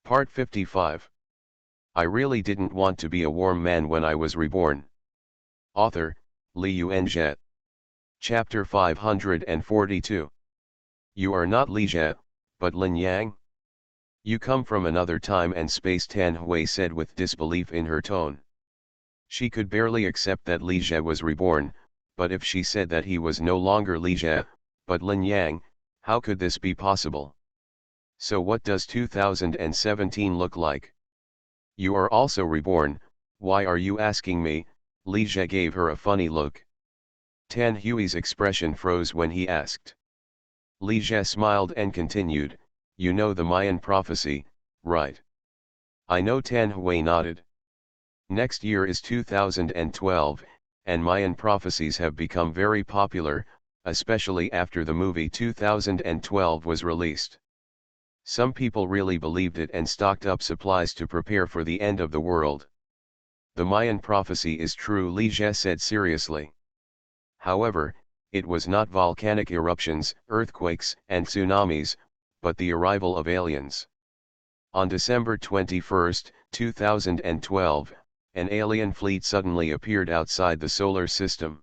Part 55. I really didn't want to be a warm man when I was reborn. Author, Li Yuanzhe. Chapter 542. You are not Li Jie, but Lin Yang? You come from another time and space, Tan Hui said with disbelief in her tone. She could barely accept that Li Jie was reborn, but if she said that he was no longer Li Jie, but Lin Yang, how could this be possible? So what does 2017 look like? You are also reborn, why are you asking me? Li Jie gave her a funny look. Tan Hui's expression froze when he asked. Li Jie smiled and continued, you know the Mayan prophecy, right? I know. Tan Hui nodded. Next year is 2012, and Mayan prophecies have become very popular, especially after the movie 2012 was released. Some people really believed it and stocked up supplies to prepare for the end of the world. The Mayan prophecy is true, Li Jie said seriously. However, it was not volcanic eruptions, earthquakes, and tsunamis, but the arrival of aliens. On December 21, 2012, an alien fleet suddenly appeared outside the solar system.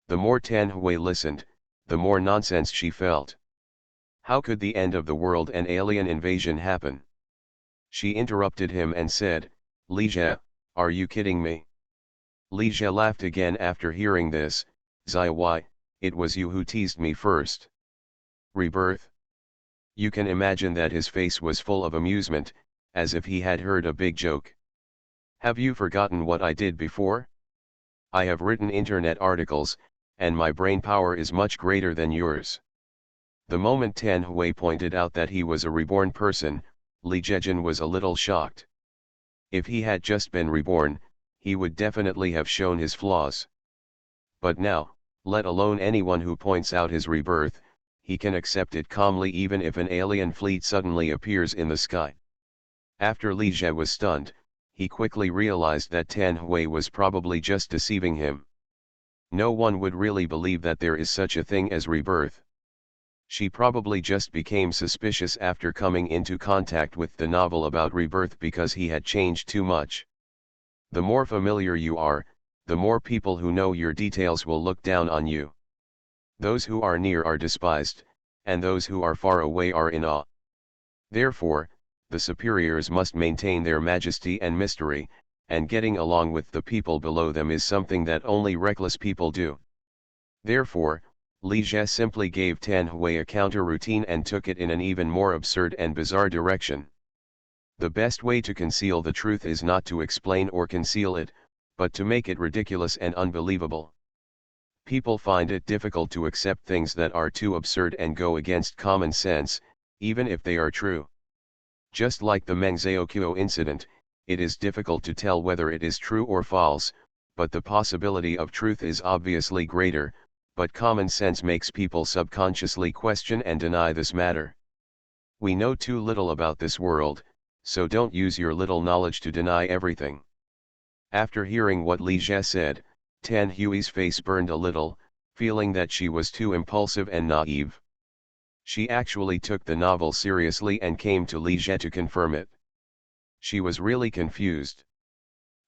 The more Tan Hui listened, the more nonsense she felt. How could the end of the world and alien invasion happen? She interrupted him and said, Li Jie, are you kidding me? Li Jie laughed again after hearing this. Why, it was you who teased me first. Rebirth? You can imagine that his face was full of amusement, as if he had heard a big joke. Have you forgotten what I did before? I have written internet articles, and my brain power is much greater than yours. The moment Tan Hui pointed out that he was a reborn person, Li Jiejin was a little shocked. If he had just been reborn, he would definitely have shown his flaws. But now, let alone anyone who points out his rebirth, he can accept it calmly even if an alien fleet suddenly appears in the sky. After Li Jie was stunned, he quickly realized that Tan Hui was probably just deceiving him. No one would really believe that there is such a thing as rebirth. She probably just became suspicious after coming into contact with the novel about rebirth because he had changed too much. The more familiar you are, the more people who know your details will look down on you. Those who are near are despised, and those who are far away are in awe. Therefore, the superiors must maintain their majesty and mystery, and getting along with the people below them is something that only reckless people do. Therefore, Li Jie simply gave Tan Hui a counter-routine and took it in an even more absurd and bizarre direction. The best way to conceal the truth is not to explain or conceal it, but to make it ridiculous and unbelievable. People find it difficult to accept things that are too absurd and go against common sense, even if they are true. Just like the Meng Zhaoqiu incident, it is difficult to tell whether it is true or false, but the possibility of truth is obviously greater, but common sense makes people subconsciously question and deny this matter. We know too little about this world, so don't use your little knowledge to deny everything. After hearing what Li Jie said, Tan Hui's face burned a little, feeling that she was too impulsive and naive. She actually took the novel seriously and came to Li Jie to confirm it. She was really confused.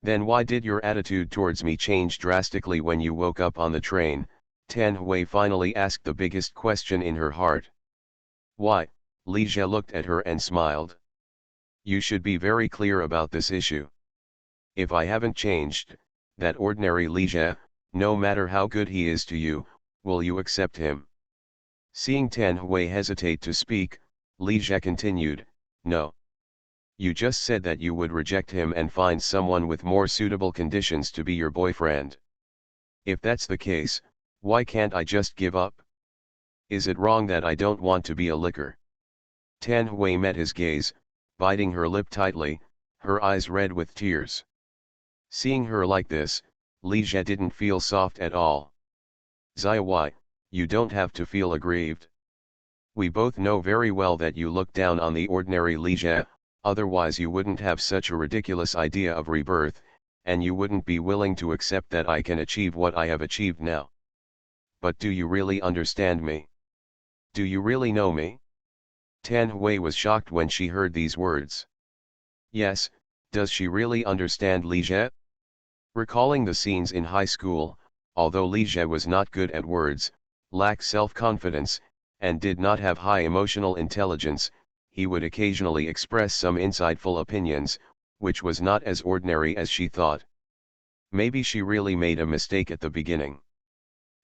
Then why did your attitude towards me change drastically when you woke up on the train? Tan Hui finally asked the biggest question in her heart. Why? Li Jie looked at her and smiled. You should be very clear about this issue. If I haven't changed, that ordinary Li Jie, no matter how good he is to you, will you accept him? Seeing Tan Hui hesitate to speak, Li Jie continued, no. You just said that you would reject him and find someone with more suitable conditions to be your boyfriend. If that's the case, why can't I just give up? Is it wrong that I don't want to be a licker? Tan Hui met his gaze, biting her lip tightly, her eyes red with tears. Seeing her like this, Li Jie didn't feel soft at all. Why, you don't have to feel aggrieved. We both know very well that you look down on the ordinary Li Jie, otherwise you wouldn't have such a ridiculous idea of rebirth, and you wouldn't be willing to accept that I can achieve what I have achieved now. But do you really understand me? Do you really know me? Tan Hui was shocked when she heard these words. Yes, does she really understand Li Jie? Recalling the scenes in high school, although Li Jie was not good at words, lacked self-confidence, and did not have high emotional intelligence, he would occasionally express some insightful opinions, which was not as ordinary as she thought. Maybe she really made a mistake at the beginning.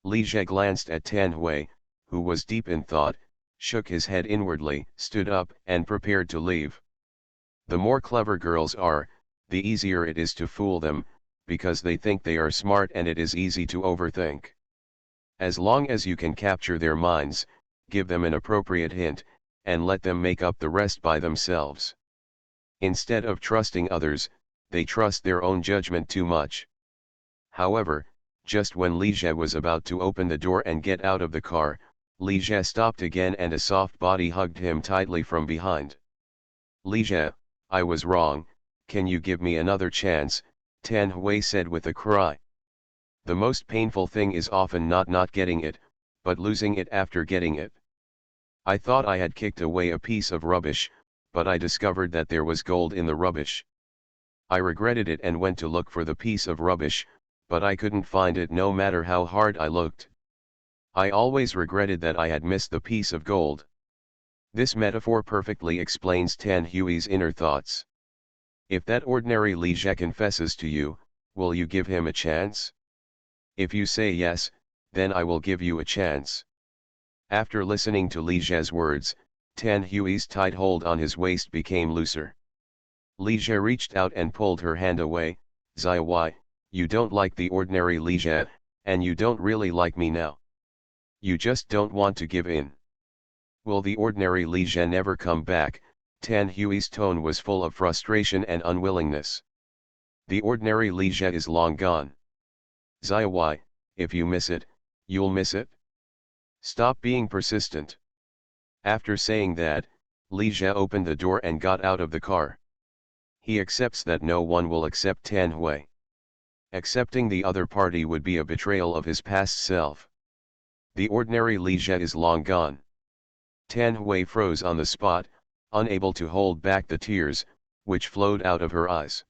Li Jie glanced at Tan Hui, who was deep in thought, shook his head inwardly, stood up, and prepared to leave. The more clever girls are, the easier it is to fool them, because they think they are smart and it is easy to overthink. As long as you can capture their minds, give them an appropriate hint, and let them make up the rest by themselves. Instead of trusting others, they trust their own judgment too much. However, just when Li Jie was about to open the door and get out of the car, Li Jie stopped again and a soft body hugged him tightly from behind. Li Jie, I was wrong, can you give me another chance, Tan Hui said with a cry. The most painful thing is often not getting it, but losing it after getting it. I thought I had kicked away a piece of rubbish, but I discovered that there was gold in the rubbish. I regretted it and went to look for the piece of rubbish, but I couldn't find it no matter how hard I looked. I always regretted that I had missed the piece of gold. This metaphor perfectly explains Tan Hui's inner thoughts. If that ordinary Li Jie confesses to you, will you give him a chance? If you say yes, then I will give you a chance. After listening to Li Jie's words, Tan Hui's tight hold on his waist became looser. Li Jie reached out and pulled her hand away. Zai, you don't like the ordinary Li Jie, and you don't really like me now. You just don't want to give in. Will the ordinary Li Jie never come back? Tan Hui's tone was full of frustration and unwillingness. The ordinary Li Jie is long gone. Zai, if you miss it, you'll miss it. Stop being persistent. After saying that, Li Jie opened the door and got out of the car. He accepts that no one will accept Tan Hui. Accepting the other party would be a betrayal of his past self. The ordinary Li Jie is long gone. Tan Hui froze on the spot, unable to hold back the tears, which flowed out of her eyes.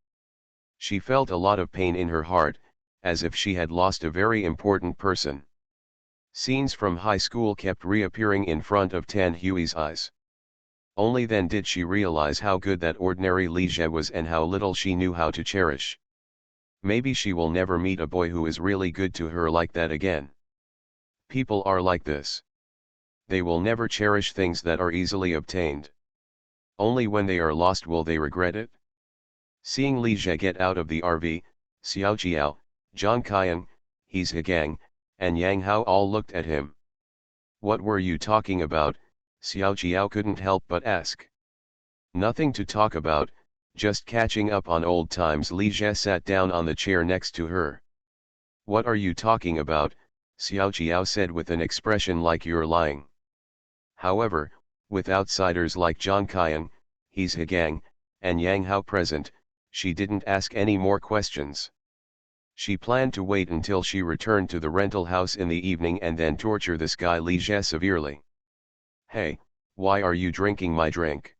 She felt a lot of pain in her heart, as if she had lost a very important person. Scenes from high school kept reappearing in front of Tan Hui's eyes. Only then did she realize how good that ordinary Li Jie was and how little she knew how to cherish. Maybe she will never meet a boy who is really good to her like that again. People are like this. They will never cherish things that are easily obtained. Only when they are lost will they regret it. Seeing Li Jie get out of the RV, Xiao Jiao, Zhang Qian, He's Hegang, and Yang Hao all looked at him. What were you talking about? Xiao Jiao couldn't help but ask. Nothing to talk about, just catching up on old times. Li Jie sat down on the chair next to her. What are you talking about? Xiao Jiao said with an expression like you're lying. However, with outsiders like Zhang Qian, He's Hegang, and Yang Hao present, she didn't ask any more questions. She planned to wait until she returned to the rental house in the evening and then torture this guy Li Jie severely. Hey, why are you drinking my drink?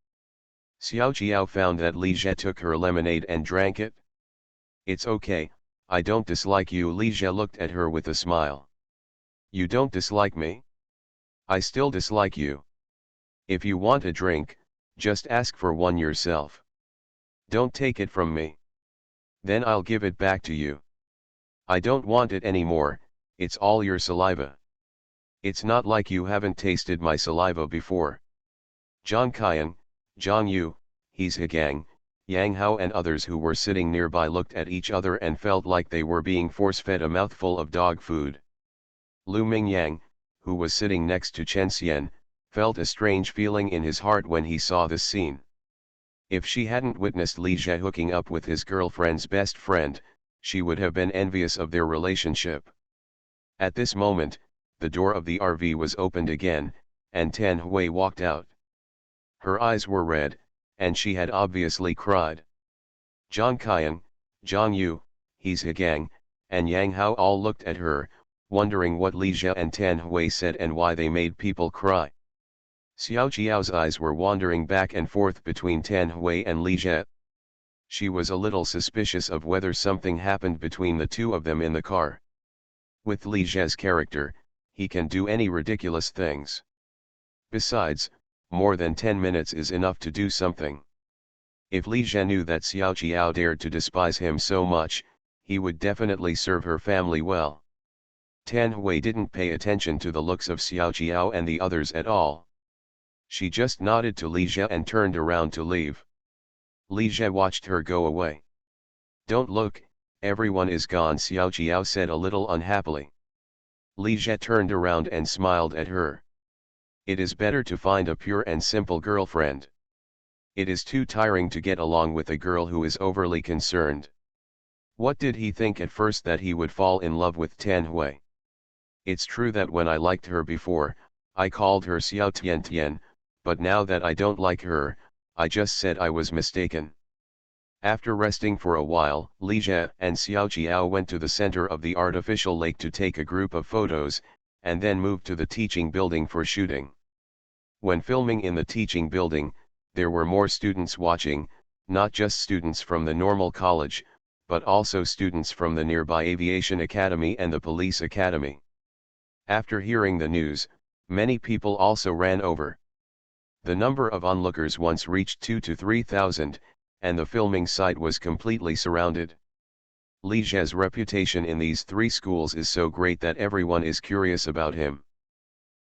Xiao Jiao found that Li Jie took her lemonade and drank it. It's okay, I don't dislike you. Li Jie looked at her with a smile. You don't dislike me? I still dislike you. If you want a drink, just ask for one yourself. Don't take it from me. Then I'll give it back to you. I don't want it anymore, it's all your saliva. It's not like you haven't tasted my saliva before. Zhang Qian, Zhang Yu, He's Hegang, Yang Hao and others who were sitting nearby looked at each other and felt like they were being force-fed a mouthful of dog food. Lu Mingyang, who was sitting next to Chen Xian, felt a strange feeling in his heart when he saw this scene. If she hadn't witnessed Li Jie hooking up with his girlfriend's best friend, she would have been envious of their relationship. At this moment, the door of the RV was opened again, and Tan Hui walked out. Her eyes were red, and she had obviously cried. Zhang Qian, Zhang Yu, He's Hegang, and Yang Hao all looked at her, wondering what Li Jie and Tan Hui said and why they made people cry. Xiao Jiao's eyes were wandering back and forth between Tan Hui and Li Jie. She was a little suspicious of whether something happened between the two of them in the car. With Li Zhe's character, he can do any ridiculous things. Besides, more than 10 minutes is enough to do something. If Li Zhe knew that Xiao Jiao dared to despise him so much, he would definitely serve her family well. Tan Hui didn't pay attention to the looks of Xiao Jiao and the others at all. She just nodded to Li Zhe and turned around to leave. Li Zhe watched her go away. "Don't look, everyone is gone," Xiao Jiao said a little unhappily. Li Zhe turned around and smiled at her. "It is better to find a pure and simple girlfriend. It is too tiring to get along with a girl who is overly concerned." What did he think at first, that he would fall in love with Tan Hui? It's true that when I liked her before, I called her Xiao Tian Tian, but now that I don't like her, I just said I was mistaken. After resting for a while, Li Zhe and Xiao Jiao went to the center of the artificial lake to take a group of photos, and then moved to the teaching building for shooting. When filming in the teaching building, there were more students watching, not just students from the normal college, but also students from the nearby Aviation Academy and the Police Academy. After hearing the news, many people also ran over. The number of onlookers once reached 2,000 to 3,000, and the filming site was completely surrounded. Li Zhe's reputation in these three schools is so great that everyone is curious about him.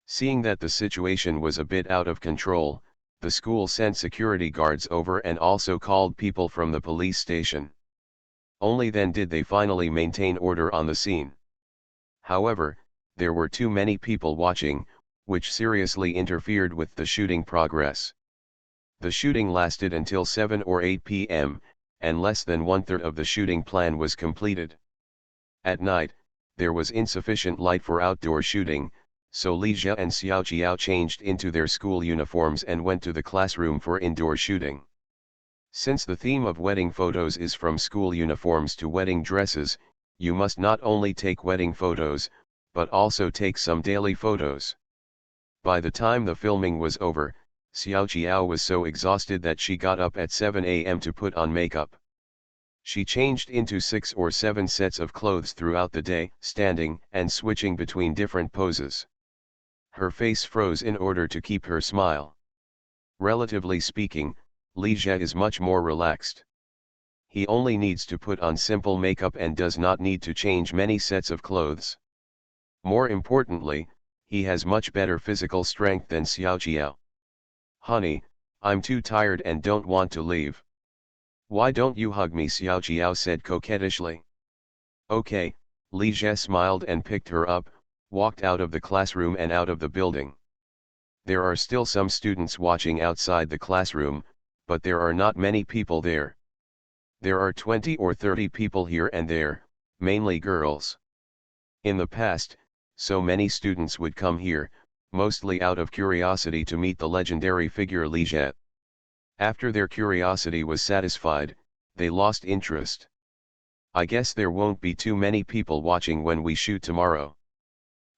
Seeing that the situation was a bit out of control, the school sent security guards over and also called people from the police station. Only then did they finally maintain order on the scene. However, there were too many people watching, which seriously interfered with the shooting progress. The shooting lasted until 7 or 8 p.m., and less than one-third of the shooting plan was completed. At night, there was insufficient light for outdoor shooting, so Li Zhe and Xiao Jiao changed into their school uniforms and went to the classroom for indoor shooting. Since the theme of wedding photos is from school uniforms to wedding dresses, you must not only take wedding photos, but also take some daily photos. By the time the filming was over, Xiao Jiao was so exhausted that she got up at 7 a.m. to put on makeup. She changed into 6 or 7 sets of clothes throughout the day, standing and switching between different poses. Her face froze in order to keep her smile. Relatively speaking, Li Zhe is much more relaxed. He only needs to put on simple makeup and does not need to change many sets of clothes. More importantly, he has much better physical strength than Xiao Jiao. "Honey, I'm too tired and don't want to leave. Why don't you hug me?" Xiao Jiao said coquettishly. "Okay," Li Zhe smiled and picked her up, walked out of the classroom and out of the building. There are still some students watching outside the classroom, but there are not many people there. There are 20 or 30 people here and there, mainly girls. In the past, so many students would come here, mostly out of curiosity to meet the legendary figure Li Zhe. After their curiosity was satisfied, they lost interest. I guess there won't be too many people watching when we shoot tomorrow.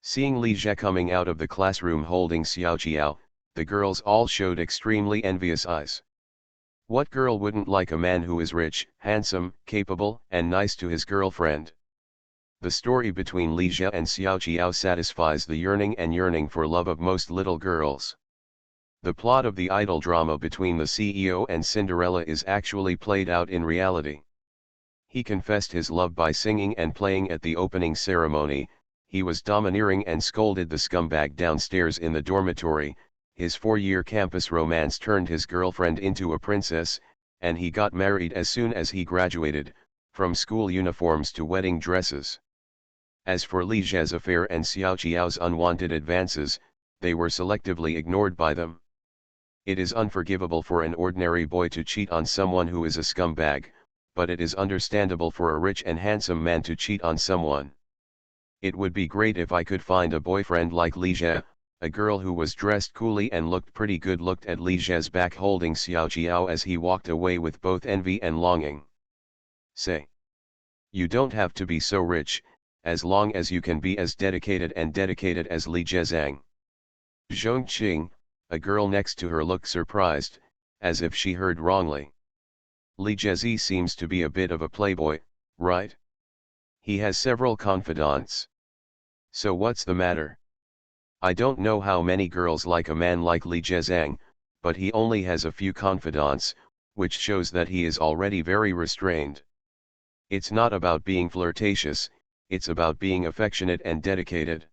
Seeing Li Zhe coming out of the classroom holding Xiao Jiao, the girls all showed extremely envious eyes. What girl wouldn't like a man who is rich, handsome, capable, and nice to his girlfriend? The story between Li Zhe and Xiao Jiao satisfies the yearning for love of most little girls. The plot of the idol drama between the CEO and Cinderella is actually played out in reality. He confessed his love by singing and playing at the opening ceremony. He was domineering and scolded the scumbag downstairs in the dormitory. His 4-year campus romance turned his girlfriend into a princess, and he got married as soon as he graduated, from school uniforms to wedding dresses. As for Li Zhe's affair and Xiao Jiao's unwanted advances, they were selectively ignored by them. It is unforgivable for an ordinary boy to cheat on someone who is a scumbag, but it is understandable for a rich and handsome man to cheat on someone. It would be great if I could find a boyfriend like Li Zhe. A girl who was dressed coolly and looked pretty good looked at Li Zhe's back holding Xiao Jiao as he walked away with both envy and longing. Say. You don't have to be so rich, as long as you can be as dedicated as Li Zhezang. Zhongqing, a girl next to her, looked surprised, as if she heard wrongly. Li Jie seems to be a bit of a playboy, right? He has several confidants. So what's the matter? I don't know how many girls like a man like Li Jie, but he only has a few confidants, which shows that he is already very restrained. It's not about being flirtatious, it's about being affectionate and dedicated.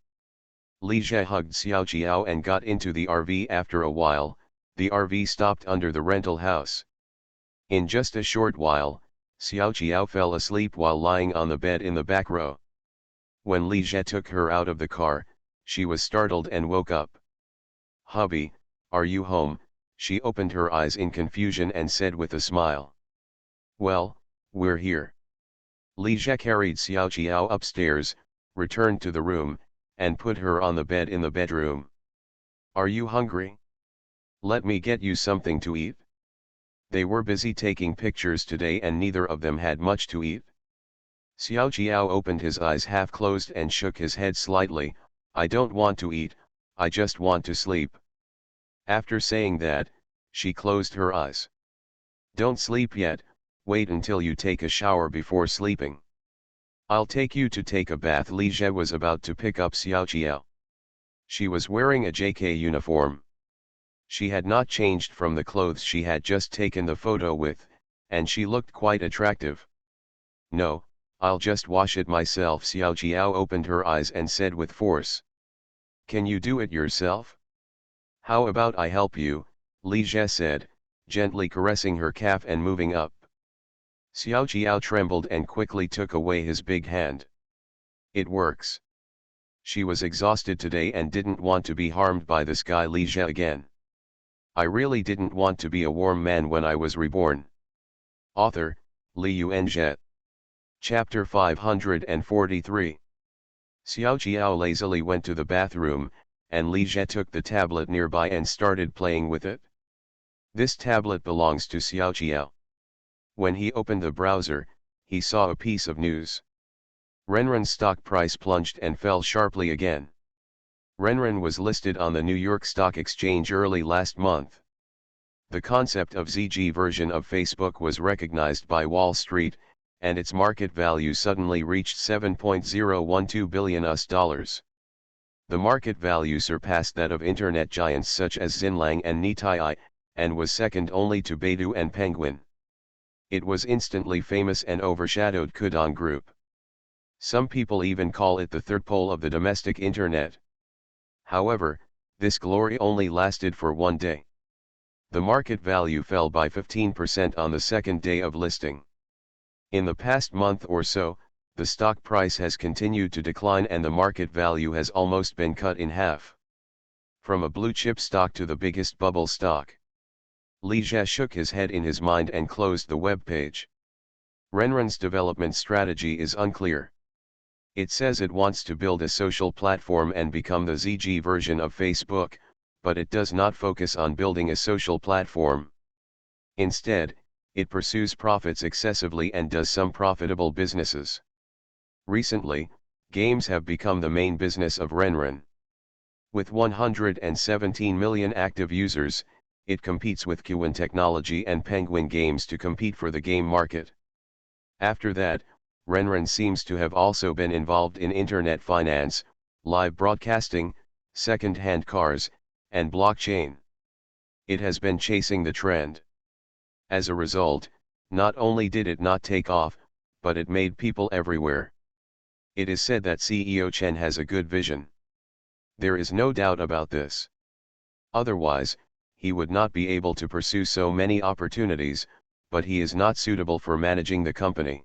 Li Jie hugged Xiao Jiao and got into the RV. After a while, the RV stopped under the rental house. In just a short while, Xiao Jiao fell asleep while lying on the bed in the back row. When Li Jie took her out of the car, she was startled and woke up. "Hubby, are you home?" She opened her eyes in confusion and said with a smile. "Well, we're here." Li Jie carried Xiao Jiao upstairs, returned to the room, and put her on the bed in the bedroom. "Are you hungry? Let me get you something to eat." They were busy taking pictures today and neither of them had much to eat. Xiao Jiao opened his eyes half closed and shook his head slightly. "I don't want to eat, I just want to sleep." After saying that, she closed her eyes. "Don't sleep yet, wait until you take a shower before sleeping." "I'll take you to take a bath." Li Jie was about to pick up Xiao Jiao. She was wearing a JK uniform. She had not changed from the clothes she had just taken the photo with, and she looked quite attractive. "No, I'll just wash it myself." Xiao Jiao opened her eyes and said with force. "Can you do it yourself?" "How about I help you?" Li Jie said, gently caressing her calf and moving up. Xiao Jiao trembled and quickly took away his big hand. "It works." She was exhausted today and didn't want to be harmed by this guy Li Jie again. "I really didn't want to be a warm man when I was reborn." Author, Li Yuanjie. Chapter 543. Xiao Jiao lazily went to the bathroom, and Li Jie took the tablet nearby and started playing with it. This tablet belongs to Xiao Jiao. When he opened the browser, he saw a piece of news. Renren's stock price plunged and fell sharply again. Renren was listed on the New York Stock Exchange early last month. The concept of ZG version of Facebook was recognized by Wall Street, and its market value suddenly reached $7.012 billion. The market value surpassed that of internet giants such as Xinlang and Nitai, and was second only to Baidu and Penguin. It was instantly famous and overshadowed Kudong Group. Some people even call it the third pole of the domestic internet. However, this glory only lasted for one day. The market value fell by 15% on the second day of listing. In the past month or so, the stock price has continued to decline and the market value has almost been cut in half. From a blue chip stock to the biggest bubble stock. Li Jie shook his head in his mind and closed the web page. Renren's development strategy is unclear. It says it wants to build a social platform and become the ZG version of Facebook, but it does not focus on building a social platform. Instead, it pursues profits excessively and does some profitable businesses. Recently, games have become the main business of Renren. With 117 million active users, it competes with Qwen Technology and Penguin Games to compete for the game market. After that, Renren seems to have also been involved in internet finance, live broadcasting, second-hand cars, and blockchain. It has been chasing the trend. As a result, not only did it not take off, but it made people everywhere. It is said that CEO Chen has a good vision. There is no doubt about this. Otherwise, he would not be able to pursue so many opportunities, but he is not suitable for managing the company.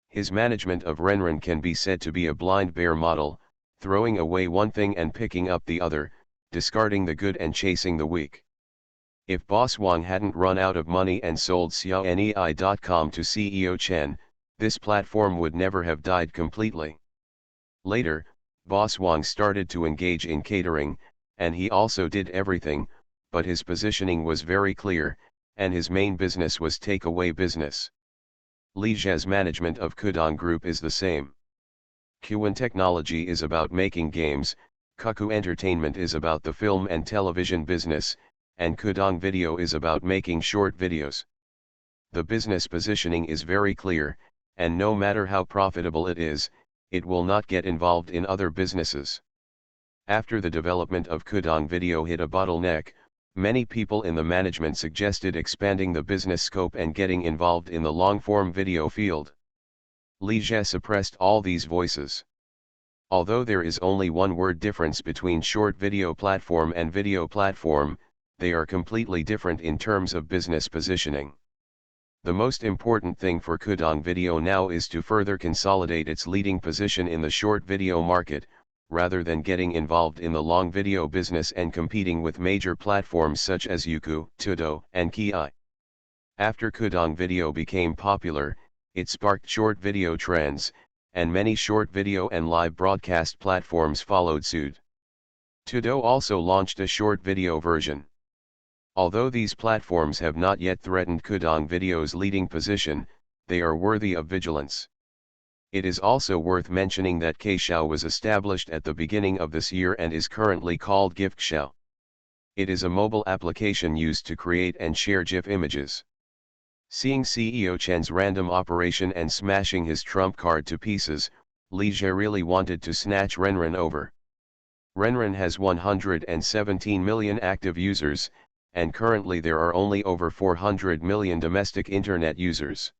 His management of Renren can be said to be a blind bear model, throwing away one thing and picking up the other, discarding the good and chasing the weak. If Boss Wang hadn't run out of money and sold Xiaonei.com to CEO Chen, this platform would never have died completely. Later, Boss Wang started to engage in catering, and he also did everything, but his positioning was very clear, and his main business was takeaway business. Li Jie's management of Kudong Group is the same. Qwen Technology is about making games, Cuckoo Entertainment is about the film and television business, and Kudong Video is about making short videos. The business positioning is very clear, and no matter how profitable it is, it will not get involved in other businesses. After the development of Kudong Video hit a bottleneck, many people in the management suggested expanding the business scope and getting involved in the long-form video field. Li Jie suppressed all these voices. Although there is only one word difference between short video platform and video platform, they are completely different in terms of business positioning. The most important thing for Kudong Video now is to further consolidate its leading position in the short video market, rather than getting involved in the long video business and competing with major platforms such as Youku, Tudou, and Ki. After Kudong Video became popular, it sparked short video trends, and many short video and live broadcast platforms followed suit. Tudou also launched a short video version. Although these platforms have not yet threatened Kudong Video's leading position, they are worthy of vigilance. It is also worth mentioning that Keshao was established at the beginning of this year and is currently called GIFKShao. It is a mobile application used to create and share GIF images. Seeing CEO Chen's random operation and smashing his trump card to pieces, Li Jie really wanted to snatch Renren over. Renren has 117 million active users, and currently there are only over 400 million domestic internet users.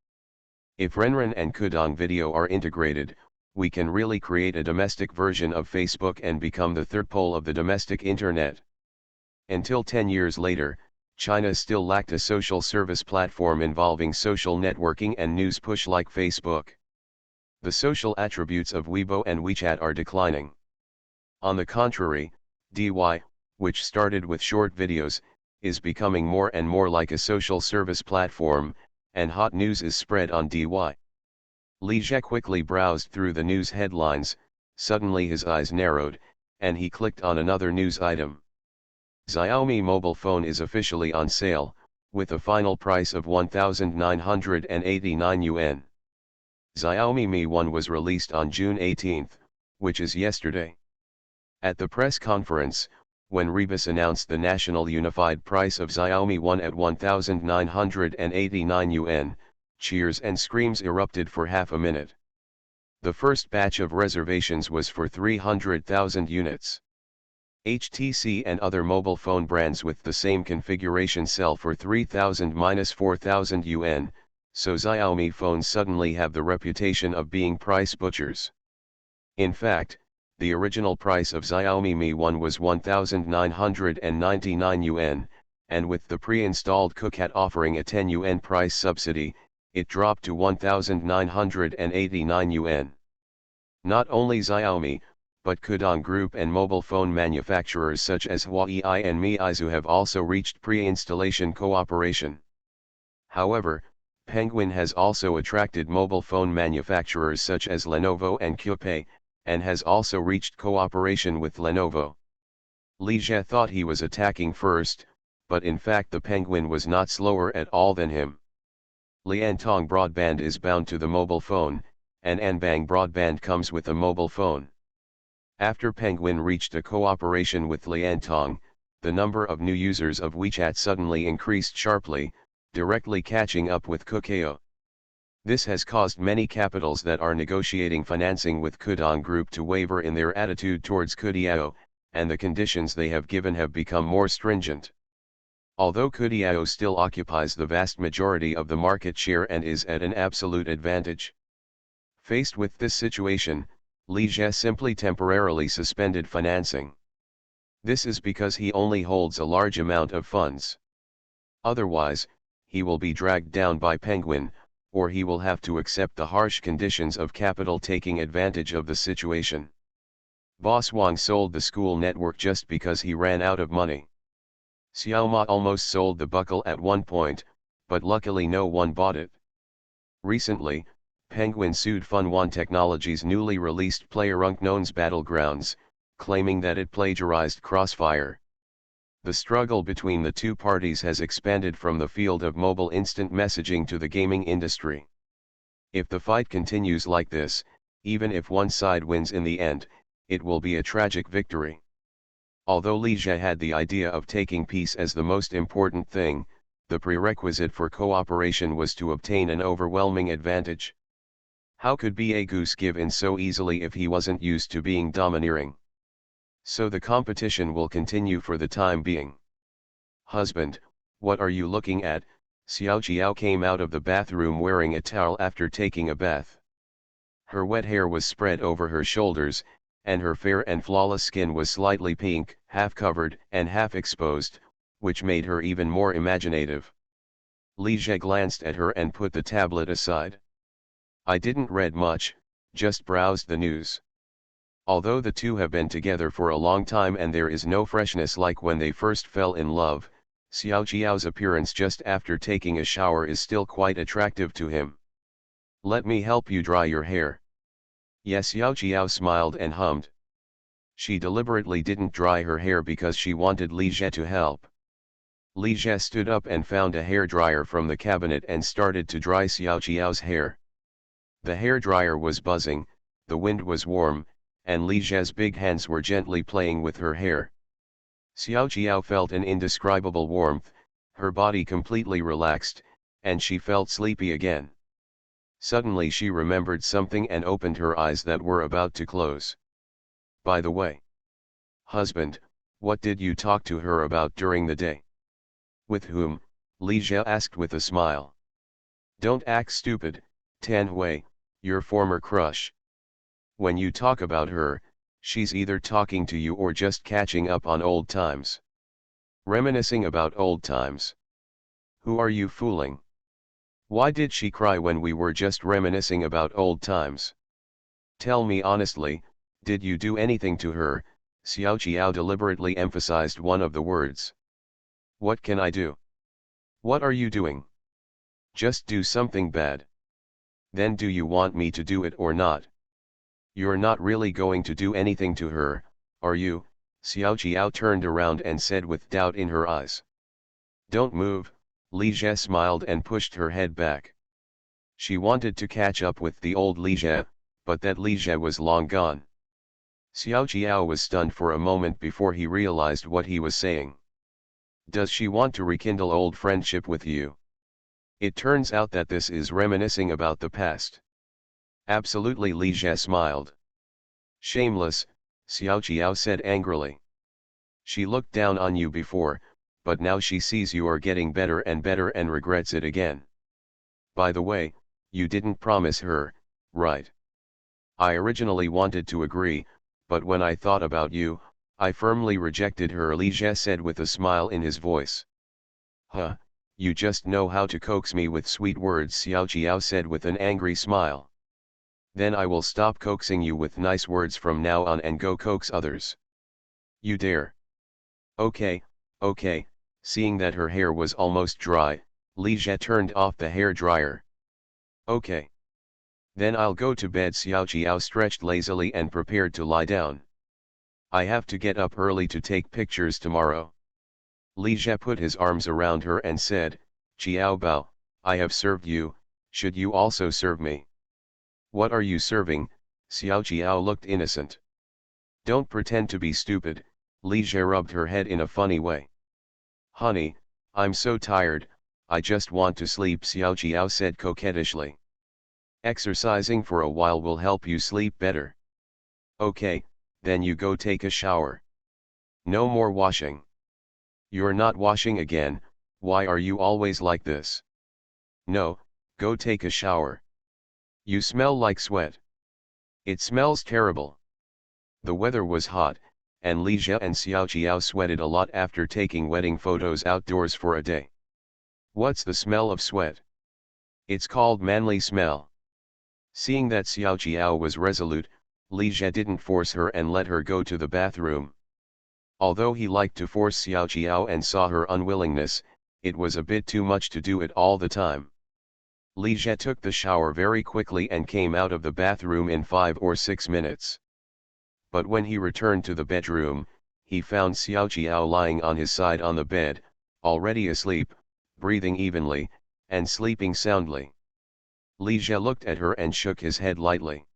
If Renren and Kudong Video are integrated, we can really create a domestic version of Facebook and become the third pole of the domestic internet. Until 10 years later, China still lacked a social service platform involving social networking and news push like Facebook. The social attributes of Weibo and WeChat are declining. On the contrary, DY, which started with short videos, is becoming more and more like a social service platform, and hot news is spread on DY. Li Jie quickly browsed through the news headlines, suddenly his eyes narrowed, and he clicked on another news item. Xiaomi mobile phone is officially on sale, with a final price of 1,989 yuan. Xiaomi Mi 1 was released on June 18, which is yesterday. At the press conference, when Rebus announced the national unified price of Xiaomi 1 at 1,989 yuan, cheers and screams erupted for half a minute. The first batch of reservations was for 300,000 units. HTC and other mobile phone brands with the same configuration sell for 3,000–4,000 yuan, so Xiaomi phones suddenly have the reputation of being price butchers. In fact, the original price of Xiaomi Mi 1 was 1,999 yuan, and with the pre-installed KitKat offering a 10 yuan price subsidy, it dropped to 1,989 yuan. Not only Xiaomi, but Kudong Group and mobile phone manufacturers such as Huawei and Meizu have also reached pre-installation cooperation. However, Penguin has also attracted mobile phone manufacturers such as Lenovo and QPay, and has also reached cooperation with Lenovo. Li Jie thought he was attacking first, but in fact the Penguin was not slower at all than him. Liantong Broadband is bound to the mobile phone, and Anbang Broadband comes with a mobile phone. After Penguin reached a cooperation with Liantong, the number of new users of WeChat suddenly increased sharply, directly catching up with Kakao. This has caused many capitals that are negotiating financing with Kudong Group to waver in their attitude towards Kudiao, and the conditions they have given have become more stringent. Although Kudiao still occupies the vast majority of the market share and is at an absolute advantage. Faced with this situation, Li Jie simply temporarily suspended financing. This is because he only holds a large amount of funds. Otherwise, he will be dragged down by Penguin, or he will have to accept the harsh conditions of capital taking advantage of the situation. Boss Wang sold the school network just because he ran out of money. Xiaoma almost sold the buckle at one point, but luckily no one bought it. Recently, Penguin sued Funwan Technologies' newly released PlayerUnknown's Battlegrounds, claiming that it plagiarized Crossfire. The struggle between the two parties has expanded from the field of mobile instant messaging to the gaming industry. If the fight continues like this, even if one side wins in the end, it will be a tragic victory. Although Li Jie had the idea of taking peace as the most important thing, the prerequisite for cooperation was to obtain an overwhelming advantage. How could a goose give in so easily if he wasn't used to being domineering? So the competition will continue for the time being. Husband, what are you looking at? Xiao Jiao came out of the bathroom wearing a towel after taking a bath. Her wet hair was spread over her shoulders, and her fair and flawless skin was slightly pink, half covered and half exposed, which made her even more imaginative. Li Jie glanced at her and put the tablet aside. I didn't read much, just browsed the news. Although the two have been together for a long time and there is no freshness like when they first fell in love, Xiao Jiao's appearance just after taking a shower is still quite attractive to him. Let me help you dry your hair. Yes, Xiao Jiao smiled and hummed. She deliberately didn't dry her hair because she wanted Li Jie to help. Li Jie stood up and found a hair dryer from the cabinet and started to dry Xiao Jiao's hair. The hair dryer was buzzing, the wind was warm, and Li Jie's big hands were gently playing with her hair. Xiao Jiao felt an indescribable warmth, her body completely relaxed, and she felt sleepy again. Suddenly she remembered something and opened her eyes that were about to close. By the way, husband, what did you talk to her about during the day? With whom? Li Jie asked with a smile. Don't act stupid, Tan Hui, your former crush. When you talk about her, she's either talking to you or just catching up on old times. Reminiscing about old times. Who are you fooling? Why did she cry when we were just reminiscing about old times? Tell me honestly, did you do anything to her? Xiao Jiao deliberately emphasized one of the words. What can I do? What are you doing? Just do something bad. Then do you want me to do it or not? You're not really going to do anything to her, are you? Xiao Jiao turned around and said with doubt in her eyes. Don't move, Li Jie smiled and pushed her head back. She wanted to catch up with the old Li Jie, but that Li Jie was long gone. Xiao Jiao was stunned for a moment before he realized what he was saying. Does she want to rekindle old friendship with you? It turns out that this is reminiscing about the past. Absolutely, Li Jie smiled. Shameless, Xiao Jiao said angrily. She looked down on you before, but now she sees you are getting better and regrets it again. By the way, you didn't promise her, right? I originally wanted to agree, but when I thought about you, I firmly rejected her, Li Jie said with a smile in his voice. Huh, you just know how to coax me with sweet words, Xiao Jiao said with an angry smile. Then I will stop coaxing you with nice words from now on and go coax others. You dare? Okay, okay. Seeing that her hair was almost dry, Li Jie turned off the hair dryer. Okay. Then I'll go to bed. Xiao Jiao stretched lazily and prepared to lie down. I have to get up early to take pictures tomorrow. Li Jie put his arms around her and said, Jiao Bao, I have served you, should you also serve me? What are you serving? Xiao Jiao looked innocent. Don't pretend to be stupid, Li Jie rubbed her head in a funny way. Honey, I'm so tired, I just want to sleep, Xiao Jiao said coquettishly. Exercising for a while will help you sleep better. Okay, then you go take a shower. No more washing. You're not washing again, why are you always like this? No, go take a shower. You smell like sweat. It smells terrible. The weather was hot, and Li Jie and Xiao Jiao sweated a lot after taking wedding photos outdoors for a day. What's the smell of sweat? It's called manly smell. Seeing that Xiao Jiao was resolute, Li Jie didn't force her and let her go to the bathroom. Although he liked to force Xiao Jiao and saw her unwillingness, it was a bit too much to do it all the time. Li Jie took the shower very quickly and came out of the bathroom in 5 or 6 minutes. But when he returned to the bedroom, he found Xiao Jiao lying on his side on the bed, already asleep, breathing evenly, and sleeping soundly. Li Jie looked at her and shook his head lightly.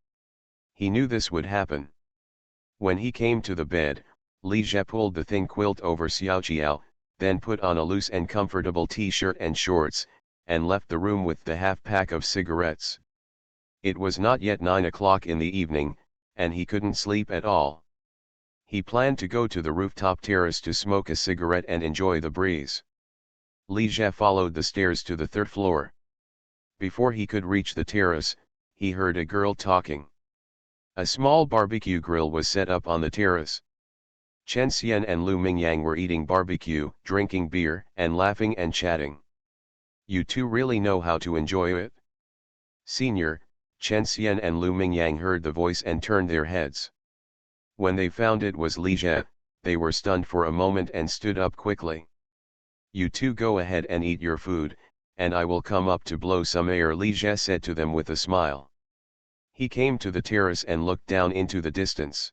He knew this would happen. When he came to the bed, Li Jie pulled the thin quilt over Xiao Jiao, then put on a loose and comfortable t-shirt and shorts, and left the room with the half-pack of cigarettes. It was not yet 9 o'clock in the evening, and he couldn't sleep at all. He planned to go to the rooftop terrace to smoke a cigarette and enjoy the breeze. Li Jie followed the stairs to the third floor. Before he could reach the terrace, he heard a girl talking. A small barbecue grill was set up on the terrace. Chen Xian and Lu Mingyang were eating barbecue, drinking beer, and laughing and chatting. You two really know how to enjoy it? Senior, Chen Xian and Lu Mingyang heard the voice and turned their heads. When they found it was Li Jie, they were stunned for a moment and stood up quickly. You two go ahead and eat your food, and I will come up to blow some air, Li Jie said to them with a smile. He came to the terrace and looked down into the distance.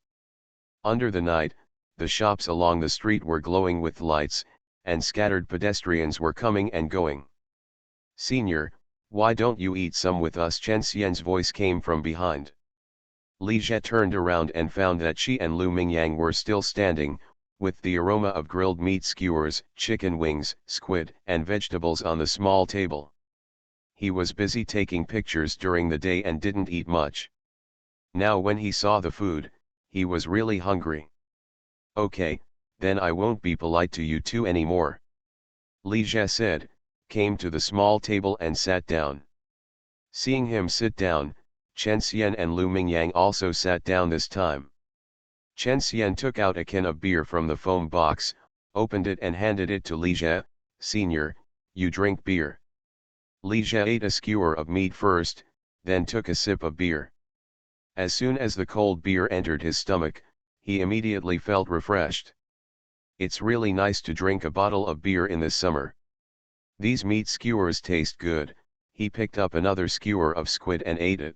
Under the night, the shops along the street were glowing with lights, and scattered pedestrians were coming and going. Senior, why don't you eat some with us? Chen Xian's voice came from behind. Li Jie turned around and found that she and Lu Mingyang were still standing, with the aroma of grilled meat skewers, chicken wings, squid, and vegetables on the small table. He was busy taking pictures during the day and didn't eat much. Now when he saw the food, he was really hungry. Okay, then I won't be polite to you two anymore. Li Jie said, came to the small table and sat down. Seeing him sit down, Chen Xian and Lu Mingyang also sat down this time. Chen Xian took out a can of beer from the foam box, opened it and handed it to Li Jie. Senior, you drink beer. Li Jie ate a skewer of meat first, then took a sip of beer. As soon as the cold beer entered his stomach, he immediately felt refreshed. It's really nice to drink a bottle of beer in this summer. These meat skewers taste good. He picked up another skewer of squid and ate it.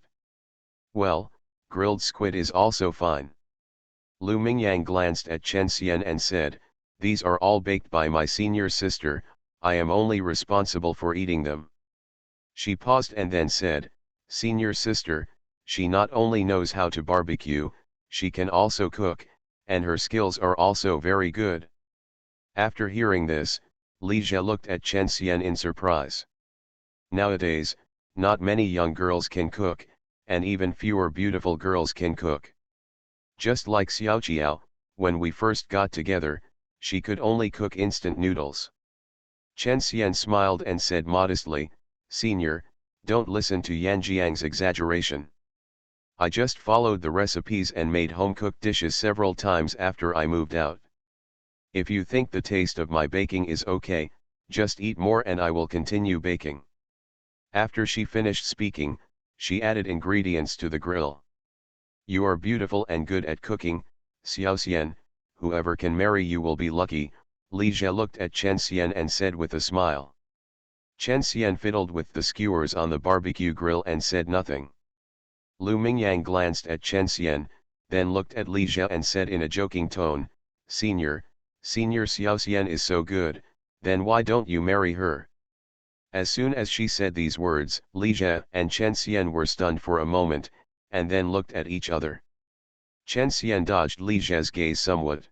Well, grilled squid is also fine. Lu Mingyang glanced at Chen Xian and said, these are all baked by my senior sister, I am only responsible for eating them. She paused and then said, senior sister, she not only knows how to barbecue, she can also cook, and her skills are also very good. After hearing this, Li Jie looked at Chen Xian in surprise. Nowadays, not many young girls can cook, and even fewer beautiful girls can cook. Just like Xiaoqiao, when we first got together, she could only cook instant noodles. Chen Xian smiled and said modestly, Senior, don't listen to Yan Jiang's exaggeration. I just followed the recipes and made home-cooked dishes several times after I moved out. If you think the taste of my baking is okay, just eat more and I will continue baking. After she finished speaking, she added ingredients to the grill. You are beautiful and good at cooking, Xiaoxian, whoever can marry you will be lucky. Li Jie looked at Chen Xian and said with a smile. Chen Xian fiddled with the skewers on the barbecue grill and said nothing. Lu Mingyang glanced at Chen Xian, then looked at Li Jie and said in a joking tone, Senior Xiaoxian is so good, then why don't you marry her? As soon as she said these words, Li Jie and Chen Xian were stunned for a moment, and then looked at each other. Chen Xian dodged Li Jie's gaze somewhat.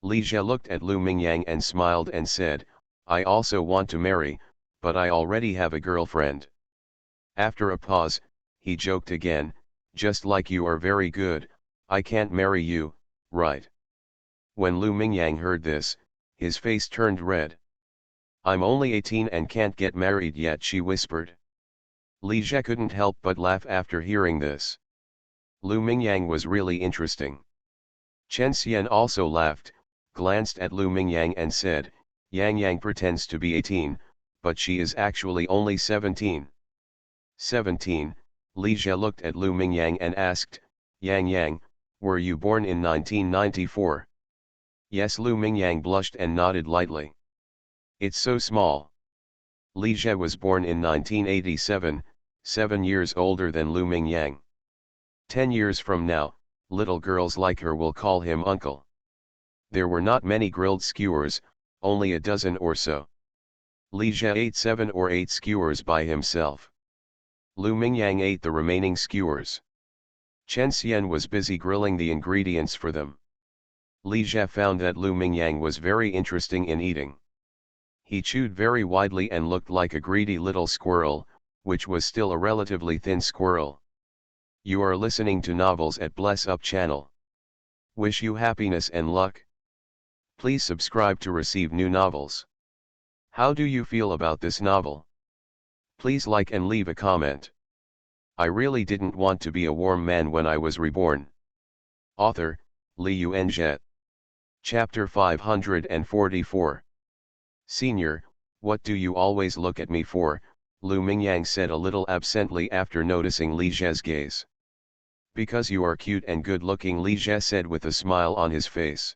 Li Jie looked at Lu Mingyang and smiled and said, I also want to marry, but I already have a girlfriend. After a pause, he joked again, just like you are very good, I can't marry you, right? When Lu Mingyang heard this, his face turned red. I'm only 18 and can't get married yet, she whispered. Li Jie couldn't help but laugh after hearing this. Lu Mingyang was really interesting. Chen Xian also laughed, glanced at Lu Mingyang and said, Yang pretends to be 18, but she is actually only 17. 17, Li Jie looked at Lu Mingyang and asked, Yang, were you born in 1994? Yes, Lu Mingyang blushed and nodded lightly. It's so small. Li Jie was born in 1987, 7 years older than Lu Mingyang. 10 years from now, little girls like her will call him uncle. There were not many grilled skewers, only a dozen or so. Li Jie ate 7 or 8 skewers by himself. Lu Mingyang ate the remaining skewers. Chen Xian was busy grilling the ingredients for them. Li Jie found that Lu Mingyang was very interesting in eating. He chewed very widely and looked like a greedy little squirrel, which was still a relatively thin squirrel. You are listening to Novels at Bless Up channel. Wish you happiness and luck. Please subscribe to receive new novels. How do you feel about this novel? Please like and leave a comment. I really didn't want to be a warm man when I was reborn. Author, Li Yuanzhe. Chapter 544. Senior, what do you always look at me for? Lu Mingyang said a little absently after noticing Li Zhe's gaze. Because you are cute and good looking, Li Zhe said with a smile on his face.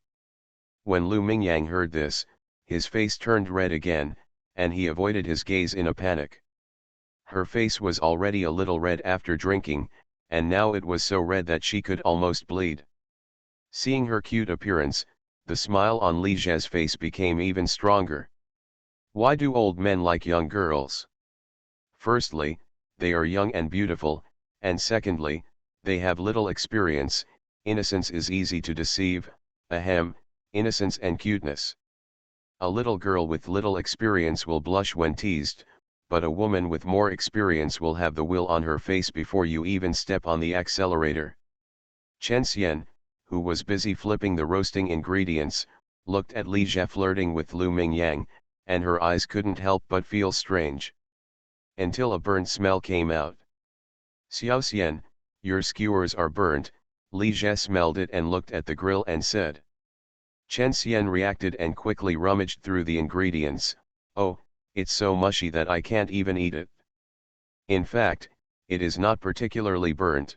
When Lu Mingyang heard this, his face turned red again, and he avoided his gaze in a panic. Her face was already a little red after drinking, and now it was so red that she could almost bleed. Seeing her cute appearance, the smile on Li Zhe's face became even stronger. Why do old men like young girls? Firstly, they are young and beautiful, and secondly, they have little experience. Innocence is easy to deceive, ahem, innocence and cuteness. A little girl with little experience will blush when teased, but a woman with more experience will have the will on her face before you even step on the accelerator. Chen Xian, who was busy flipping the roasting ingredients, looked at Li Zhe flirting with Lu Mingyang, and her eyes couldn't help but feel strange. Until a burnt smell came out. Xiao Xian, your skewers are burnt. Li Zhe smelled it and looked at the grill and said. Chen Xian reacted and quickly rummaged through the ingredients. Oh, it's so mushy that I can't even eat it. In fact, it is not particularly burnt.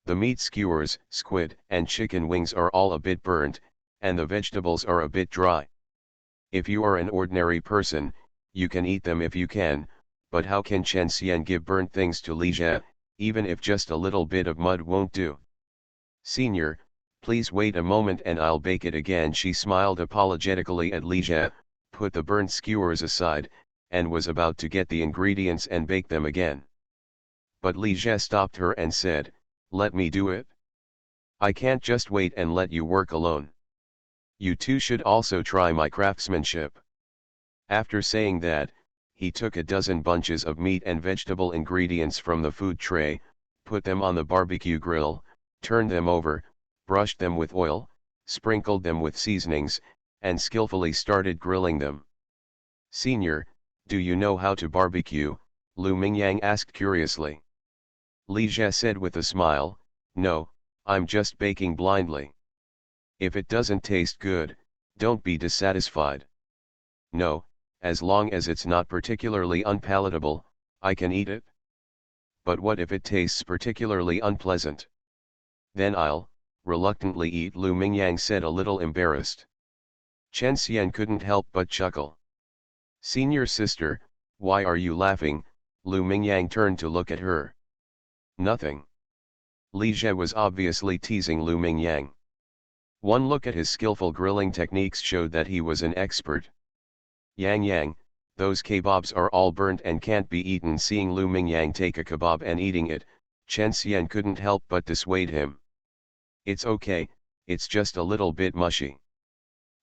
The meat skewers, squid, and chicken wings are all a bit burnt, and the vegetables are a bit dry. If you are an ordinary person, you can eat them if you can, but how can Chen Xian give burnt things to Li Zhe, even if just a little bit of mud won't do? Senior, please wait a moment and I'll bake it again. She smiled apologetically at Li Zhe, put the burnt skewers aside, and was about to get the ingredients and bake them again. But Li Zhe stopped her and said, let me do it. I can't just wait and let you work alone. You two should also try my craftsmanship. After saying that, he took a dozen bunches of meat and vegetable ingredients from the food tray, put them on the barbecue grill, turned them over, brushed them with oil, sprinkled them with seasonings, and skillfully started grilling them. Senior, do you know how to barbecue? Lu Mingyang asked curiously. Li Zhe said with a smile, no, I'm just baking blindly. If it doesn't taste good, don't be dissatisfied. No, as long as it's not particularly unpalatable, I can eat it. But what if it tastes particularly unpleasant? Then I'll reluctantly eat, Lu Mingyang said a little embarrassed. Chen Xian couldn't help but chuckle. Senior sister, why are you laughing? Lu Mingyang turned to look at her. Nothing. Li Zhe was obviously teasing Lu Mingyang. One look at his skillful grilling techniques showed that he was an expert. Yang, those kebabs are all burnt and can't be eaten. Seeing Lu Mingyang take a kebab and eating it, Chen Xian couldn't help but dissuade him. It's okay, it's just a little bit mushy.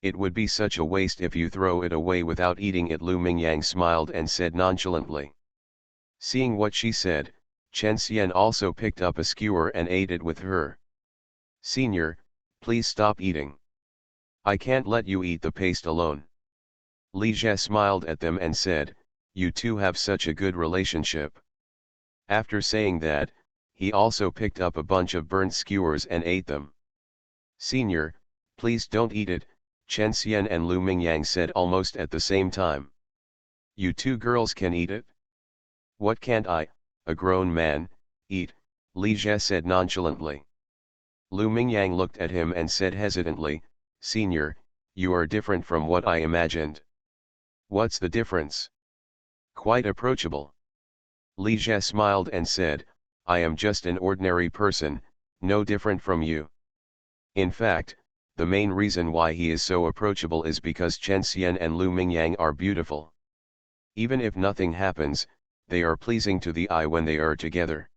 It would be such a waste if you throw it away without eating it. Lu Mingyang smiled and said nonchalantly. Seeing what she said, Chen Xian also picked up a skewer and ate it with her. Senior, please stop eating. I can't let you eat the paste alone. Li Zhe smiled at them and said, you two have such a good relationship. After saying that, he also picked up a bunch of burnt skewers and ate them. Senior, please don't eat it, Chen Xian and Lu Mingyang said almost at the same time. You two girls can eat it? What can't I, a grown man, eat? Li Zhe said nonchalantly. Lu Mingyang looked at him and said hesitantly, Senior, you are different from what I imagined. What's the difference? Quite approachable. Li Zhe smiled and said, I am just an ordinary person, no different from you. In fact, the main reason why he is so approachable is because Chen Xian and Lu Mingyang are beautiful. Even if nothing happens, they are pleasing to the eye when they are together.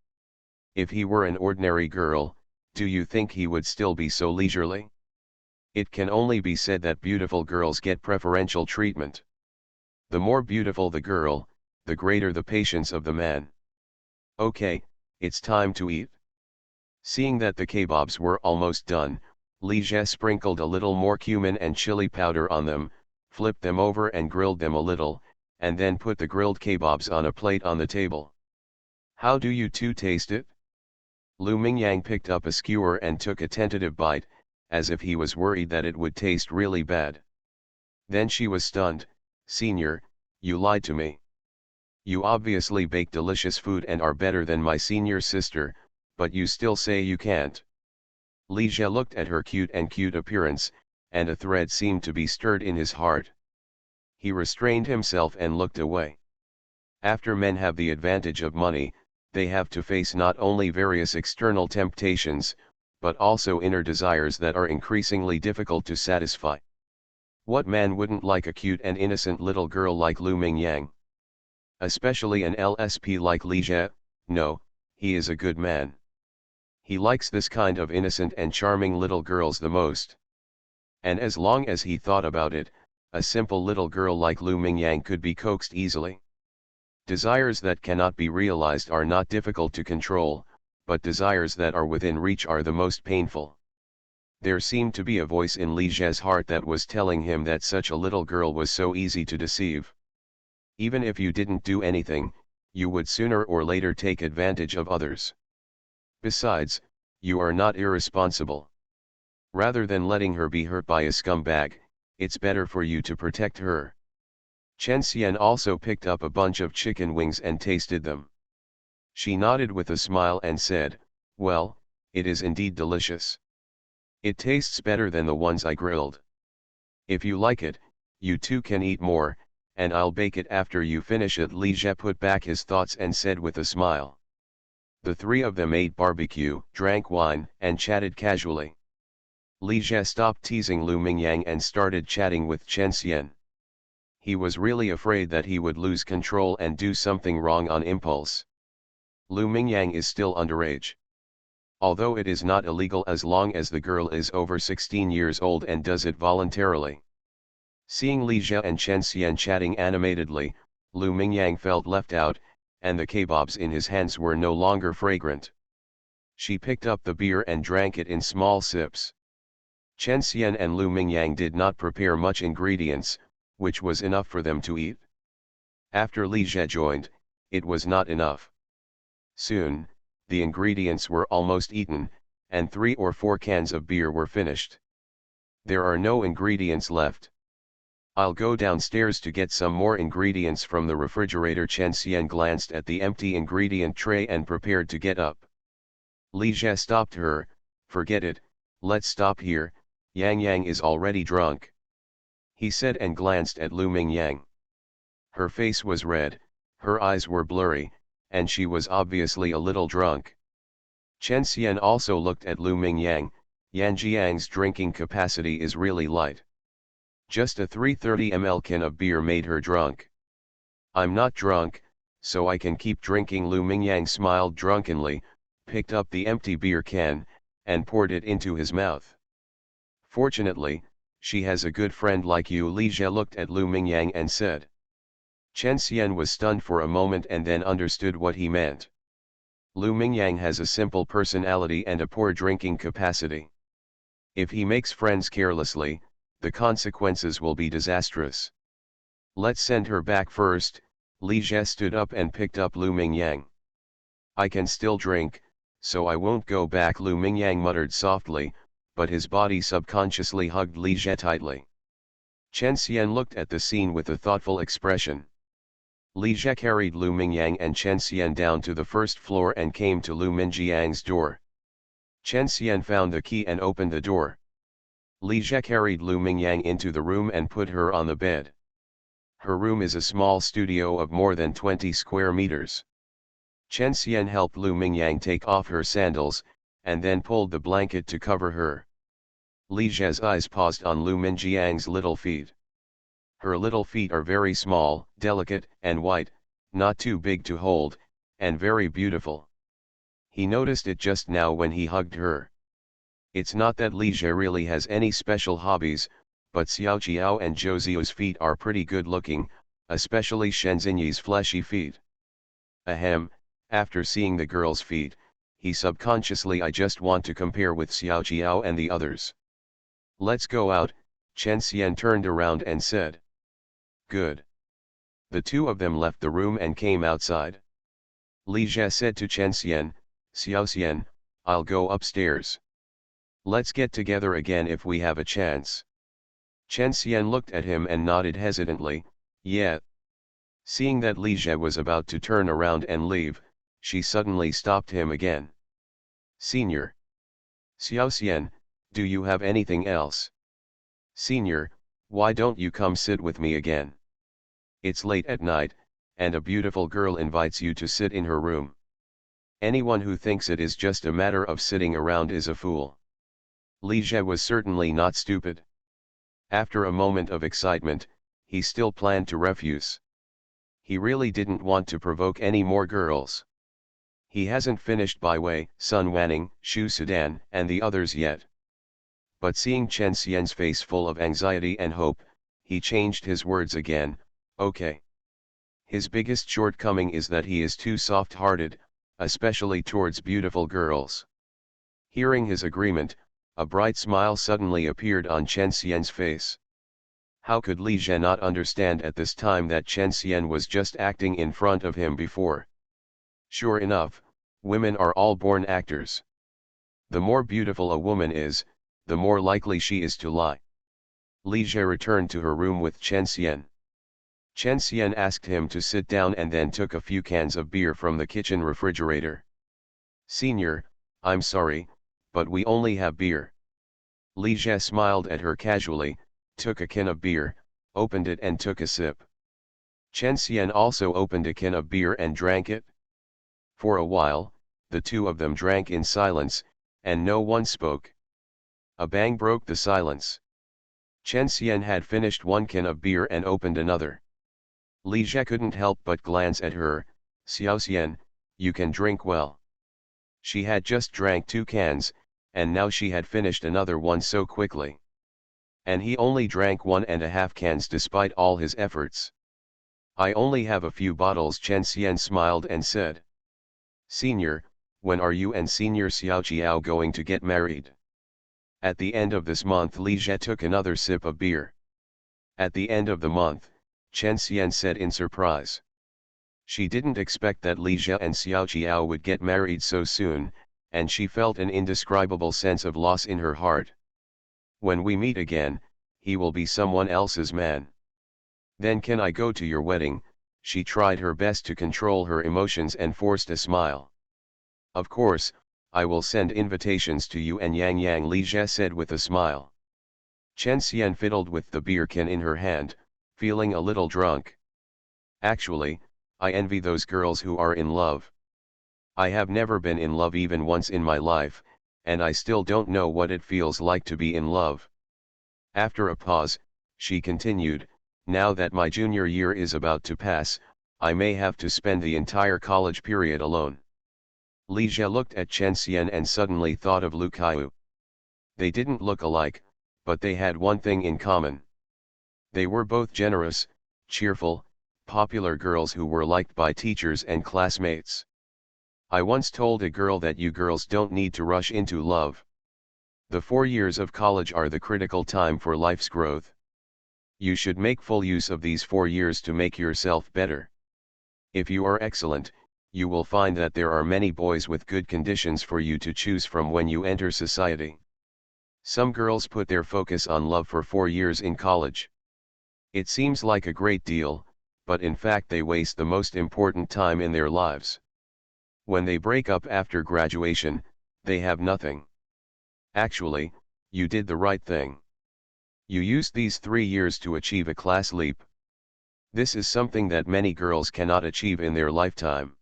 If he were an ordinary girl, do you think he would still be so leisurely? It can only be said that beautiful girls get preferential treatment. The more beautiful the girl, the greater the patience of the man. Okay, it's time to eat. Seeing that the kebabs were almost done, Li Jie sprinkled a little more cumin and chili powder on them, flipped them over and grilled them a little, and then put the grilled kebabs on a plate on the table. How do you two taste it? Lu Mingyang picked up a skewer and took a tentative bite, as if he was worried that it would taste really bad. Then she was stunned. Senior, you lied to me. You obviously bake delicious food and are better than my senior sister, but you still say you can't. Li Jie looked at her cute appearance, and a thread seemed to be stirred in his heart. He restrained himself and looked away. After men have the advantage of money, they have to face not only various external temptations, but also inner desires that are increasingly difficult to satisfy. What man wouldn't like a cute and innocent little girl like Lu Mingyang? Especially an LSP like Li Jie. No, he is a good man. He likes this kind of innocent and charming little girls the most. And as long as he thought about it, a simple little girl like Lu Mingyang could be coaxed easily. Desires that cannot be realized are not difficult to control, but desires that are within reach are the most painful. There seemed to be a voice in Li Jie's heart that was telling him that such a little girl was so easy to deceive. Even if you didn't do anything, you would sooner or later take advantage of others. Besides, you are not irresponsible. Rather than letting her be hurt by a scumbag, it's better for you to protect her. Chen Xian also picked up a bunch of chicken wings and tasted them. She nodded with a smile and said, "Well, it is indeed delicious. It tastes better than the ones I grilled. If you like it, you too can eat more, and I'll bake it after you finish it." Li Jie put back his thoughts and said with a smile. The three of them ate barbecue, drank wine, and chatted casually. Li Jie stopped teasing Lu Mingyang and started chatting with Chen Xian. He was really afraid that he would lose control and do something wrong on impulse. Lu Mingyang is still underage. Although it is not illegal as long as the girl is over 16 years old and does it voluntarily. Seeing Li Jie and Chen Xian chatting animatedly, Lu Mingyang felt left out, and the kebabs in his hands were no longer fragrant. She picked up the beer and drank it in small sips. Chen Xian and Lu Mingyang did not prepare much ingredients, which was enough for them to eat. After Li Jie joined, it was not enough. Soon, the ingredients were almost eaten, and 3 or 4 cans of beer were finished. There are no ingredients left. I'll go downstairs to get some more ingredients from the refrigerator. Chen Xian glanced at the empty ingredient tray and prepared to get up. Li Jie stopped her. "Forget it, let's stop here, Yang Yang is already drunk," he said and glanced at Lu Mingyang. Her face was red, her eyes were blurry, and she was obviously a little drunk. Chen Xian also looked at Lu Mingyang. Yan Jiang's drinking capacity is really light. Just a 330 ml can of beer made her drunk. "I'm not drunk, so I can keep drinking." Lu Mingyang smiled drunkenly, picked up the empty beer can, and poured it into his mouth. "Fortunately, she has a good friend like you." Li Jie looked at Lu Mingyang and said. Chen Xian was stunned for a moment and then understood what he meant. Lu Mingyang has a simple personality and a poor drinking capacity. If he makes friends carelessly, the consequences will be disastrous. "Let's send her back first." Li Jie stood up and picked up Lu Mingyang. "I can still drink, so I won't go back." Lu Mingyang muttered softly, but his body subconsciously hugged Li Jie tightly. Chen Xian looked at the scene with a thoughtful expression. Li Jie carried Lu Mingyang and Chen Xian down to the first floor and came to Lu Mingyang's door. Chen Xian found the key and opened the door. Li Jie carried Lu Mingyang into the room and put her on the bed. Her room is a small studio of more than 20 square meters. Chen Xian helped Lu Mingyang take off her sandals, and then pulled the blanket to cover her. Li Jie's eyes paused on Lu Mingyang's little feet. Her little feet are very small, delicate, and white, not too big to hold, and very beautiful. He noticed it just now when he hugged her. It's not that Li Jie really has any special hobbies, but Xiao Qiao and Zhou Ziyu's feet are pretty good looking, especially Shenzhenyi's fleshy feet. Ahem, after seeing the girl's feet, he subconsciously I just want to compare with Xiao Jiao and the others. Let's go out, Chen Xian turned around and said. Good. The two of them left the room and came outside. Li Jie said to Chen Xian, Xiao Xian, I'll go upstairs. Let's get together again if we have a chance. Chen Xian looked at him and nodded hesitantly, yeah. Seeing that Li Jie was about to turn around and leave, she suddenly stopped him again. Senior. Xiao Xian, do you have anything else? Senior, why don't you come sit with me again? It's late at night, and a beautiful girl invites you to sit in her room. Anyone who thinks it is just a matter of sitting around is a fool. Li Jie was certainly not stupid. After a moment of excitement, he still planned to refuse. He really didn't want to provoke any more girls. He hasn't finished Bai Wei, Sun Wanning, Shu Sudan, and the others yet. But seeing Chen Xian's face full of anxiety and hope, he changed his words again, okay. His biggest shortcoming is that he is too soft-hearted, especially towards beautiful girls. Hearing his agreement, a bright smile suddenly appeared on Chen Xian's face. How could Li Jie not understand at this time that Chen Xian was just acting in front of him before? Sure enough, women are all born actors. The more beautiful a woman is, the more likely she is to lie. Li Jie returned to her room with Chen Xian. Chen Xian asked him to sit down and then took a few cans of beer from the kitchen refrigerator. Senior, I'm sorry, but we only have beer. Li Jie smiled at her casually, took a can of beer, opened it and took a sip. Chen Xian also opened a can of beer and drank it. For a while, the two of them drank in silence, and no one spoke. A bang broke the silence. Chen Xian had finished one can of beer and opened another. Li Jie couldn't help but glance at her, Xiao Xian, you can drink well. She had just drank 2 cans, and now she had finished another one so quickly. And he only drank 1.5 cans despite all his efforts. I only have a few bottles, Chen Xian smiled and said. Senior, when are you and Senior Xiao Jiao going to get married? At the end of this month. Li Jie took another sip of beer. At the end of the month, Chen Xian said in surprise. She didn't expect that Li Jie and Xiao Jiao would get married so soon, and she felt an indescribable sense of loss in her heart. When we meet again, he will be someone else's man. Then can I go to your wedding? She tried her best to control her emotions and forced a smile. Of course, I will send invitations to you and Yang Yang, Li Jie said with a smile. Chen Xian fiddled with the beer can in her hand, feeling a little drunk. Actually, I envy those girls who are in love. I have never been in love even once in my life, and I still don't know what it feels like to be in love. After a pause, she continued, now that my junior year is about to pass, I may have to spend the entire college period alone. Li Jie looked at Chen Xian and suddenly thought of Lu Kaiyu. They didn't look alike, but they had one thing in common. They were both generous, cheerful, popular girls who were liked by teachers and classmates. I once told a girl that you girls don't need to rush into love. The 4 years of college are the critical time for life's growth. You should make full use of these 4 years to make yourself better. If you are excellent, you will find that there are many boys with good conditions for you to choose from when you enter society. Some girls put their focus on love for 4 years in college. It seems like a great deal, but in fact they waste the most important time in their lives. When they break up after graduation, they have nothing. Actually, you did the right thing. You used these 3 years to achieve a class leap. This is something that many girls cannot achieve in their lifetime.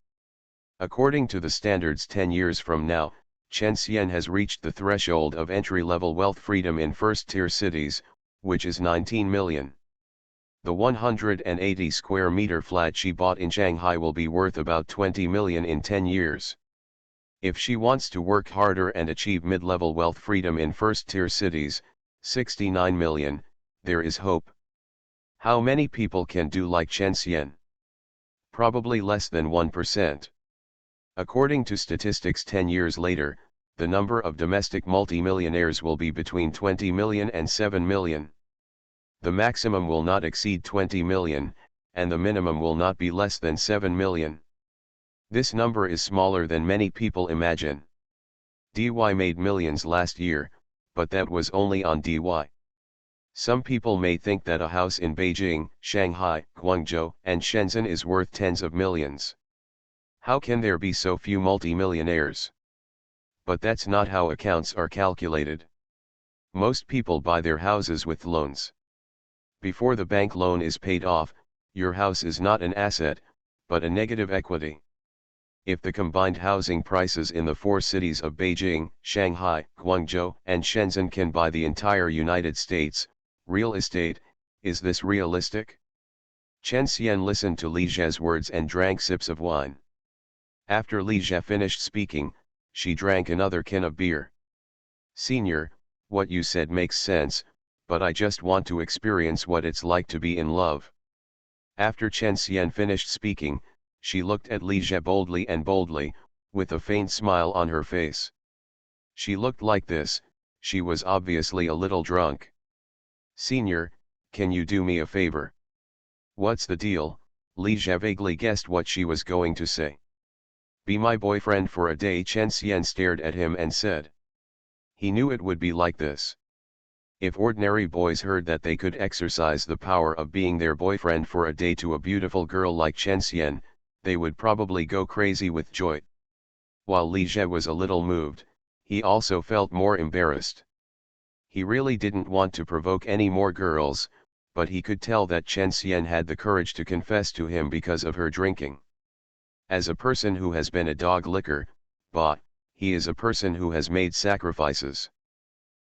According to the standards, 10 years from now, Chen Xian has reached the threshold of entry-level wealth freedom in first-tier cities, which is 19 million. The 180 square meter flat she bought in Shanghai will be worth about 20 million in 10 years. If she wants to work harder and achieve mid-level wealth freedom in first-tier cities, 69 million, there is hope. How many people can do like Chen Xian? Probably less than 1%. According to statistics 10 years later, the number of domestic multimillionaires will be between 20 million and 7 million. The maximum will not exceed 20 million, and the minimum will not be less than 7 million. This number is smaller than many people imagine. DY made millions last year, but that was only on DY. Some people may think that a house in Beijing, Shanghai, Guangzhou, and Shenzhen is worth tens of millions. How can there be so few multimillionaires? But that's not how accounts are calculated. Most people buy their houses with loans. Before the bank loan is paid off, your house is not an asset, but a negative equity. If the combined housing prices in the four cities of Beijing, Shanghai, Guangzhou, and Shenzhen can buy the entire United States, real estate, is this realistic? Chen Xian listened to Li Zhe's words and drank sips of wine. After Li Zhe finished speaking, she drank another can of beer. Senior, what you said makes sense, but I just want to experience what it's like to be in love. After Chen Xian finished speaking, she looked at Li Zhe boldly, with a faint smile on her face. She looked like this, she was obviously a little drunk. Senior, can you do me a favor? What's the deal? Li Zhe vaguely guessed what she was going to say. Be my boyfriend for a day. Chen Xian stared at him and said. He knew it would be like this. If ordinary boys heard that they could exercise the power of being their boyfriend for a day to a beautiful girl like Chen Xian, they would probably go crazy with joy. While Li Zhe was a little moved, he also felt more embarrassed. He really didn't want to provoke any more girls, but he could tell that Chen Xian had the courage to confess to him because of her drinking. As a person who has been a dog licker, he is a person who has made sacrifices.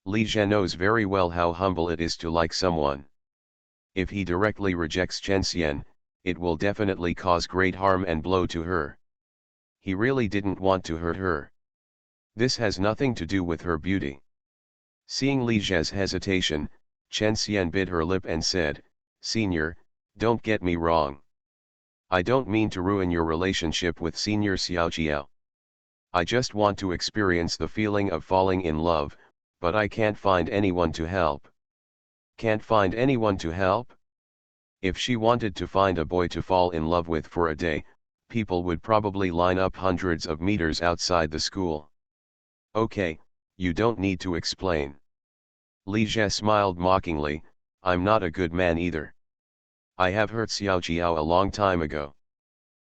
Li Zhe knows very well how humble it is to like someone. If he directly rejects Chen Xian, it will definitely cause great harm and blow to her. He really didn't want to hurt her. This has nothing to do with her beauty. Seeing Li Zhe's hesitation, Chen Xian bit her lip and said, Senior, don't get me wrong. I don't mean to ruin your relationship with Senior Xiaojiao. I just want to experience the feeling of falling in love, but I can't find anyone to help. Can't find anyone to help? If she wanted to find a boy to fall in love with for a day, people would probably line up hundreds of meters outside the school. Okay, you don't need to explain. Li Zhe smiled mockingly, I'm not a good man either. I have hurt Xiaojiao a long time ago.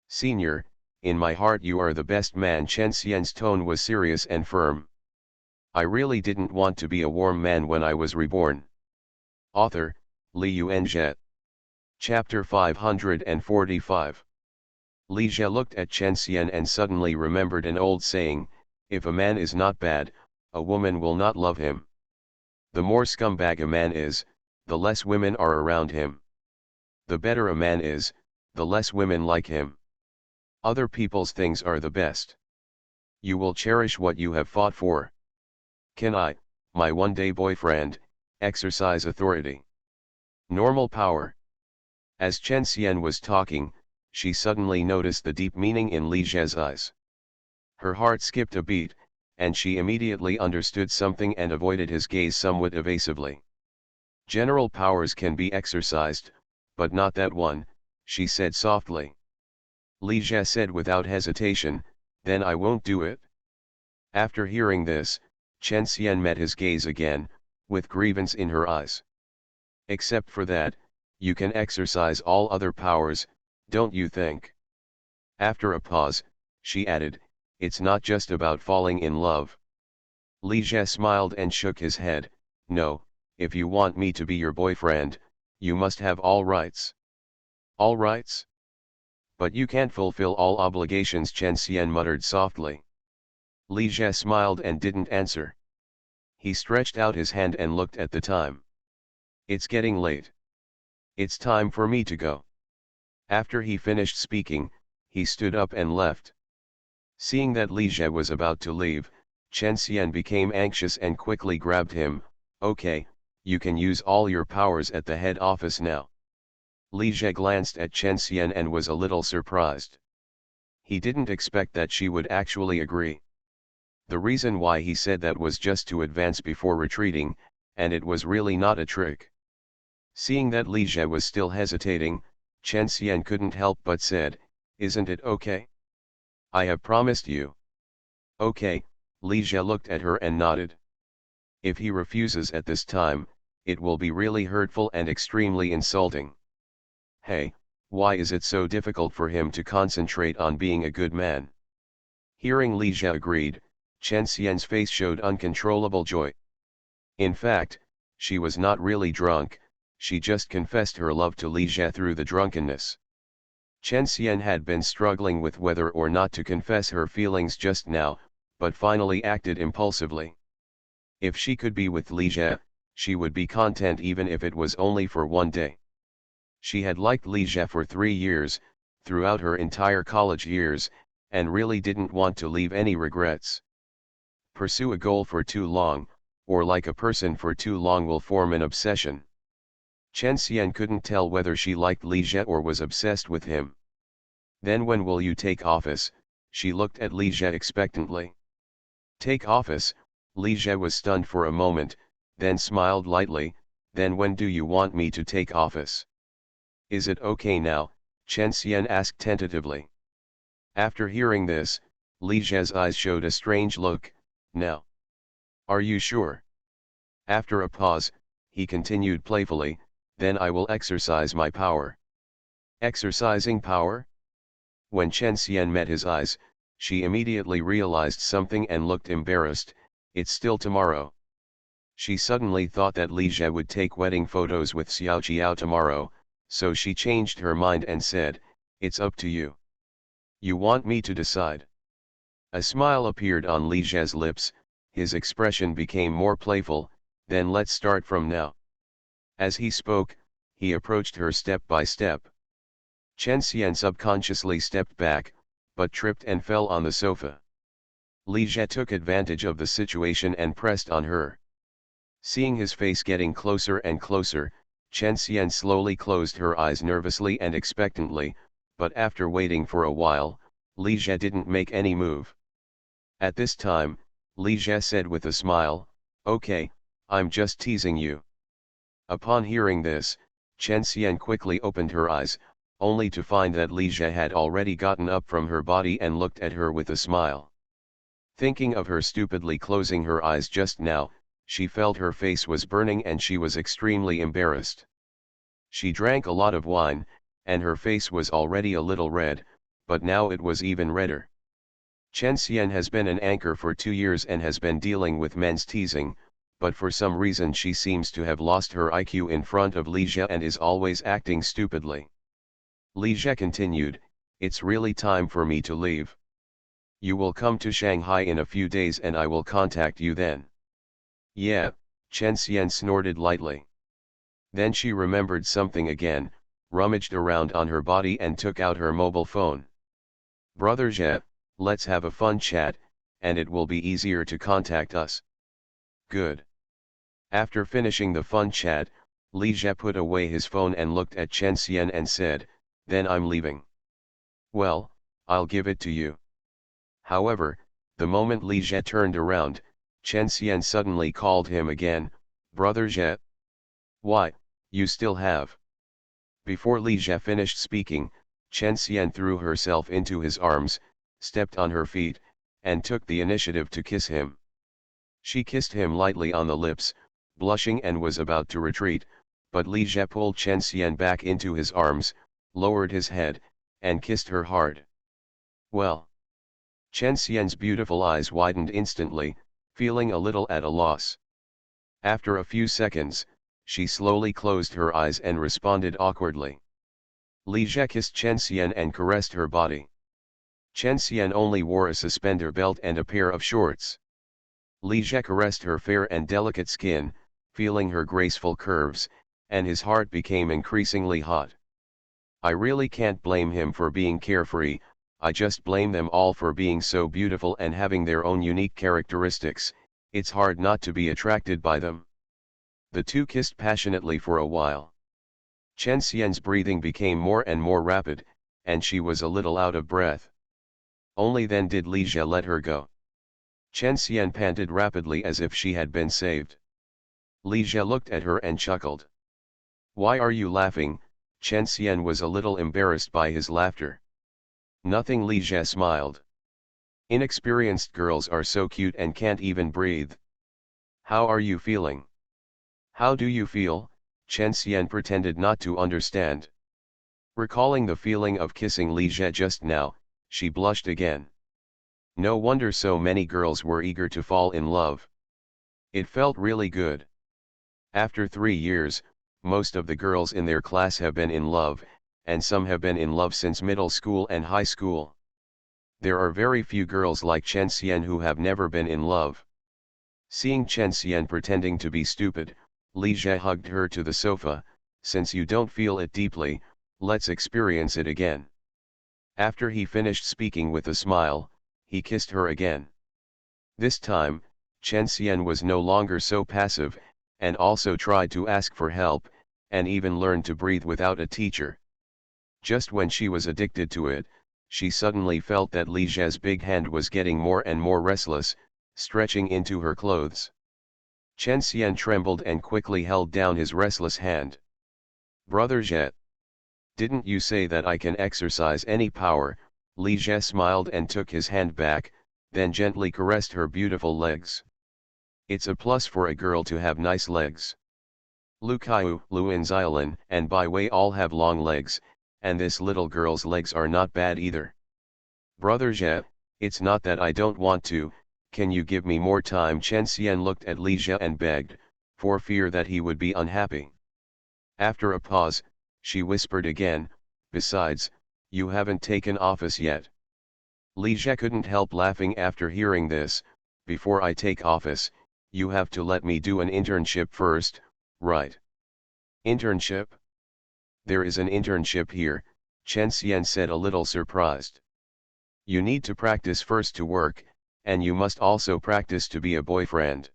Senior, in my heart you are the best man. Chen Xian's tone was serious and firm. I really didn't want to be a warm man when I was reborn. Author, Li Yuanzhe. Chapter 545. Li Zhe looked at Chen Xian and suddenly remembered an old saying, if a man is not bad, a woman will not love him. The more scumbag a man is, the less women are around him. The better a man is, the less women like him. Other people's things are the best. You will cherish what you have fought for. Can I, my one-day boyfriend, exercise authority? Normal power. As Chen Xian was talking, she suddenly noticed the deep meaning in Li Zhe's eyes. Her heart skipped a beat, and she immediately understood something and avoided his gaze somewhat evasively. General powers can be exercised, but not that one, she said softly. Li Zhe said without hesitation, then I won't do it. After hearing this, Chen Xian met his gaze again, with grievance in her eyes. Except for that, you can exercise all other powers, don't you think? After a pause, she added, it's not just about falling in love. Li Zhe smiled and shook his head, no, if you want me to be your boyfriend, you must have all rights. All rights? But you can't fulfill all obligations, Chen Xian muttered softly. Li Zhe smiled and didn't answer. He stretched out his hand and looked at the time. It's getting late. It's time for me to go. After he finished speaking, he stood up and left. Seeing that Li Zhe was about to leave, Chen Xian became anxious and quickly grabbed him. Okay, you can use all your powers at the head office now. Li Jie glanced at Chen Xian and was a little surprised. He didn't expect that she would actually agree. The reason why he said that was just to advance before retreating, and it was really not a trick. Seeing that Li Jie was still hesitating, Chen Xian couldn't help but said, "Isn't it okay? I have promised you." "Okay," Li Jie looked at her and nodded. "If he refuses at this time, it will be really hurtful and extremely insulting. Hey, why is it so difficult for him to concentrate on being a good man?" Hearing Li Jie agreed, Chen Xian's face showed uncontrollable joy. In fact, she was not really drunk, she just confessed her love to Li Jie through the drunkenness. Chen Xian had been struggling with whether or not to confess her feelings just now, but finally acted impulsively. If she could be with Li Jie, she would be content even if it was only for one day. She had liked Li Jie for 3 years, throughout her entire college years, and really didn't want to leave any regrets. Pursue a goal for too long, or like a person for too long will form an obsession. Chen Xian couldn't tell whether she liked Li Jie or was obsessed with him. "Then when will you take office?" she looked at Li Jie expectantly. "Take office?" Li Jie was stunned for a moment, then smiled lightly. "Then when do you want me to take office?" "Is it okay now?" Chen Xian asked tentatively. After hearing this, Li Jie's eyes showed a strange look. "Now. Are you sure?" After a pause, he continued playfully, "Then I will exercise my power." Exercising power? When Chen Xian met his eyes, she immediately realized something and looked embarrassed. "It's still tomorrow." She suddenly thought that Li Jie would take wedding photos with Xiao Jiao tomorrow, so she changed her mind and said, "It's up to you. You want me to decide?" A smile appeared on Li Jie's lips, his expression became more playful. "Then let's start from now." As he spoke, he approached her step by step. Chen Xian subconsciously stepped back, but tripped and fell on the sofa. Li Jie took advantage of the situation and pressed on her. Seeing his face getting closer and closer, Chen Xian slowly closed her eyes nervously and expectantly, but after waiting for a while, Li Jie didn't make any move. At this time, Li Jie said with a smile, "Okay, I'm just teasing you." Upon hearing this, Chen Xian quickly opened her eyes, only to find that Li Jie had already gotten up from her body and looked at her with a smile. Thinking of her stupidly closing her eyes just now, she felt her face was burning and she was extremely embarrassed. She drank a lot of wine, and her face was already a little red, but now it was even redder. Chen Xian has been an anchor for 2 years and has been dealing with men's teasing, but for some reason she seems to have lost her IQ in front of Li Jie and is always acting stupidly. Li Jie continued, "It's really time for me to leave. You will come to Shanghai in a few days and I will contact you then." "Yeah," Chen Xian snorted lightly. Then she remembered something again, rummaged around on her body and took out her mobile phone. "Brother Jie, let's have a fun chat, and it will be easier to contact us." "Good." After finishing the fun chat, Li Jie put away his phone and looked at Chen Xian and said, "Then I'm leaving." "Well, I'll give it to you." However, the moment Li Jie turned around, Chen Xian suddenly called him again, "Brother Jie." "Why, you still have." Before Li Jie finished speaking, Chen Xian threw herself into his arms, stepped on her feet, and took the initiative to kiss him. She kissed him lightly on the lips, blushing and was about to retreat, but Li Jie pulled Chen Xian back into his arms, lowered his head, and kissed her hard. "Well." Chen Xian's beautiful eyes widened instantly, feeling a little at a loss. After a few seconds, she slowly closed her eyes and responded awkwardly. Li Jie kissed Chen Xian and caressed her body. Chen Xian only wore a suspender belt and a pair of shorts. Li Jie caressed her fair and delicate skin, feeling her graceful curves, and his heart became increasingly hot. I really can't blame him for being carefree, I just blame them all for being so beautiful and having their own unique characteristics. It's hard not to be attracted by them. The two kissed passionately for a while. Chen Xian's breathing became more and more rapid, and she was a little out of breath. Only then did Li Jie let her go. Chen Xian panted rapidly as if she had been saved. Li Jie looked at her and chuckled. "Why are you laughing?" Chen Xian was a little embarrassed by his laughter. "Nothing," Li Jie smiled. "Inexperienced girls are so cute and can't even breathe. How are you feeling?" "How do you feel?" Chen Xian pretended not to understand. Recalling the feeling of kissing Li Jie just now, she blushed again. No wonder so many girls were eager to fall in love. It felt really good. After 3 years, most of the girls in their class have been in love, and some have been in love since middle school and high school. There are very few girls like Chen Xian who have never been in love. Seeing Chen Xian pretending to be stupid, Li Jie hugged her to the sofa. "Since you don't feel it deeply, let's experience it again." After he finished speaking with a smile, he kissed her again. This time, Chen Xian was no longer so passive, and also tried to ask for help, and even learned to breathe without a teacher. Just when she was addicted to it, she suddenly felt that Li Jie's big hand was getting more and more restless, stretching into her clothes. Chen Xian trembled and quickly held down his restless hand. "Brother Jie, didn't you say that I can exercise any power?" Li Jie smiled and took his hand back, then gently caressed her beautiful legs. "It's a plus for a girl to have nice legs. Lu Kaiu, Lu and Xiaolin and Bai Wei all have long legs, and this little girl's legs are not bad either. Brother Jie, it's not that I don't want to, can you give me more time?" Chen Xian looked at Li Jie and begged, for fear that he would be unhappy. After a pause, she whispered again, "Besides, you haven't taken office yet." Li Jie couldn't help laughing after hearing this. "Before I take office, you have to let me do an internship first, right?" "Internship? There is an internship here," Chen Xian said, a little surprised. "You need to practice first to work, and you must also practice to be a boyfriend."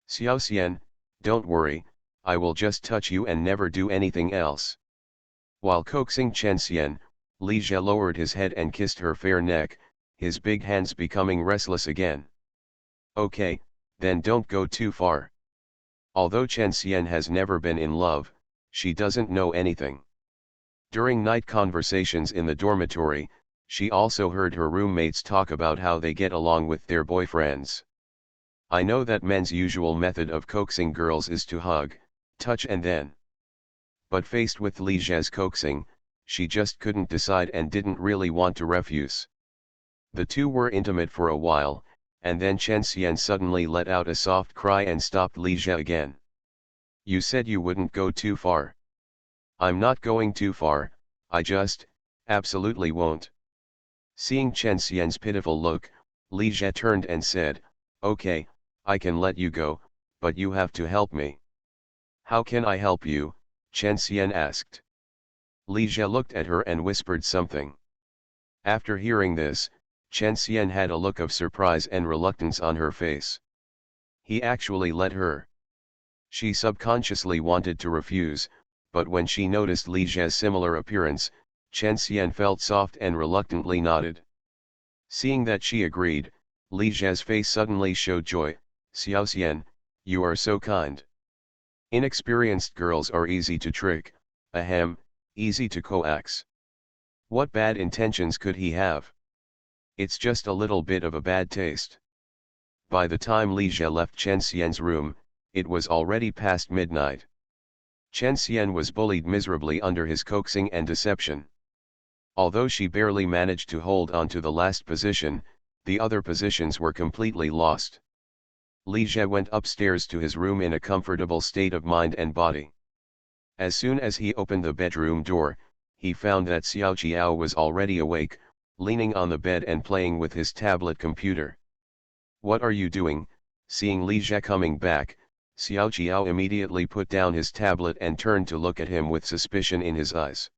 "Xiao Xian, don't worry, I will just touch you and never do anything else." While coaxing Chen Xian, Li Jie lowered his head and kissed her fair neck, his big hands becoming restless again. "Okay, then don't go too far." Although Chen Xian has never been in love, she doesn't know anything. During night conversations in the dormitory, she also heard her roommates talk about how they get along with their boyfriends. "I know that men's usual method of coaxing girls is to hug, touch and then." But faced with Li Jie's coaxing, she just couldn't decide and didn't really want to refuse. The two were intimate for a while, and then Chen Xian suddenly let out a soft cry and stopped Li Jie again. "You said you wouldn't go too far." "I'm not going too far, I just, absolutely won't." Seeing Chen Xian's pitiful look, Li Jie turned and said, "Okay, I can let you go, but you have to help me." "How can I help you?" Chen Xian asked. Li Jie looked at her and whispered something. After hearing this, Chen Xian had a look of surprise and reluctance on her face. He actually let her. She subconsciously wanted to refuse, but when she noticed Li Jie's similar appearance, Chen Xian felt soft and reluctantly nodded. Seeing that she agreed, Li Jie's face suddenly showed joy. "Xiao Xian, you are so kind. Inexperienced girls are easy to trick, ahem, easy to coax. What bad intentions could he have? It's just a little bit of a bad taste." By the time Li Jie left Chen Xian's room, it was already past midnight. Chen Xian was bullied miserably under his coaxing and deception. Although she barely managed to hold on to the last position, the other positions were completely lost. Li Jie went upstairs to his room in a comfortable state of mind and body. As soon as he opened the bedroom door, he found that Xiao Jiao was already awake, leaning on the bed and playing with his tablet computer. "What are you doing?" Seeing Li Jie coming back, Xiao Jiao immediately put down his tablet and turned to look at him with suspicion in his eyes.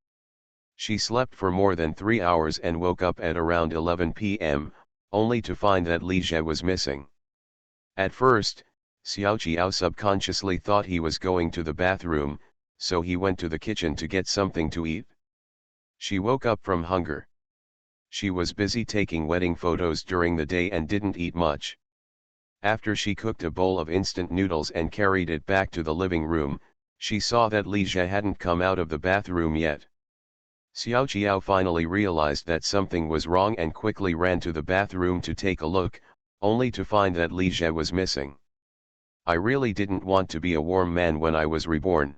She slept for more than 3 hours and woke up at around 11 p.m., only to find that Li Jie was missing. At first, Xiao Jiao subconsciously thought he was going to the bathroom, so he went to the kitchen to get something to eat. She woke up from hunger. She was busy taking wedding photos during the day and didn't eat much. After she cooked a bowl of instant noodles and carried it back to the living room, she saw that Li Jie hadn't come out of the bathroom yet. Xiao Jiao finally realized that something was wrong and quickly ran to the bathroom to take a look, only to find that Li Jie was missing. I really didn't want to be a warm man when I was reborn.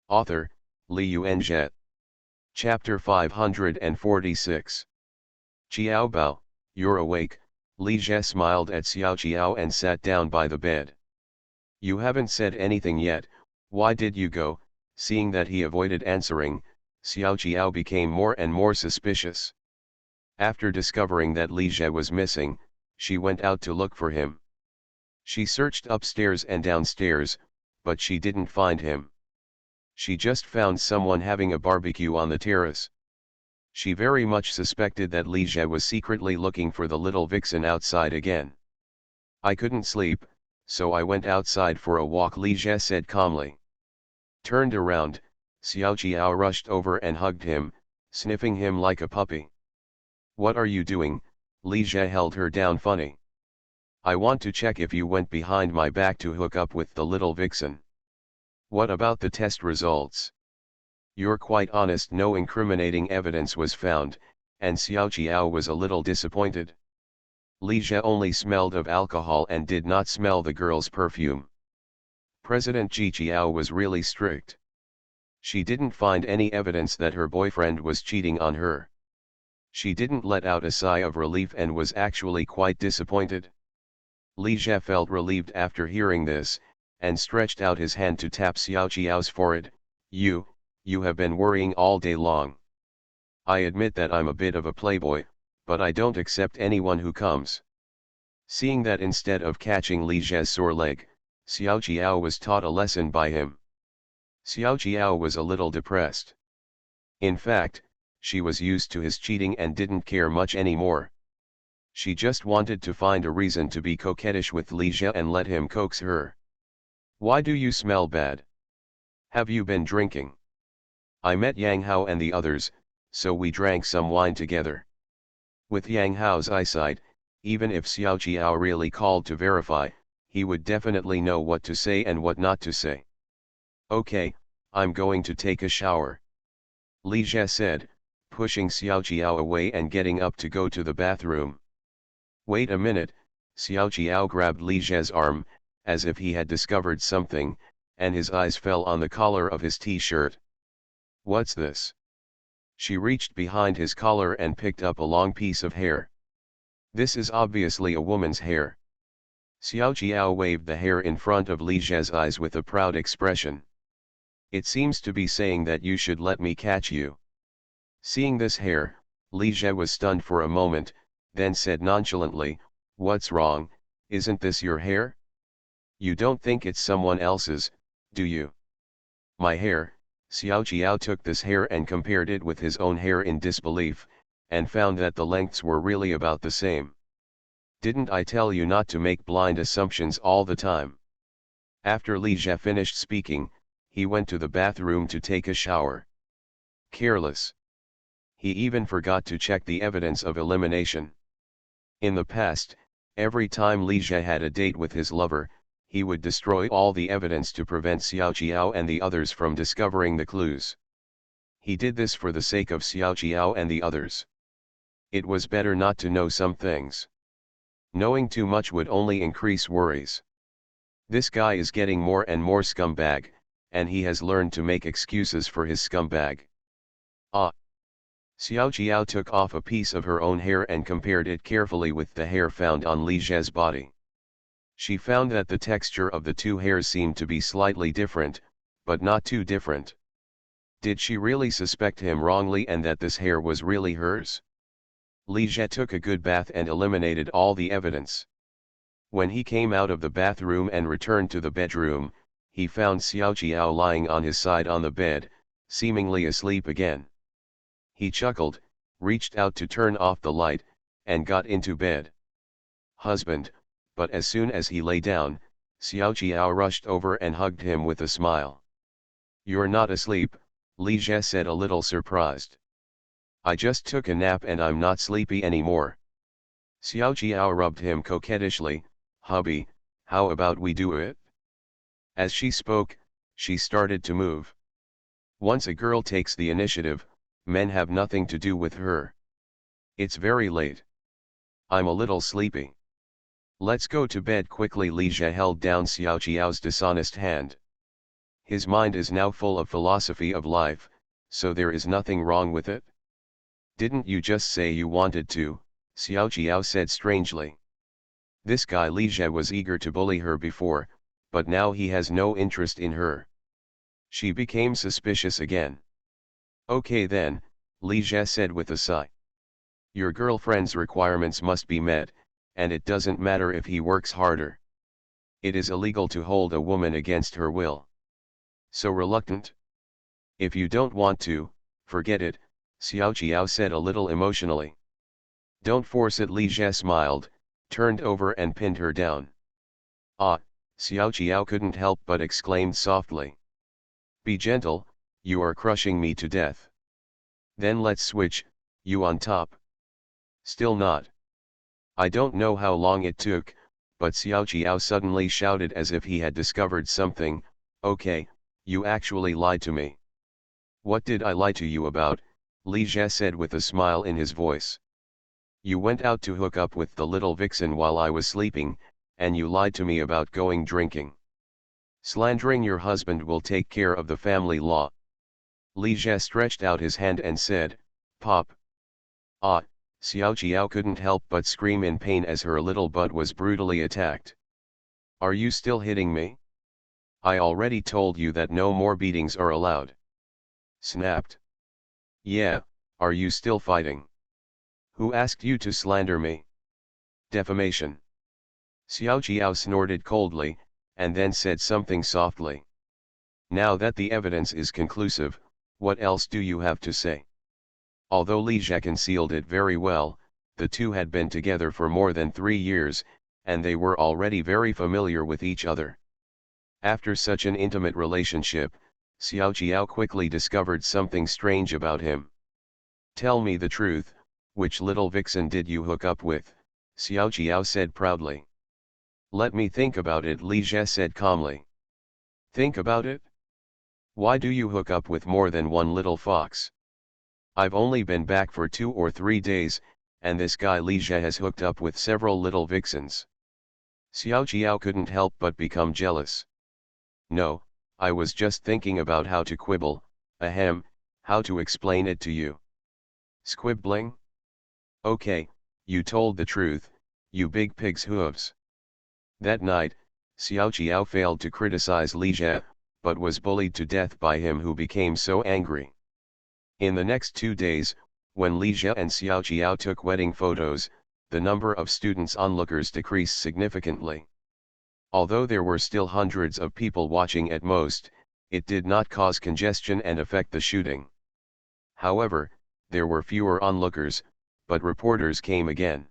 Author, Li Yuanjie. Chapter 546. Jiao Bao, you're awake. Li Jie smiled at Xiao Jiao and sat down by the bed. You haven't said anything yet, why did you go? Seeing that he avoided answering, Xiao Jiao became more and more suspicious. After discovering that Li Jie was missing, she went out to look for him. She searched upstairs and downstairs, but she didn't find him. She just found someone having a barbecue on the terrace. She very much suspected that Li Jie was secretly looking for the little vixen outside again. I couldn't sleep, so I went outside for a walk, Li Jie said calmly. Turned around, Xiao Jiao rushed over and hugged him, sniffing him like a puppy. What are you doing? Li Jie held her down. Funny. I want to check if you went behind my back to hook up with the little vixen. What about the test results? You're quite honest. No incriminating evidence was found, and Xiao Jiao was a little disappointed. Li Jie only smelled of alcohol and did not smell the girl's perfume. President Ji Jiao was really strict. She didn't find any evidence that her boyfriend was cheating on her. She didn't let out a sigh of relief and was actually quite disappointed. Li Jie felt relieved after hearing this, and stretched out his hand to tap Xiao Jiao's forehead. You have been worrying all day long. I admit that I'm a bit of a playboy, but I don't accept anyone who comes. Seeing that instead of catching Li Jie's sore leg, Xiao Jiao was taught a lesson by him. Xiao Jiao was a little depressed. In fact, she was used to his cheating and didn't care much anymore. She just wanted to find a reason to be coquettish with Li Jie and let him coax her. Why do you smell bad? Have you been drinking? I met Yang Hao and the others, so we drank some wine together. With Yang Hao's eyesight, even if Xiao Jiao really called to verify, he would definitely know what to say and what not to say. Okay, I'm going to take a shower. Li Jie said, pushing Xiao Jiao away and getting up to go to the bathroom. Wait a minute, Xiao Jiao grabbed Li Jie's arm, as if he had discovered something, and his eyes fell on the collar of his t-shirt. What's this? She reached behind his collar and picked up a long piece of hair. This is obviously a woman's hair. Xiao Jiao waved the hair in front of Li Jie's eyes with a proud expression. It seems to be saying that you should let me catch you. Seeing this hair, Li Jie was stunned for a moment, then said nonchalantly, what's wrong, isn't this your hair? You don't think it's someone else's, do you? My hair. Xiao Jiao took this hair and compared it with his own hair in disbelief, and found that the lengths were really about the same. Didn't I tell you not to make blind assumptions all the time? After Li Jie finished speaking, he went to the bathroom to take a shower. Careless. He even forgot to check the evidence of elimination. In the past, every time Li Jie had a date with his lover, he would destroy all the evidence to prevent Xiao Jiao and the others from discovering the clues. He did this for the sake of Xiao Jiao and the others. It was better not to know some things. Knowing too much would only increase worries. This guy is getting more and more scumbag, and he has learned to make excuses for his scumbag. Ah! Xiao Jiao took off a piece of her own hair and compared it carefully with the hair found on Li Jie's body. She found that the texture of the two hairs seemed to be slightly different, but not too different. Did she really suspect him wrongly and that this hair was really hers? Li Jie took a good bath and eliminated all the evidence. When he came out of the bathroom and returned to the bedroom, he found Xiao Jiao lying on his side on the bed, seemingly asleep again. He chuckled, reached out to turn off the light, and got into bed. Husband, but as soon as he lay down, Xiao Jiao rushed over and hugged him with a smile. You're not asleep, Li Jie said a little surprised. I just took a nap and I'm not sleepy anymore. Xiao Jiao rubbed him coquettishly. Hubby, how about we do it? As she spoke, she started to move. Once a girl takes the initiative, men have nothing to do with her. It's very late. I'm a little sleepy. Let's go to bed quickly. Li Jie held down Xiao Jiao's dishonest hand. His mind is now full of philosophy of life, so there is nothing wrong with it. Didn't you just say you wanted to? Xiao Jiao said strangely. This guy Li Jie was eager to bully her before, but now he has no interest in her. She became suspicious again. Okay then, Li Jie said with a sigh. Your girlfriend's requirements must be met, and it doesn't matter if he works harder. It is illegal to hold a woman against her will. So reluctant? If you don't want to, forget it, Xiao Jiao said a little emotionally. Don't force it. Li Jie smiled, turned over and pinned her down. Ah, Xiao Jiao couldn't help but exclaimed softly. Be gentle, you are crushing me to death. Then let's switch, you on top. Still not. I don't know how long it took, but Xiao Jiao suddenly shouted as if he had discovered something. Okay, you actually lied to me. What did I lie to you about? Li Jie said with a smile in his voice. You went out to hook up with the little vixen while I was sleeping, and you lied to me about going drinking. Slandering your husband will take care of the family law. Li Jie stretched out his hand and said, Pop. Ah, Xiao Jiao couldn't help but scream in pain as her little butt was brutally attacked. Are you still hitting me? I already told you that no more beatings are allowed. Snapped. Yeah, are you still fighting? Who asked you to slander me? Defamation. Xiao Jiao snorted coldly, and then said something softly. Now that the evidence is conclusive, what else do you have to say? Although Li Jie concealed it very well, the two had been together for more than 3 years, and they were already very familiar with each other. After such an intimate relationship, Xiao Jiao quickly discovered something strange about him. Tell me the truth, which little vixen did you hook up with? Xiao Jiao said proudly. Let me think about it, Li Jie said calmly. Think about it? Why do you hook up with more than one little fox? I've only been back for 2 or 3 days, and this guy Li Jie has hooked up with several little vixens. Xiao Jiao couldn't help but become jealous. No, I was just thinking about how to quibble, ahem, how to explain it to you. Squibbling? Okay, you told the truth, you big pig's hooves. That night, Xiao Jiao failed to criticize Li Jie, but was bullied to death by him, who became so angry. In the next 2 days, when Li Jie and Xiao Jiao took wedding photos, the number of students onlookers decreased significantly. Although there were still hundreds of people watching at most, it did not cause congestion and affect the shooting. However, there were fewer onlookers, but reporters came again.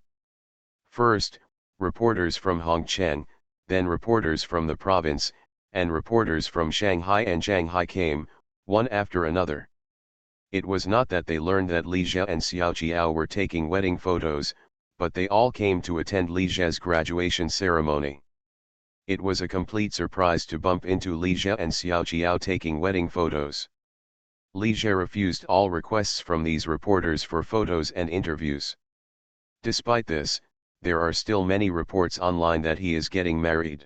First, reporters from Hongcheng, then reporters from the province, and reporters from Shanghai and Shanghai came, one after another. It was not that they learned that Li Jie and Xiao Jiao were taking wedding photos, but they all came to attend Li Jie's graduation ceremony. It was a complete surprise to bump into Li Jie and Xiao Jiao taking wedding photos. Li Jie refused all requests from these reporters for photos and interviews. Despite this, there are still many reports online that he is getting married.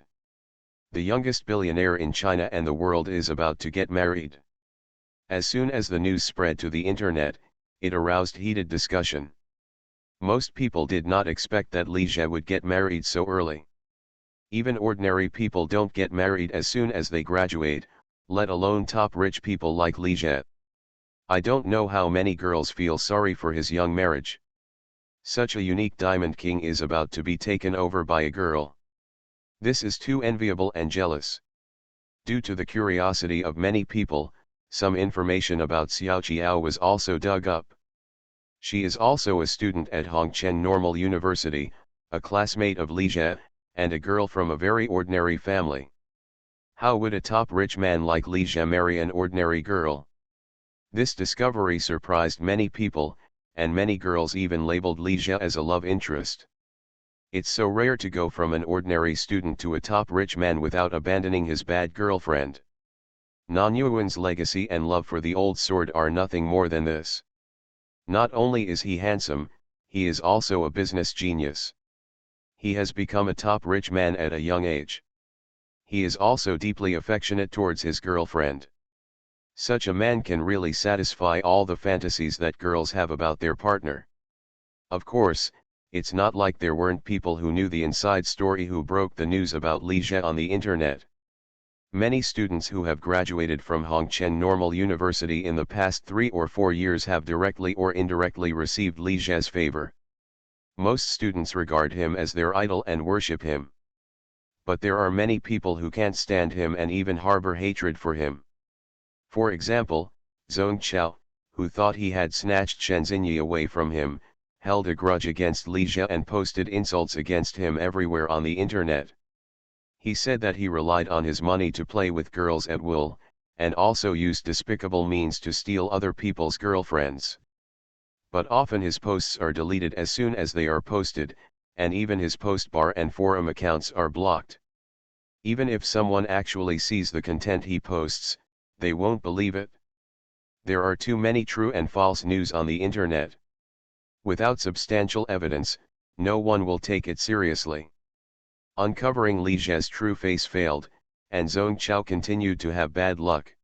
The youngest billionaire in China and the world is about to get married. As soon as the news spread to the internet, it aroused heated discussion. Most people did not expect that Li Jie would get married so early. Even ordinary people don't get married as soon as they graduate, let alone top rich people like Li Jie. I don't know how many girls feel sorry for his young marriage. Such a unique diamond king is about to be taken over by a girl. This is too enviable and jealous. Due to the curiosity of many people, some information about Xiao Jiao was also dug up. She is also a student at Hongcheng Normal University, a classmate of Li Jie, and a girl from a very ordinary family. How would a top rich man like Li Jie marry an ordinary girl? This discovery surprised many people, and many girls even labeled Li Jie as a love interest. It's so rare to go from an ordinary student to a top rich man without abandoning his bad girlfriend. Nan Yuan's legacy and love for the old sword are nothing more than this. Not only is he handsome, he is also a business genius. He has become a top rich man at a young age. He is also deeply affectionate towards his girlfriend. Such a man can really satisfy all the fantasies that girls have about their partner. Of course, it's not like there weren't people who knew the inside story who broke the news about Li Jie on the internet. Many students who have graduated from Hongqian Normal University in the past 3 or 4 years have directly or indirectly received Li Jie's favor. Most students regard him as their idol and worship him. But there are many people who can't stand him and even harbor hatred for him. For example, Zhong Chao, who thought he had snatched Shen Xinyi away from him, held a grudge against Li Jie and posted insults against him everywhere on the internet. He said that he relied on his money to play with girls at will, and also used despicable means to steal other people's girlfriends. But often his posts are deleted as soon as they are posted, and even his post bar and forum accounts are blocked. Even if someone actually sees the content he posts, they won't believe it. There are too many true and false news on the internet. Without substantial evidence, no one will take it seriously. Uncovering Li Jie's true face failed, and Zhong Chao continued to have bad luck.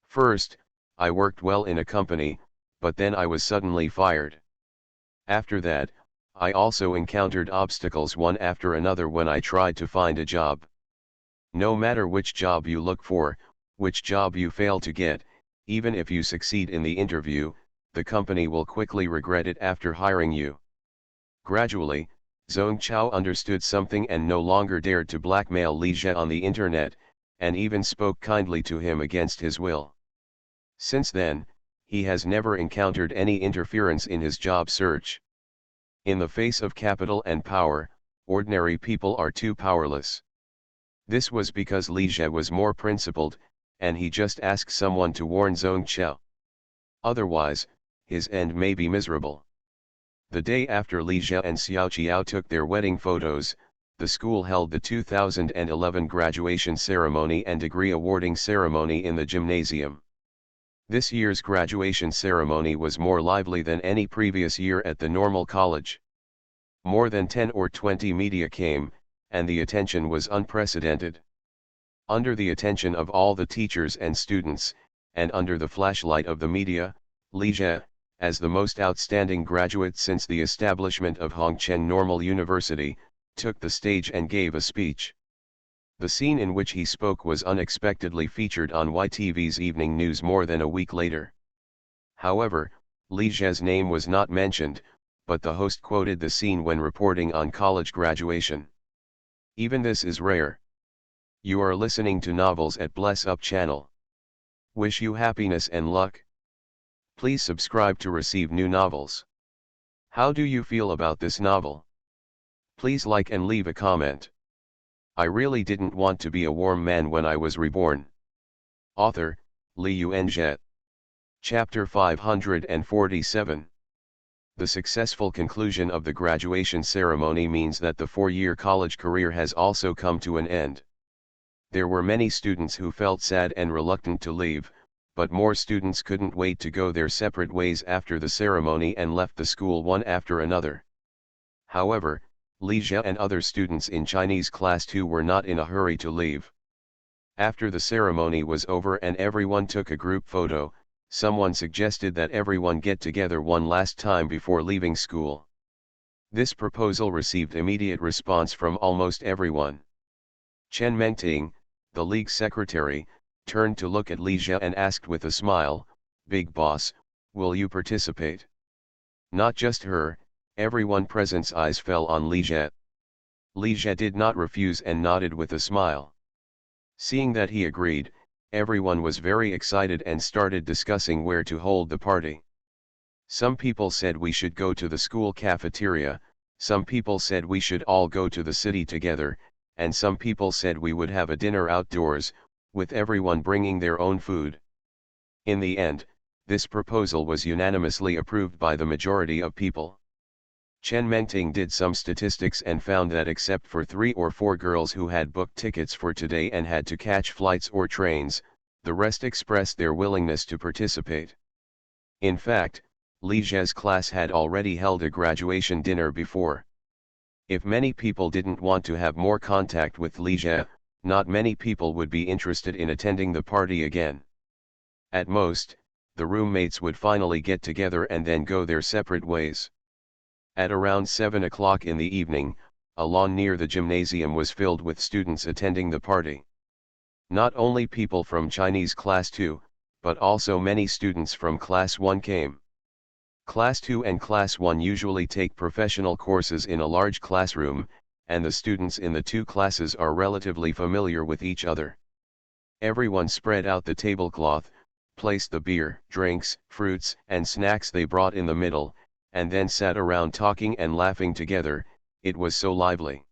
First, I worked well in a company, but then I was suddenly fired. After that, I also encountered obstacles one after another when I tried to find a job. No matter which job you look for, which job you fail to get, even if you succeed in the interview, the company will quickly regret it after hiring you. Gradually, Zhong Chao understood something and no longer dared to blackmail Li Jie on the internet, and even spoke kindly to him against his will. Since then, he has never encountered any interference in his job search. In the face of capital and power, ordinary people are too powerless. This was because Li Jie was more principled, and he just asked someone to warn Zhong Chao. Otherwise, his end may be miserable. The day after Li Jie and Xiao Qiao took their wedding photos, the school held the 2011 graduation ceremony and degree awarding ceremony in the gymnasium. This year's graduation ceremony was more lively than any previous year at the normal college. More than 10 or 20 media came, and the attention was unprecedented. Under the attention of all the teachers and students, and under the flashlight of the media, Li Jie, as the most outstanding graduate since the establishment of Hongqian Normal University, took the stage and gave a speech. The scene in which he spoke was unexpectedly featured on YTV's evening news more than a week later. However, Li Jie's name was not mentioned, but the host quoted the scene when reporting on college graduation. Even this is rare. You are listening to Novels at Bless Up channel. Wish you happiness and luck. Please subscribe to receive new novels. How do you feel about this novel? Please like and leave a comment. I really didn't want to be a warm man when I was reborn. Author, Li Yuanjie. Chapter 547. The successful conclusion of the graduation ceremony means that the 4-year college career has also come to an end. There were many students who felt sad and reluctant to leave, but more students couldn't wait to go their separate ways after the ceremony and left the school one after another. However, Li Jie and other students in Chinese Class 2 were not in a hurry to leave. After the ceremony was over and everyone took a group photo, someone suggested that everyone get together one last time before leaving school. This proposal received immediate response from almost everyone. Chen Mengting, the league secretary, turned to look at Li Jie and asked with a smile, "Big boss, will you participate?" Not just her, everyone present's eyes fell on Li Jie. Li Jie did not refuse and nodded with a smile. Seeing that he agreed, everyone was very excited and started discussing where to hold the party. Some people said we should go to the school cafeteria, some people said we should all go to the city together, and some people said we would have a dinner outdoors, with everyone bringing their own food. In the end, this proposal was unanimously approved by the majority of people. Chen Mengting did some statistics and found that except for 3 or 4 girls who had booked tickets for today and had to catch flights or trains, the rest expressed their willingness to participate. In fact, Li Zhe's class had already held a graduation dinner before. If many people didn't want to have more contact with Li Zhe, not many people would be interested in attending the party again. At most, the roommates would finally get together and then go their separate ways. At around 7 o'clock in the evening, a lawn near the gymnasium was filled with students attending the party. Not only people from Chinese Class 2, but also many students from Class 1 came. Class 2 and Class 1 usually take professional courses in a large classroom, and the students in the 2 classes are relatively familiar with each other. Everyone spread out the tablecloth, placed the beer, drinks, fruits, and snacks they brought in the middle, and then sat around talking and laughing together. It was so lively.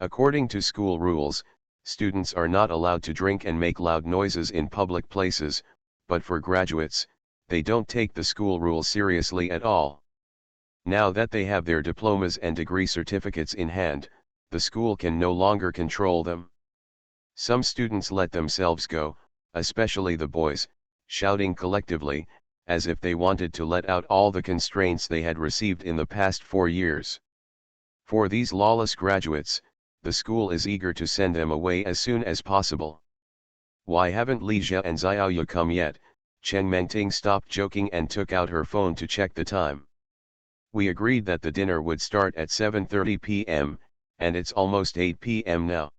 According to school rules, students are not allowed to drink and make loud noises in public places, but for graduates, they don't take the school rules seriously at all. Now that they have their diplomas and degree certificates in hand, the school can no longer control them. Some students let themselves go, especially the boys, shouting collectively, as if they wanted to let out all the constraints they had received in the past 4 years. For these lawless graduates, the school is eager to send them away as soon as possible. Why haven't Li Zhe and Xiaoyu come yet? Chen Mengting stopped joking and took out her phone to check the time. We agreed that the dinner would start at 7:30 p.m., and it's almost 8 p.m. now.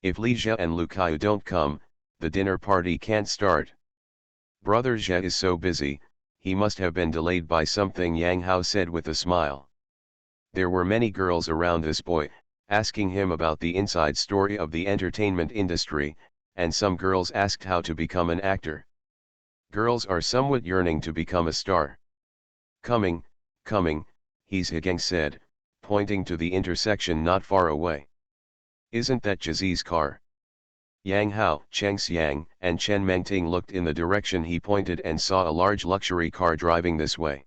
If Li Zhe and Lu Kaiyu don't come, the dinner party can't start. Brother Zhe is so busy, he must have been delayed by something, Yang Hao said with a smile. There were many girls around this boy, asking him about the inside story of the entertainment industry, and some girls asked how to become an actor. Girls are somewhat yearning to become a star. Coming, He Zhigang said, pointing to the intersection not far away. Isn't that Jizi's car? Yang Hao, Cheng Xiang, and Chen Mengting looked in the direction he pointed and saw a large luxury car driving this way.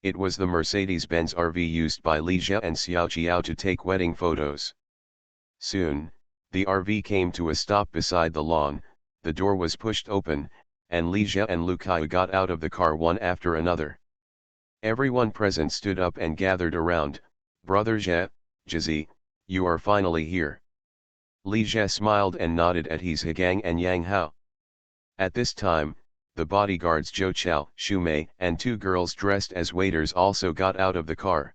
It was the Mercedes-Benz RV used by Li Zhe and Xiao Jiao to take wedding photos. Soon, the RV came to a stop beside the lawn, the door was pushed open, and Li Zhe and Lu Kaiyu got out of the car one after another. Everyone present stood up and gathered around. Brother Zhe, Jizi, you are finally here. Li Zhe smiled and nodded at He Zhigang and Yang Hao. At this time, the bodyguards Zhou Chao, Xu Mei, and 2 girls dressed as waiters also got out of the car.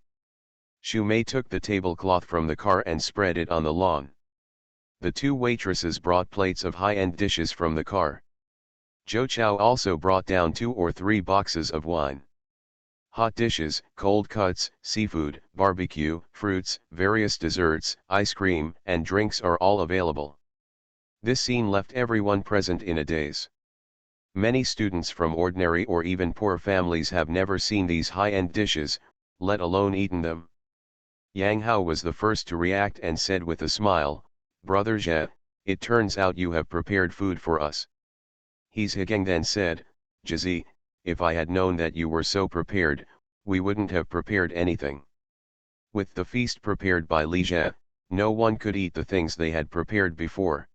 Xu Mei took the tablecloth from the car and spread it on the lawn. The 2 waitresses brought plates of high-end dishes from the car. Zhou Chao also brought down 2 or 3 boxes of wine. Hot dishes, cold cuts, seafood, barbecue, fruits, various desserts, ice cream, and drinks are all available. This scene left everyone present in a daze. Many students from ordinary or even poor families have never seen these high-end dishes, let alone eaten them. Yang Hao was the first to react and said with a smile, Brother Zhe, it turns out you have prepared food for us. He Zhigang then said, Jizi, if I had known that you were so prepared, we wouldn't have prepared anything. With the feast prepared by Li Zhe, no one could eat the things they had prepared before.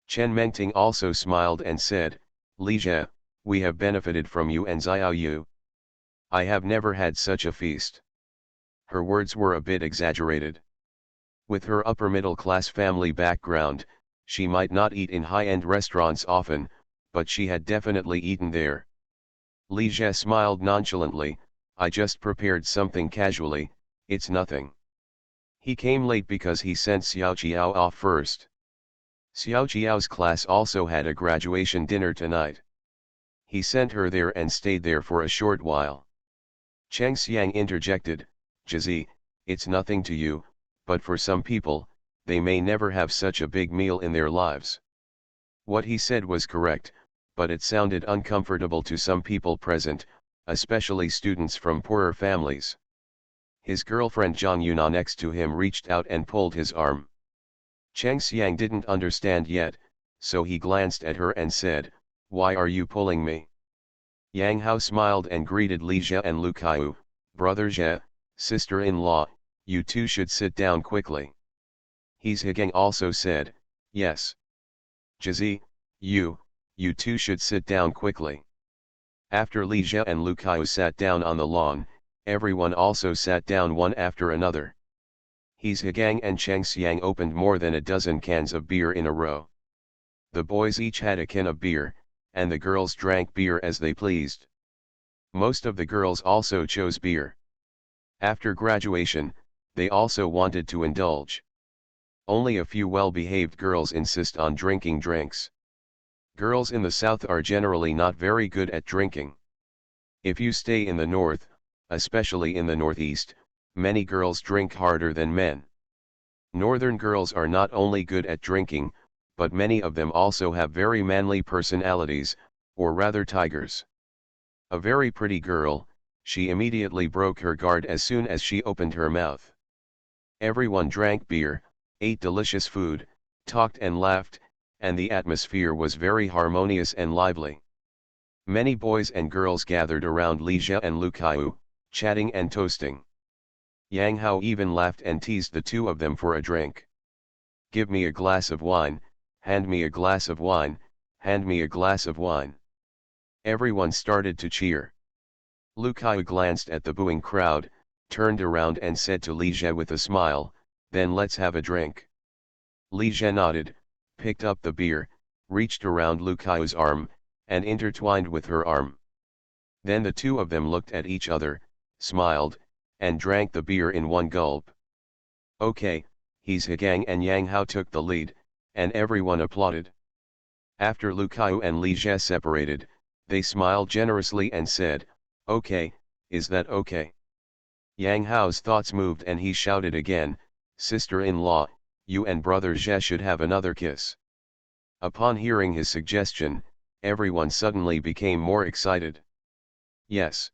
Chen Mengting also smiled and said, Li Zhe, we have benefited from you and Xiaoyu. I have never had such a feast. Her words were a bit exaggerated. With her upper middle class family background, she might not eat in high-end restaurants often, but she had definitely eaten there. Li Zhe smiled nonchalantly, I just prepared something casually, it's nothing. He came late because he sent Xiao Jiao off first. Xiao Jiao's class also had a graduation dinner tonight. He sent her there and stayed there for a short while. Cheng Xiang interjected, Jizi, it's nothing to you, but for some people, they may never have such a big meal in their lives. What he said was correct, but it sounded uncomfortable to some people present, especially students from poorer families. His girlfriend Zhang Yuna next to him reached out and pulled his arm. Cheng Xiang didn't understand yet, so he glanced at her and said, "Why are you pulling me?" Yang Hao smiled and greeted Li Jie and Lu Kaiu, "Brother Jie, sister-in-law, you two should sit down quickly." His Higang also said, "Yes. Jizi, you two should sit down quickly." After Li Jie and Lu Kaiu sat down on the lawn, everyone also sat down one after another. His Higang and Cheng Xiang opened more than a dozen cans of beer in a row. The boys each had a can of beer, and the girls drank beer as they pleased. Most of the girls also chose beer. After graduation, they also wanted to indulge. Only a few well-behaved girls insist on drinking drinks. Girls in the south are generally not very good at drinking. If you stay in the north, especially in the northeast, many girls drink harder than men. Northern girls are not only good at drinking, but many of them also have very manly personalities, or rather tigers. A very pretty girl, she immediately broke her guard as soon as she opened her mouth. Everyone drank beer, ate delicious food, talked and laughed, and the atmosphere was very harmonious and lively. Many boys and girls gathered around Li Jie and Lu Kaiu, chatting and toasting. Yang Hao even laughed and teased the two of them for a drink. "Give me a glass of wine, hand me a glass of wine, hand me a glass of wine." Everyone started to cheer. Lu Kaiu glanced at the booing crowd, turned around and said to Li Jie with a smile, "Then let's have a drink." Li Jie nodded, picked up the beer, reached around Lu Kaiu's arm, and intertwined with her arm. Then the two of them looked at each other, smiled, and drank the beer in one gulp. Okay, His Higang and Yang Hao took the lead, and everyone applauded. After Lu Kaiu and Li Jie separated, they smiled generously and said, "Okay, is that okay?" Yang Hao's thoughts moved and he shouted again, "Sister-in-law, you and brother Jie should have another kiss." Upon hearing his suggestion, everyone suddenly became more excited. "Yes.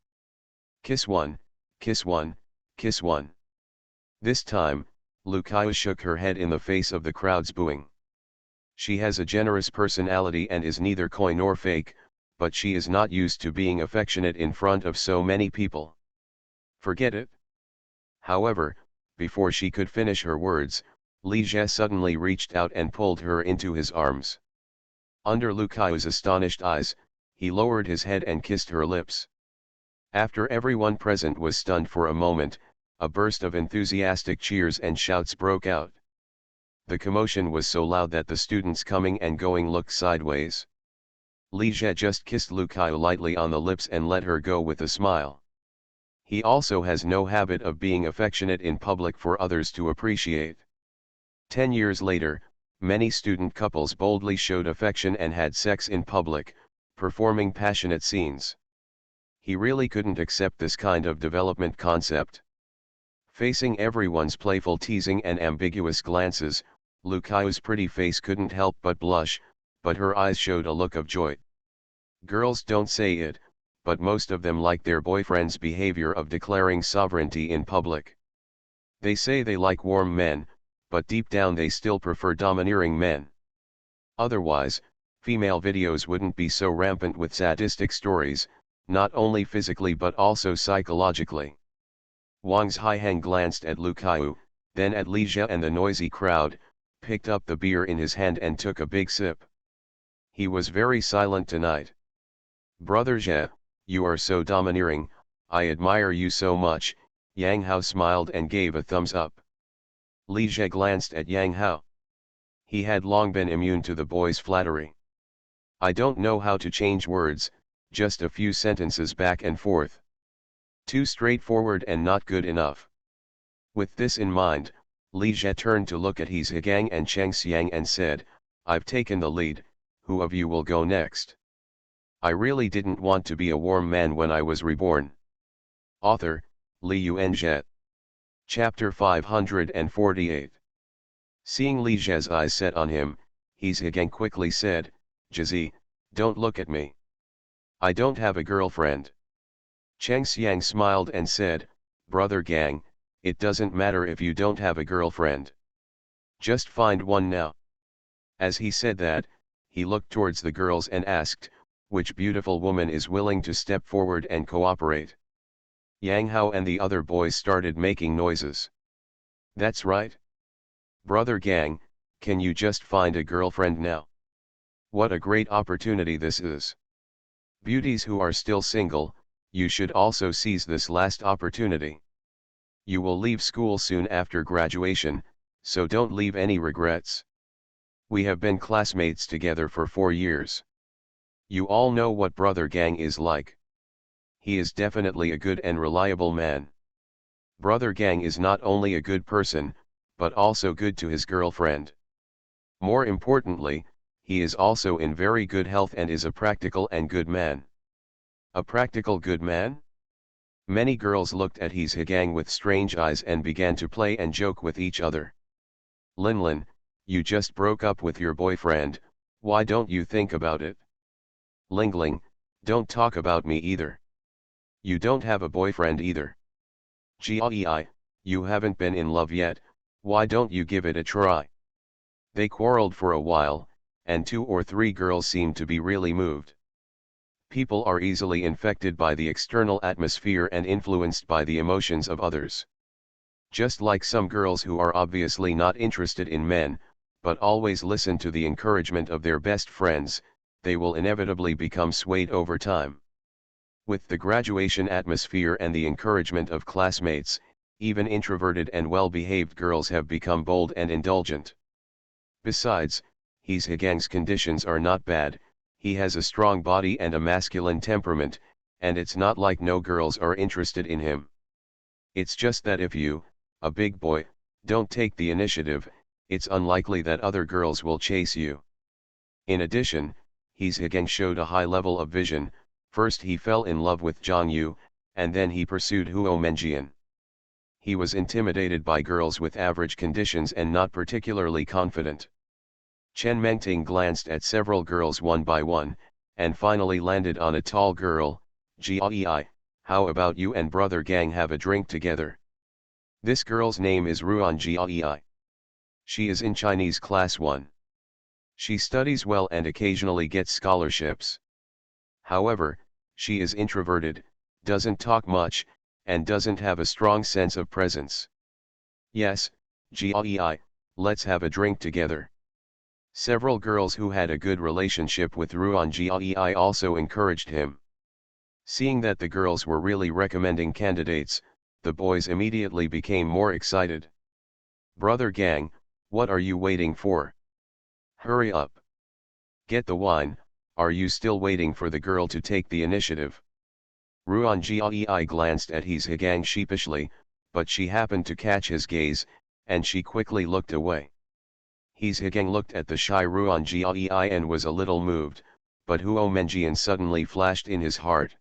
Kiss one, kiss one, kiss one." This time, Lu Kaiu shook her head in the face of the crowd's booing. She has a generous personality and is neither coy nor fake, but she is not used to being affectionate in front of so many people. Forget it. However, before she could finish her words, Li Jie suddenly reached out and pulled her into his arms. Under Lu Kaiu's astonished eyes, he lowered his head and kissed her lips. After everyone present was stunned for a moment, a burst of enthusiastic cheers and shouts broke out. The commotion was so loud that the students coming and going looked sideways. Li Jie just kissed Lu Kaiu lightly on the lips and let her go with a smile. He also has no habit of being affectionate in public for others to appreciate. 10 years later, many student couples boldly showed affection and had sex in public, performing passionate scenes. He really couldn't accept this kind of development concept. Facing everyone's playful teasing and ambiguous glances, Lu Kaiu's pretty face couldn't help but blush, but her eyes showed a look of joy. Girls don't say it, but most of them like their boyfriend's behavior of declaring sovereignty in public. They say they like warm men, but deep down they still prefer domineering men. Otherwise, female videos wouldn't be so rampant with sadistic stories, not only physically but also psychologically. Wang's Haihang glanced at Lu Kaiu, then at Li Jie and the noisy crowd, picked up the beer in his hand and took a big sip. He was very silent tonight. "Brother Jie, you are so domineering, I admire you so much." Yang Hao smiled and gave a thumbs up. Li Jie glanced at Yang Hao. He had long been immune to the boy's flattery. "I don't know how to change words, just a few sentences back and forth. Too straightforward and not good enough." With this in mind, Li Jie turned to look at His Higang and Cheng Xiang and said, "I've taken the lead, who of you will go next? I really didn't want to be a warm man when I was reborn." Author, Li Yuanzhe. Chapter 548. Seeing Li Jie's eyes set on him, His Higang quickly said, "Jizi, don't look at me. I don't have a girlfriend." Cheng Xiang smiled and said, "Brother Gang, it doesn't matter if you don't have a girlfriend. Just find one now. As he said that, he looked towards the girls and asked, which beautiful woman is willing to step forward and cooperate? Yang Hao and the other boys started making noises. That's right. Brother Gang, can you just find a girlfriend now? What a great opportunity this is. Beauties who are still single, you should also seize this last opportunity. You will leave school soon after graduation, so don't leave any regrets. We have been classmates together for 4 years. You all know what Brother Gang is like. He is definitely a good and reliable man. Brother Gang is not only a good person, but also good to his girlfriend. More importantly, he is also in very good health and is a practical and good man. A practical good man? Many girls looked at his Gang with strange eyes and began to play and joke with each other. Linlin, you just broke up with your boyfriend, why don't you think about it? Lingling, don't talk about me either. You don't have a boyfriend either. Giai, you haven't been in love yet, why don't you give it a try? They quarreled for a while, and 2 or 3 girls seemed to be really moved. People are easily infected by the external atmosphere and influenced by the emotions of others. Just like some girls who are obviously not interested in men, but always listen to the encouragement of their best friends, they will inevitably become swayed over time. With the graduation atmosphere and the encouragement of classmates, even introverted and well-behaved girls have become bold and indulgent. Besides, his Gang's conditions are not bad, he has a strong body and a masculine temperament, and it's not like no girls are interested in him. It's just that if you, a big boy, don't take the initiative, it's unlikely that other girls will chase you. In addition, his Gang showed a high level of vision. First he fell in love with Zhang Yu, and then he pursued Huo Menjian. He was intimidated by girls with average conditions and not particularly confident. Chen Mengting glanced at several girls one by one, and finally landed on a tall girl. Giai, how about you and Brother Gang have a drink together? This girl's name is Ruan Giai. She is in Chinese class 1. She studies well and occasionally gets scholarships. However, she is introverted, doesn't talk much, and doesn't have a strong sense of presence. Yes, Giai, let's have a drink together. Several girls who had a good relationship with Ruan Giai also encouraged him. Seeing that the girls were really recommending candidates, the boys immediately became more excited. Brother Gang, what are you waiting for? Hurry up. Get the wine. Are you still waiting for the girl to take the initiative? Ruan Giai glanced at his Gang sheepishly, but she happened to catch his gaze, and she quickly looked away. His Gang looked at the shy Ruan Giai and was a little moved, but Huo Menjian suddenly flashed in his heart.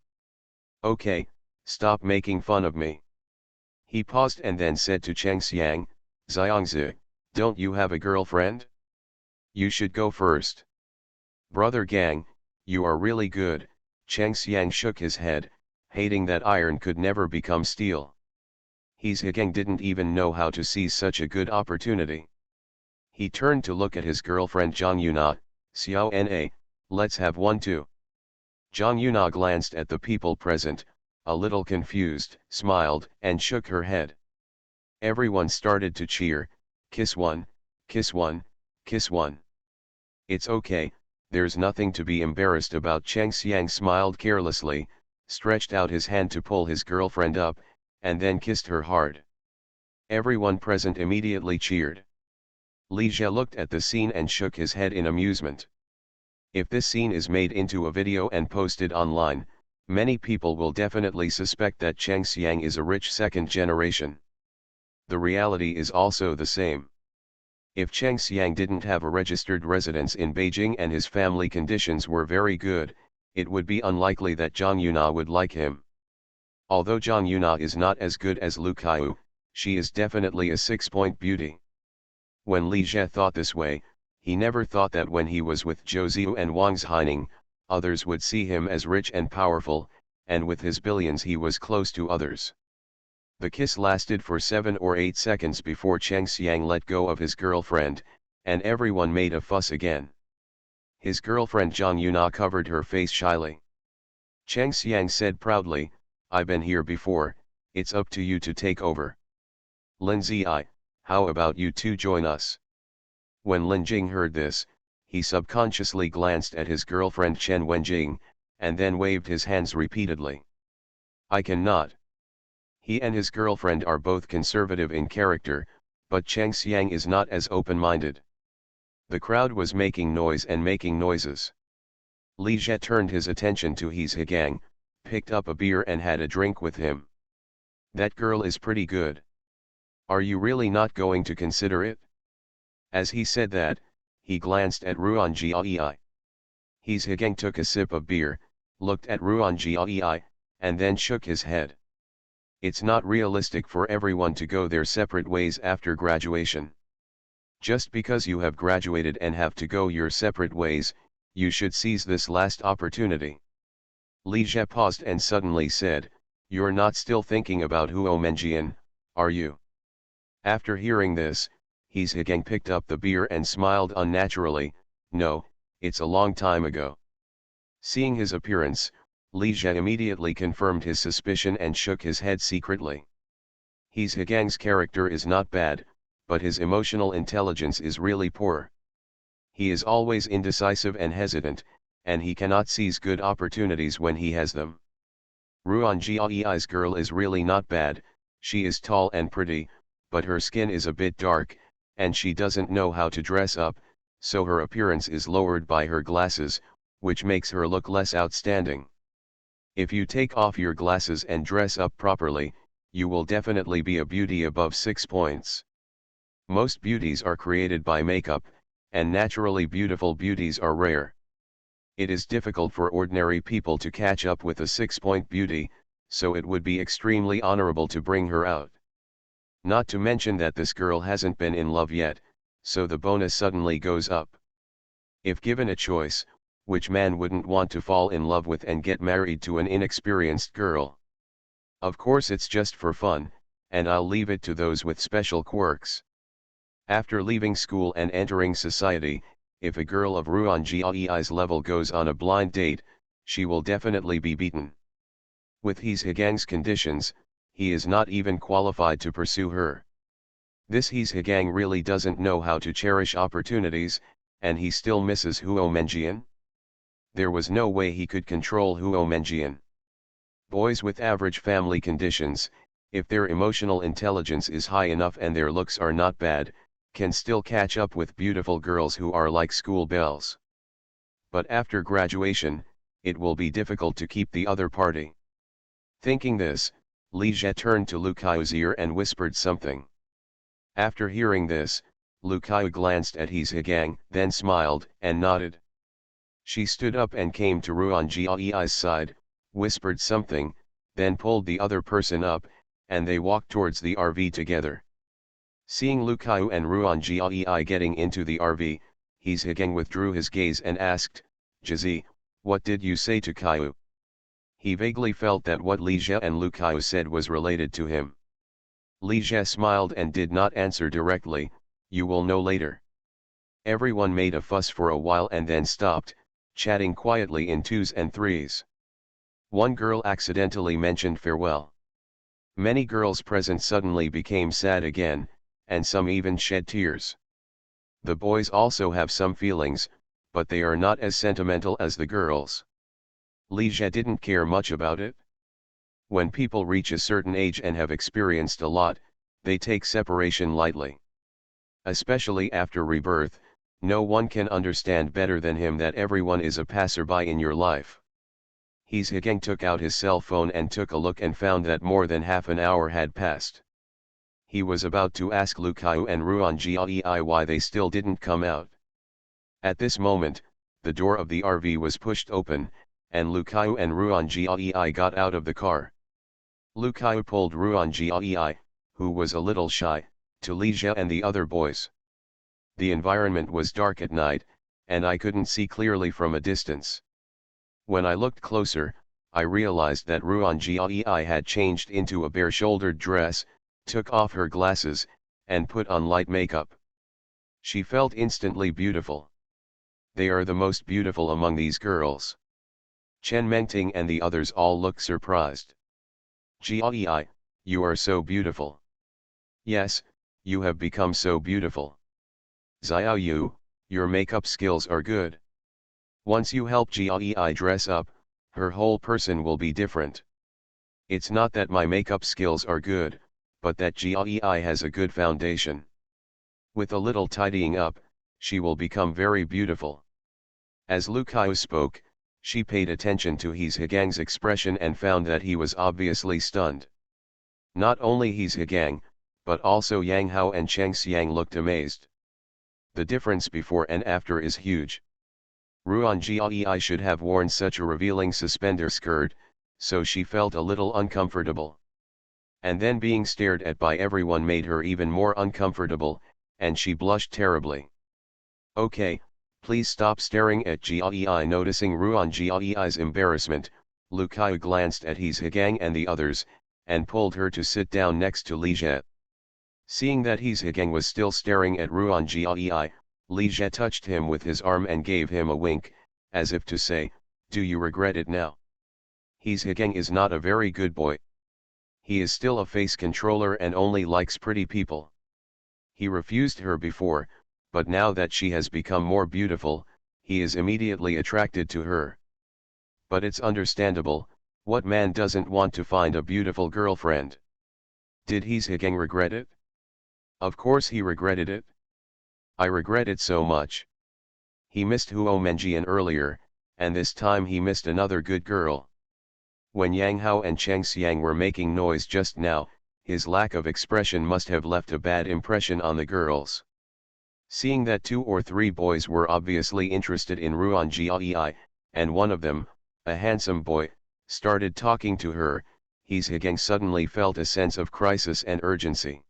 Okay, stop making fun of me. He paused and then said to Cheng Xiang, Xiangzi, don't you have a girlfriend? You should go first. Brother Gang, you are really good. Cheng Xiang shook his head, hating that iron could never become steel. His Gang didn't even know how to seize such a good opportunity. He turned to look at his girlfriend Zhang Yuna. Xiao Na, let's have one too. Zhang Yuna glanced at the people present, a little confused, smiled, and shook her head. Everyone started to cheer, kiss one, kiss one, kiss one. It's okay. There's nothing to be embarrassed about. Cheng Xiang smiled carelessly, stretched out his hand to pull his girlfriend up, and then kissed her hard. Everyone present immediately cheered. Li Jie looked at the scene and shook his head in amusement. If this scene is made into a video and posted online, many people will definitely suspect that Cheng Xiang is a rich second generation. The reality is also the same. If Cheng Xiang didn't have a registered residence in Beijing and his family conditions were very good, it would be unlikely that Zhang Yuna would like him. Although Zhang Yuna is not as good as Lu Kaiyu, she is definitely a 6-point beauty. When Li Jie thought this way, he never thought that when he was with Zhou Ziyu and Wang Zhaining, others would see him as rich and powerful, and with his billions he was close to others. The kiss lasted for 7 or 8 seconds before Cheng Xiang let go of his girlfriend, and everyone made a fuss again. His girlfriend Zhang Yuna covered her face shyly. Cheng Xiang said proudly, "I've been here before, it's up to you to take over. Lin Ziyi, how about you two join us?" When Lin Jing heard this, he subconsciously glanced at his girlfriend Chen Wenjing, and then waved his hands repeatedly. "I cannot." He and his girlfriend are both conservative in character, but Cheng Xiang is not as open-minded. The crowd was making noise and making noises. Li Jie turned his attention to his Higang, picked up a beer and had a drink with him. "That girl is pretty good. Are you really not going to consider it?" As he said that, he glanced at Ruan Jiayi. His Higang took a sip of beer, looked at Ruan Jiayi, and then shook his head. "It's not realistic for everyone to go their separate ways after graduation. Just because you have graduated and have to go your separate ways, you should seize this last opportunity." Li Jie paused and suddenly said, "You're not still thinking about Huo Menjian, are you?" After hearing this, His Higang picked up the beer and smiled unnaturally, "No, it's a long time ago." Seeing his appearance, Li Jie immediately confirmed his suspicion and shook his head secretly. His Higang's character is not bad, but his emotional intelligence is really poor. He is always indecisive and hesitant, and he cannot seize good opportunities when he has them. Ruan Jiayi's girl is really not bad, she is tall and pretty, but her skin is a bit dark, and she doesn't know how to dress up, so her appearance is lowered by her glasses, which makes her look less outstanding. If you take off your glasses and dress up properly, you will definitely be a beauty above 6 points. Most beauties are created by makeup, and naturally beautiful beauties are rare. It is difficult for ordinary people to catch up with a 6-point beauty, so it would be extremely honorable to bring her out. Not to mention that this girl hasn't been in love yet, so the bonus suddenly goes up. If given a choice, which man wouldn't want to fall in love with and get married to an inexperienced girl? Of course it's just for fun, and I'll leave it to those with special quirks. After leaving school and entering society, if a girl of Ruan Jiayi's level goes on a blind date, she will definitely be beaten. With his Higang's conditions, he is not even qualified to pursue her. This his Higang really doesn't know how to cherish opportunities, and he still misses Huo Menjian. There was no way he could control Huo Menjian. Boys with average family conditions, if their emotional intelligence is high enough and their looks are not bad, can still catch up with beautiful girls who are like school belles. But after graduation, it will be difficult to keep the other party. Thinking this, Li Jie turned to Lu Kai's ear and whispered something. After hearing this, Lu Kai glanced at his Higang, then smiled and nodded. She stood up and came to Ruan Jiayi's side, whispered something, then pulled the other person up, and they walked towards the RV together. Seeing Lu Kai and Ruan Jiayi getting into the RV, his Higang withdrew his gaze and asked, "Jizi, what did you say to Kai?" He vaguely felt that what Li Jie and Lu Kai said was related to him. Li Jie smiled and did not answer directly, "You will know later." Everyone made a fuss for a while and then stopped, chatting quietly in twos and threes. One girl accidentally mentioned farewell. Many girls present suddenly became sad again, and some even shed tears. The boys also have some feelings, but they are not as sentimental as the girls. Li Jie didn't care much about it. When people reach a certain age and have experienced a lot, they take separation lightly. Especially after rebirth, no one can understand better than him that everyone is a passerby in your life. His Higang took out his cell phone and took a look and found that more than half an hour had passed. He was about to ask Lu Kai and Ruan Jiayi why they still didn't come out. At this moment, the door of the RV was pushed open, and Lu Kai and Ruan Jiayi got out of the car. Lu Kai pulled Ruan Jiayi, who was a little shy, to Li Jie and the other boys. The environment was dark at night, and I couldn't see clearly from a distance. When I looked closer, I realized that Ruan Jiai had changed into a bare-shouldered dress, took off her glasses, and put on light makeup. She felt instantly beautiful. They are the most beautiful among these girls. Chen Mengting and the others all looked surprised. Jiai, you are so beautiful. Yes, you have become so beautiful. Xiao Yu, your makeup skills are good. Once you help Jiai dress up, her whole person will be different. It's not that my makeup skills are good, but that Jiai has a good foundation. With a little tidying up, she will become very beautiful. As Lu Kaiu spoke, she paid attention to He's Higang's expression and found that he was obviously stunned. Not only He's Higang, but also Yang Hao and Cheng Xiang looked amazed. The difference before and after is huge. Ruan Jiai should have worn such a revealing suspender skirt, so she felt a little uncomfortable. And then being stared at by everyone made her even more uncomfortable, and she blushed terribly. Okay, please stop staring at Jiai. Noticing Ruan Jiai's embarrassment, Lu Kaiu glanced at He's Higang and the others, and pulled her to sit down next to Li Jie. Seeing that He's Higang was still staring at Ruan Jiai, Li Jie touched him with his arm and gave him a wink, as if to say, do you regret it now? He's Higang is not a very good boy. He is still a face controller and only likes pretty people. He refused her before, but now that she has become more beautiful, he is immediately attracted to her. But it's understandable, what man doesn't want to find a beautiful girlfriend? Did He's Higang regret it? Of course he regretted it. I regret it so much. He missed Huo Menjian earlier, and this time he missed another good girl. When Yang Hao and Cheng Xiang were making noise just now, his lack of expression must have left a bad impression on the girls. Seeing that 2 or 3 boys were obviously interested in Ruan Jiai, and one of them, a handsome boy, started talking to her, He's Higang suddenly felt a sense of crisis and urgency.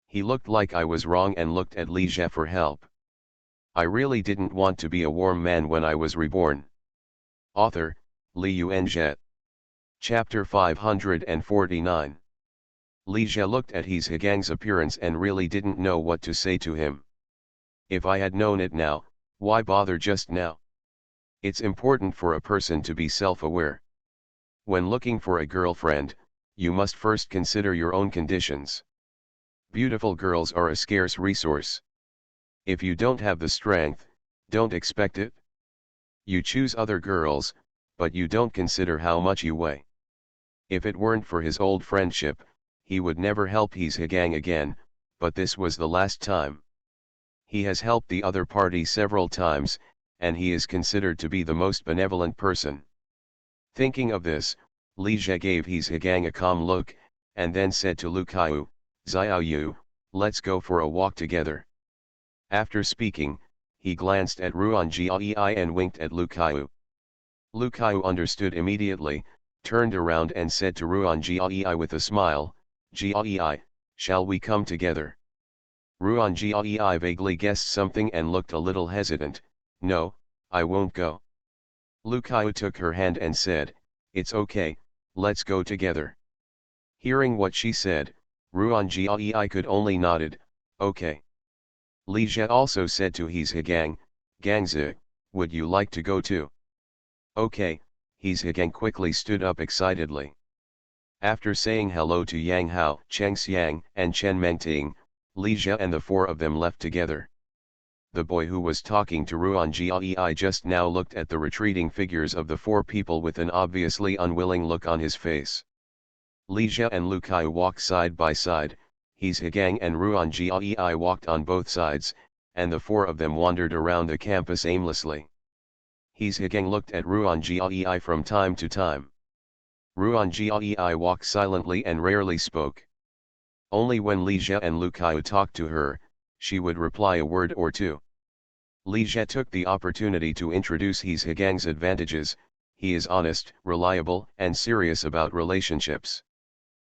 He looked like I was wrong and looked at Li Jie for help. I really didn't want to be a warm man when I was reborn. Author, Li Yuanjie. Chapter 549. Li Jie looked at He's Higang's appearance and really didn't know what to say to him. If I had known it now, why bother just now? It's important for a person to be self-aware. When looking for a girlfriend, you must first consider your own conditions. Beautiful girls are a scarce resource. If you don't have the strength, don't expect it. You choose other girls, but you don't consider how much you weigh. If it weren't for his old friendship, he would never help He's Higang again, but this was the last time. He has helped the other party several times, and he is considered to be the most benevolent person. Thinking of this, Li Jie gave He's Higang a calm look, and then said to Lu Kaiu, Xiao Yu, let's go for a walk together. After speaking, he glanced at Ruan Jiai and winked at Lu Kaiu. Lu Kaiu understood immediately, turned around and said to Ruan Jiai with a smile, Jiai, shall we come together? Ruan Jiai vaguely guessed something and looked a little hesitant, no, I won't go. Lu Kaiu took her hand and said, it's okay, let's go together. Hearing what she said, Ruan Jiai could only nodded, okay. Li Jie also said to He's Higang, Gangzi, would you like to go too? Okay, He's Higang quickly stood up excitedly. After saying hello to Yang Hao, Cheng Xiang, and Chen Mengting, Li Jie and the 4 of them left together. The boy who was talking to Ruan Jiai just now looked at the retreating figures of the 4 people with an obviously unwilling look on his face. Li Jie and Lu Kaiu walked side by side, He's Higang and Ruan Jiai walked on both sides, and the 4 of them wandered around the campus aimlessly. He's Higang looked at Ruan Jiai from time to time. Ruan Jiai walked silently and rarely spoke. Only when Li Jie and Lu Kaiu talked to her, she would reply a word or two. Li Jie took the opportunity to introduce He's Higang's advantages. He is honest, reliable, and serious about relationships.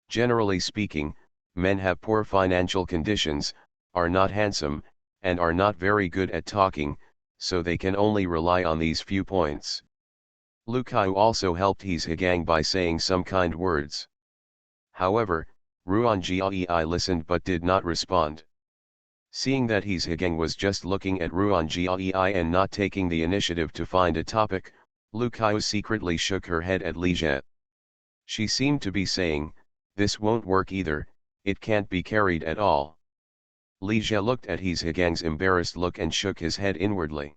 Generally speaking, men have poor financial conditions, are not handsome, and are not very good at talking, so they can only rely on these few points. Lu Kaiu also helped his Higang by saying some kind words. However, Ruan Jiai listened but did not respond. Seeing that his Higang was just looking at Ruan Jiai and not taking the initiative to find a topic, Lu Kaiu secretly shook her head at Li Jie. She seemed to be saying, "This won't work either, it can't be carried at all." Li Jie looked at his Higang's embarrassed look and shook his head inwardly.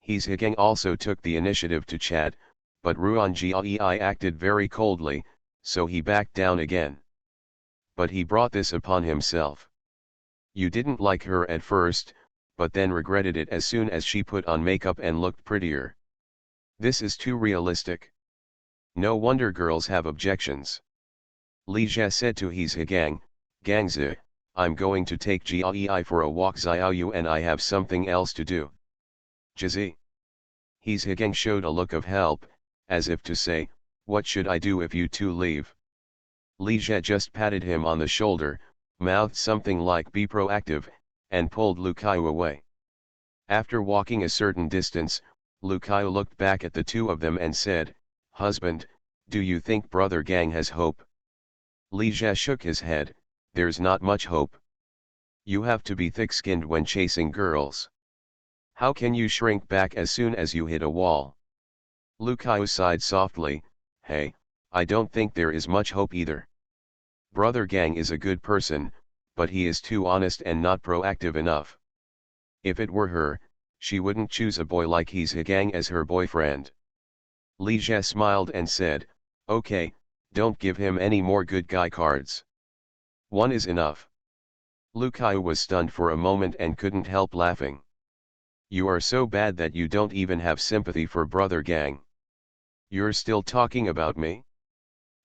His Higang also took the initiative to chat, but Ruan Jiai acted very coldly, so he backed down again. But he brought this upon himself. You didn't like her at first, but then regretted it as soon as she put on makeup and looked prettier. This is too realistic. No wonder girls have objections. Li Jie said to his Higang, "Gangzi, I'm going to take Jiai for a walk. Xiaoyu and I have something else to do." Jizi. His Higang showed a look of help, as if to say, "What should I do if you two leave?" Li Jie just patted him on the shoulder, mouthed something like "Be proactive," and pulled Lu Kaiu away. After walking a certain distance, Lu Kaiu looked back at the two of them and said, "Husband, do you think brother Gang has hope?" Li Jie shook his head, "There's not much hope. You have to be thick-skinned when chasing girls. How can you shrink back as soon as you hit a wall?" Lu Kaiu sighed softly, "Hey, I don't think there is much hope either. Brother Gang is a good person, but he is too honest and not proactive enough. If it were her, she wouldn't choose a boy like his Higang as her boyfriend." Li Jie smiled and said, "Okay, don't give him any more good guy cards. One is enough." Lu Kaiu was stunned for a moment and couldn't help laughing. "You are so bad that you don't even have sympathy for brother Gang. You're still talking about me?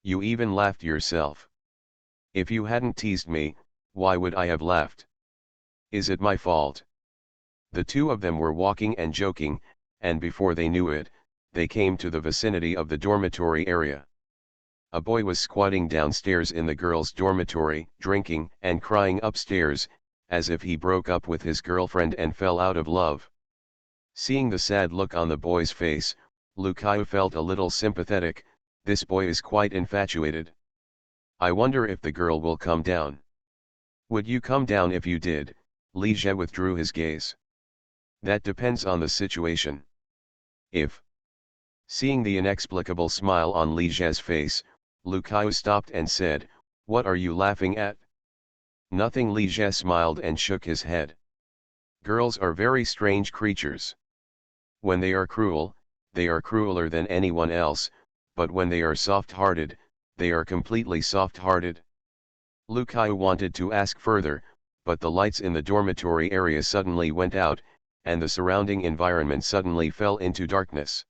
You even laughed yourself. If you hadn't teased me, why would I have laughed? Is it my fault?" The two of them were walking and joking, and before they knew it, they came to the vicinity of the dormitory area. A boy was squatting downstairs in the girls' dormitory, drinking and crying upstairs, as if he broke up with his girlfriend and fell out of love. Seeing the sad look on the boy's face, Lu Kaiu felt a little sympathetic. This boy is quite infatuated. I wonder if the girl will come down. Would you come down if you did? Li Jie withdrew his gaze. That depends on the situation. If. Seeing the inexplicable smile on Li Jie's face, Lu Kaiu stopped and said, "What are you laughing at?" "Nothing." Li Jie smiled and shook his head. Girls are very strange creatures. When they are cruel, they are crueler than anyone else, but when they are soft-hearted, they are completely soft-hearted. Lu Kaiu wanted to ask further, but the lights in the dormitory area suddenly went out, and the surrounding environment suddenly fell into darkness.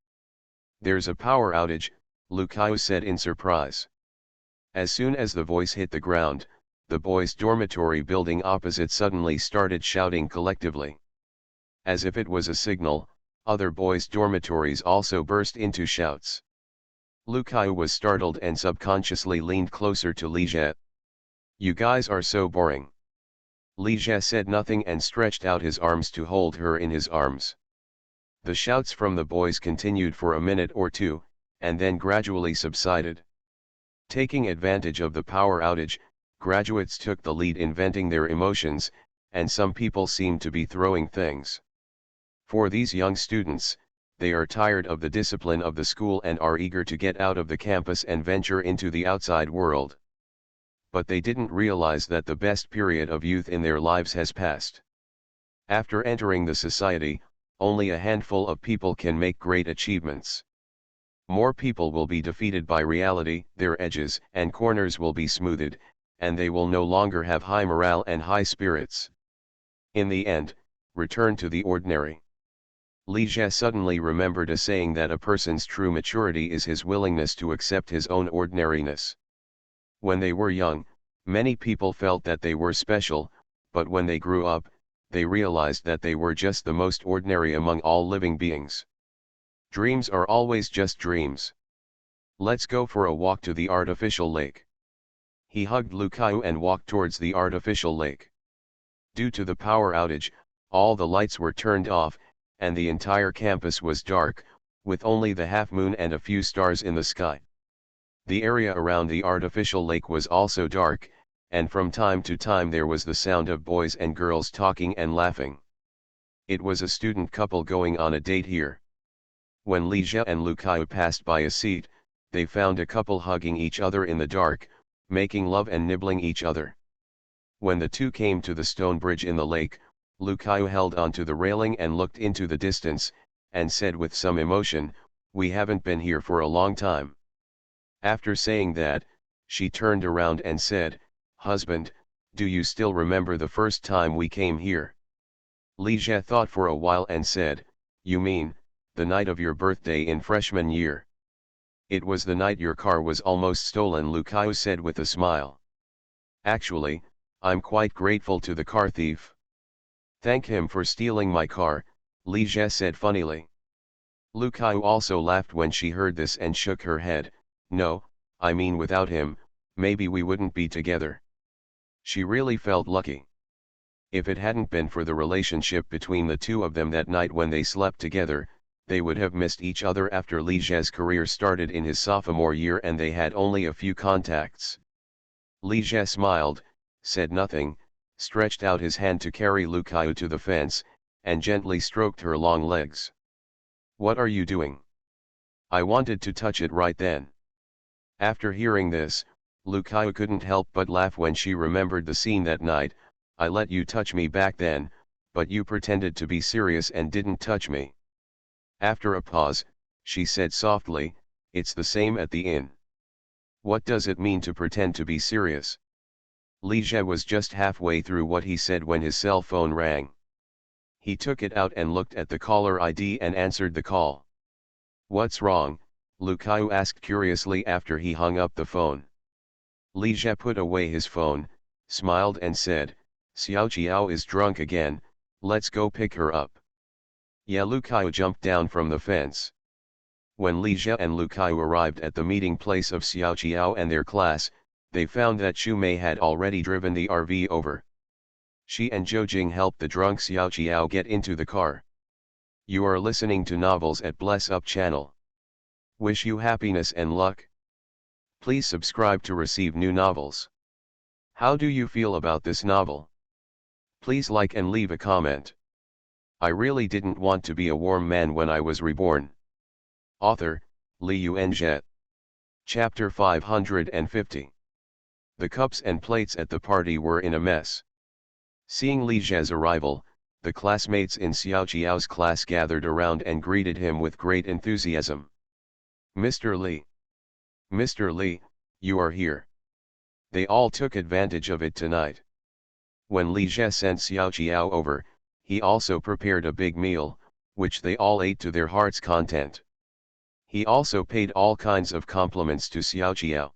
"There's a power outage," Lu Kaiu said in surprise. As soon as the voice hit the ground, the boys' dormitory building opposite suddenly started shouting collectively. As if it was a signal, other boys' dormitories also burst into shouts. Lu Kaiu was startled and subconsciously leaned closer to Li Jie. "You guys are so boring." Li Jie said nothing and stretched out his arms to hold her in his arms. The shouts from the boys continued for a minute or two, and then gradually subsided. Taking advantage of the power outage, graduates took the lead in venting their emotions, and some people seemed to be throwing things. For these young students, they are tired of the discipline of the school and are eager to get out of the campus and venture into the outside world. But they didn't realize that the best period of youth in their lives has passed. After entering the society, only a handful of people can make great achievements. More people will be defeated by reality, their edges and corners will be smoothed, and they will no longer have high morale and high spirits. In the end, return to the ordinary. Li Jie suddenly remembered a saying that a person's true maturity is his willingness to accept his own ordinariness. When they were young, many people felt that they were special, but when they grew up, they realized that they were just the most ordinary among all living beings. Dreams are always just dreams. Let's go for a walk to the artificial lake. He hugged Lu Kaiu and walked towards the artificial lake. Due to the power outage, all the lights were turned off, and the entire campus was dark, with only the half moon and a few stars in the sky. The area around the artificial lake was also dark, and from time to time there was the sound of boys and girls talking and laughing. It was a student couple going on a date here. When Ligia and Lucaio passed by a seat, they found a couple hugging each other in the dark, making love and nibbling each other. When the two came to the stone bridge in the lake, Lucaio held onto the railing and looked into the distance, and said with some emotion, "We haven't been here for a long time." After saying that, she turned around and said, "Husband, do you still remember the first time we came here?" Ligia thought for a while and said, "You mean, the night of your birthday in freshman year?" "It was the night your car was almost stolen," Lucaio said with a smile. "Actually, I'm quite grateful to the car thief. Thank him for stealing my car," Ligia said funnily. Lucaio also laughed when she heard this and shook her head. "No, I mean without him, maybe we wouldn't be together." She really felt lucky. If it hadn't been for the relationship between the two of them that night when they slept together, they would have missed each other after Ligia's career started in his sophomore year and they had only a few contacts. Ligia smiled, said nothing, stretched out his hand to carry Lucaio to the fence, and gently stroked her long legs. "What are you doing?" "I wanted to touch it right then." After hearing this, Lucaio couldn't help but laugh when she remembered the scene that night. "I let you touch me back then, but you pretended to be serious and didn't touch me." After a pause, she said softly, "It's the same at the inn." "What does it mean to pretend to be serious?" Ligia was just halfway through what he said when his cell phone rang. He took it out and looked at the caller ID and answered the call. "What's wrong?" Lucaio asked curiously after he hung up the phone. Ligia put away his phone, smiled and said, "Xiaoqiao is drunk again, let's go pick her up." Yeah, Lucaio jumped down from the fence. When Ligia and Lucaio arrived at the meeting place of Xiaoqiao and their class, they found that Xu Mei had already driven the RV over. She and Zhou Jing helped the drunk Xiaoqiao get into the car. You are listening to Novels at Bless Up channel. Wish you happiness and luck. Please subscribe to receive new novels. How do you feel about this novel? Please like and leave a comment. I really didn't want to be a warm man when I was reborn. Author, Li Yuanzhe. Chapter 550. The cups and plates at the party were in a mess. Seeing Li Zhe's arrival, the classmates in Xiaoqiao's class gathered around and greeted him with great enthusiasm. "Mr. Li! Mr. Li, you are here." They all took advantage of it tonight. When Li Zhe sent Xiaoqiao over, he also prepared a big meal, which they all ate to their heart's content. He also paid all kinds of compliments to Xiaoqiao.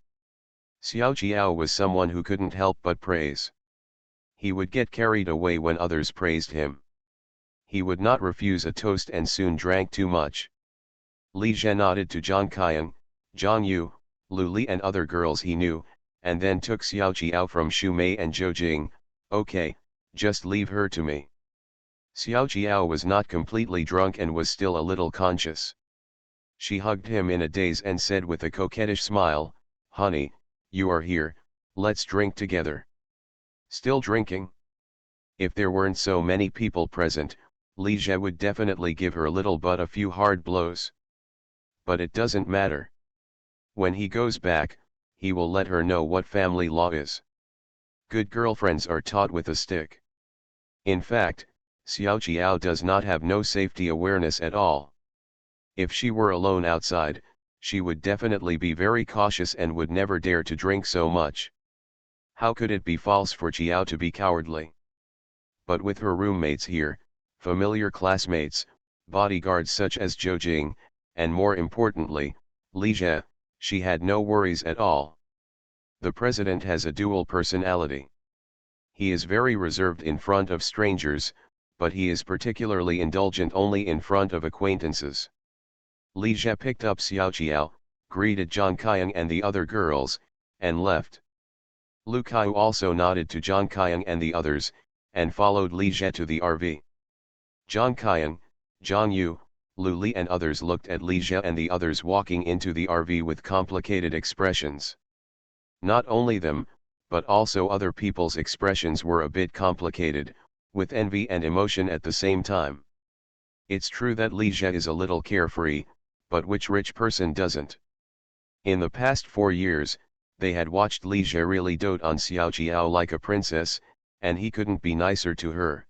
Xiaoqiao was someone who couldn't help but praise. He would get carried away when others praised him. He would not refuse a toast and soon drank too much. Li Zhe nodded to Zhang Qiang, Zhang Yu, Lu Li and other girls he knew, and then took Xiaoqiao from Xu Mei and Zhou Jing. "Okay, just leave her to me." Xiaoqiao was not completely drunk and was still a little conscious. She hugged him in a daze and said with a coquettish smile, "Honey, you are here, let's drink together." Still drinking? If there weren't so many people present, Li Zhe would definitely give her little but a few hard blows. But it doesn't matter. When he goes back, he will let her know what family law is. Good girlfriends are taught with a stick. In fact, Xiaoqiao does not have no safety awareness at all. If she were alone outside, she would definitely be very cautious and would never dare to drink so much. How could it be false for Qiao to be cowardly? But with her roommates here, familiar classmates, bodyguards such as Zhou Jing, and more importantly, Li Zhe, she had no worries at all. The president has a dual personality. He is very reserved in front of strangers, but he is particularly indulgent only in front of acquaintances. Li Zhe picked up Xiaoqiao, greeted Zhang Qiang and the other girls, and left. Lucaio also nodded to Zhang Qiang and the others, and followed Li Zhe to the RV. Zhang Qiang, Zhang Yu, Li and others looked at Li Jie and the others walking into the RV with complicated expressions. Not only them, but also other people's expressions were a bit complicated, with envy and emotion at the same time. It's true that Li Jie is a little carefree, but which rich person doesn't? In the past 4 years, they had watched Li Jie really dote on Xiao Jiao like a princess, and he couldn't be nicer to her.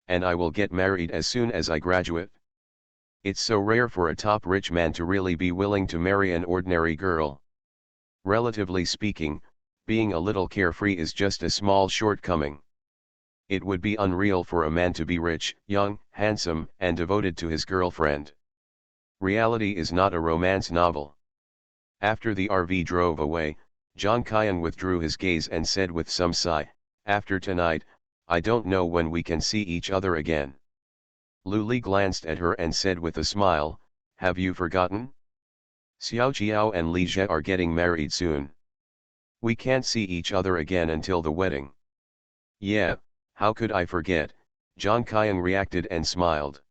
And I will get married as soon as I graduate. It's so rare for a top rich man to really be willing to marry an ordinary girl. Relatively speaking, being a little carefree is just a small shortcoming. It would be unreal for a man to be rich, young, handsome, and devoted to his girlfriend. Reality is not a romance novel. After the RV drove away, Zhang Qian withdrew his gaze and said with some sigh, "After tonight, I don't know when we can see each other again." Lu Li glanced at her and said with a smile, "Have you forgotten? Xiao Jiao and Li Jie are getting married soon. We can't see each other again until the wedding." "Yeah, how could I forget?" Zhang Qian reacted and smiled.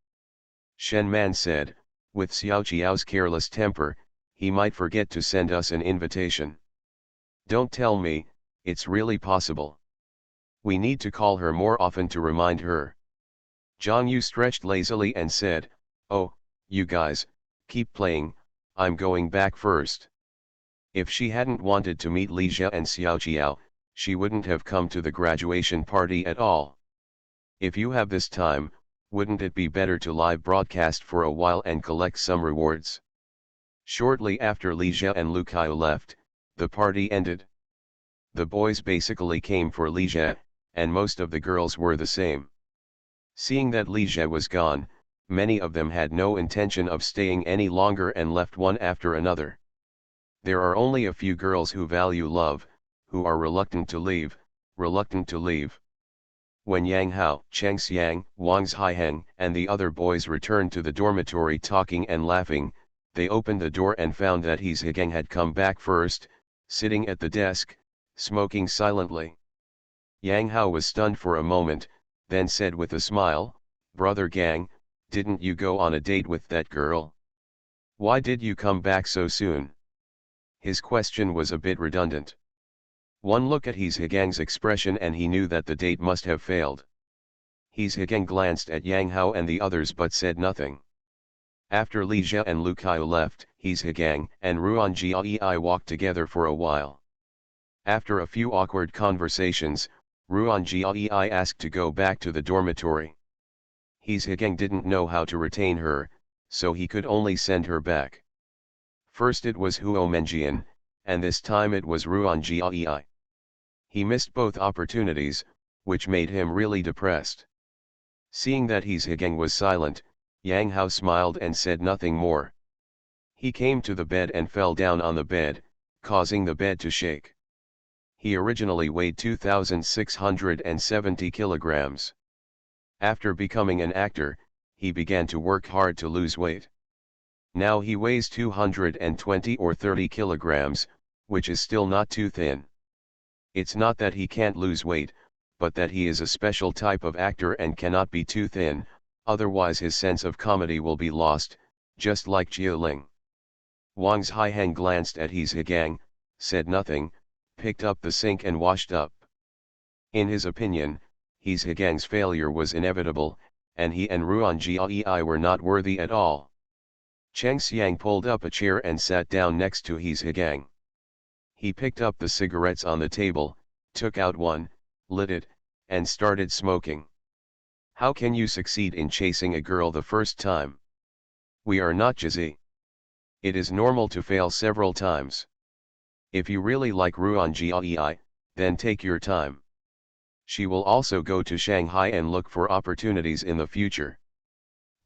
Shen Man said, "With Xiao Jiao's careless temper, he might forget to send us an invitation." "Don't tell me, it's really possible. We need to call her more often to remind her." Zhang Yu stretched lazily and said, "Oh, you guys, keep playing, I'm going back first." If she hadn't wanted to meet Li Jie and Xiao Jiao, she wouldn't have come to the graduation party at all. If you have this time, wouldn't it be better to live broadcast for a while and collect some rewards? Shortly after Li Jie and Lu Kaiu left, the party ended. The boys basically came for Li Jie, and most of the girls were the same. Seeing that Li Jie was gone, many of them had no intention of staying any longer and left one after another. There are only a few girls who value love, who are reluctant to leave. When Yang Hao, Cheng Xiang, Wang Haiheng, and the other boys returned to the dormitory talking and laughing, they opened the door and found that He Zhigang had come back first, sitting at the desk, smoking silently. Yang Hao was stunned for a moment, then said with a smile, "Brother Gang, didn't you go on a date with that girl? Why did you come back so soon?" His question was a bit redundant. One look at He Zhigang's expression and he knew that the date must have failed. He Zhigang glanced at Yang Hao and the others but said nothing. After Li Jie and Lu Kaiu left, He Zhigang and Ruan Jiai walked together for a while. After a few awkward conversations, Ruan Jiai asked to go back to the dormitory. He Zhigang didn't know how to retain her, so he could only send her back. First it was Huo Menjian, and this time it was Ruan Jiai. He missed both opportunities, which made him really depressed. Seeing that He Zhigang was silent, Yang Hao smiled and said nothing more. He came to the bed and fell down on the bed, causing the bed to shake. He originally weighed 2,670 kilograms. After becoming an actor, he began to work hard to lose weight. Now he weighs 220 or 30 kilograms, which is still not too thin. It's not that he can't lose weight, but that he is a special type of actor and cannot be too thin, otherwise his sense of comedy will be lost, just like Jiu Ling. Wang Haiheng glanced at He Zhigang, said nothing, picked up the sink and washed up. In his opinion, He Zhigang's failure was inevitable, and he and Ruan Jiai were not worthy at all. Cheng Xiang pulled up a chair and sat down next to He Zhigang. He picked up the cigarettes on the table, took out one, lit it, and started smoking. "How can you succeed in chasing a girl the first time? We are not Jizzy. It is normal to fail several times. If you really like Ruan Jiai, then take your time. She will also go to Shanghai and look for opportunities in the future.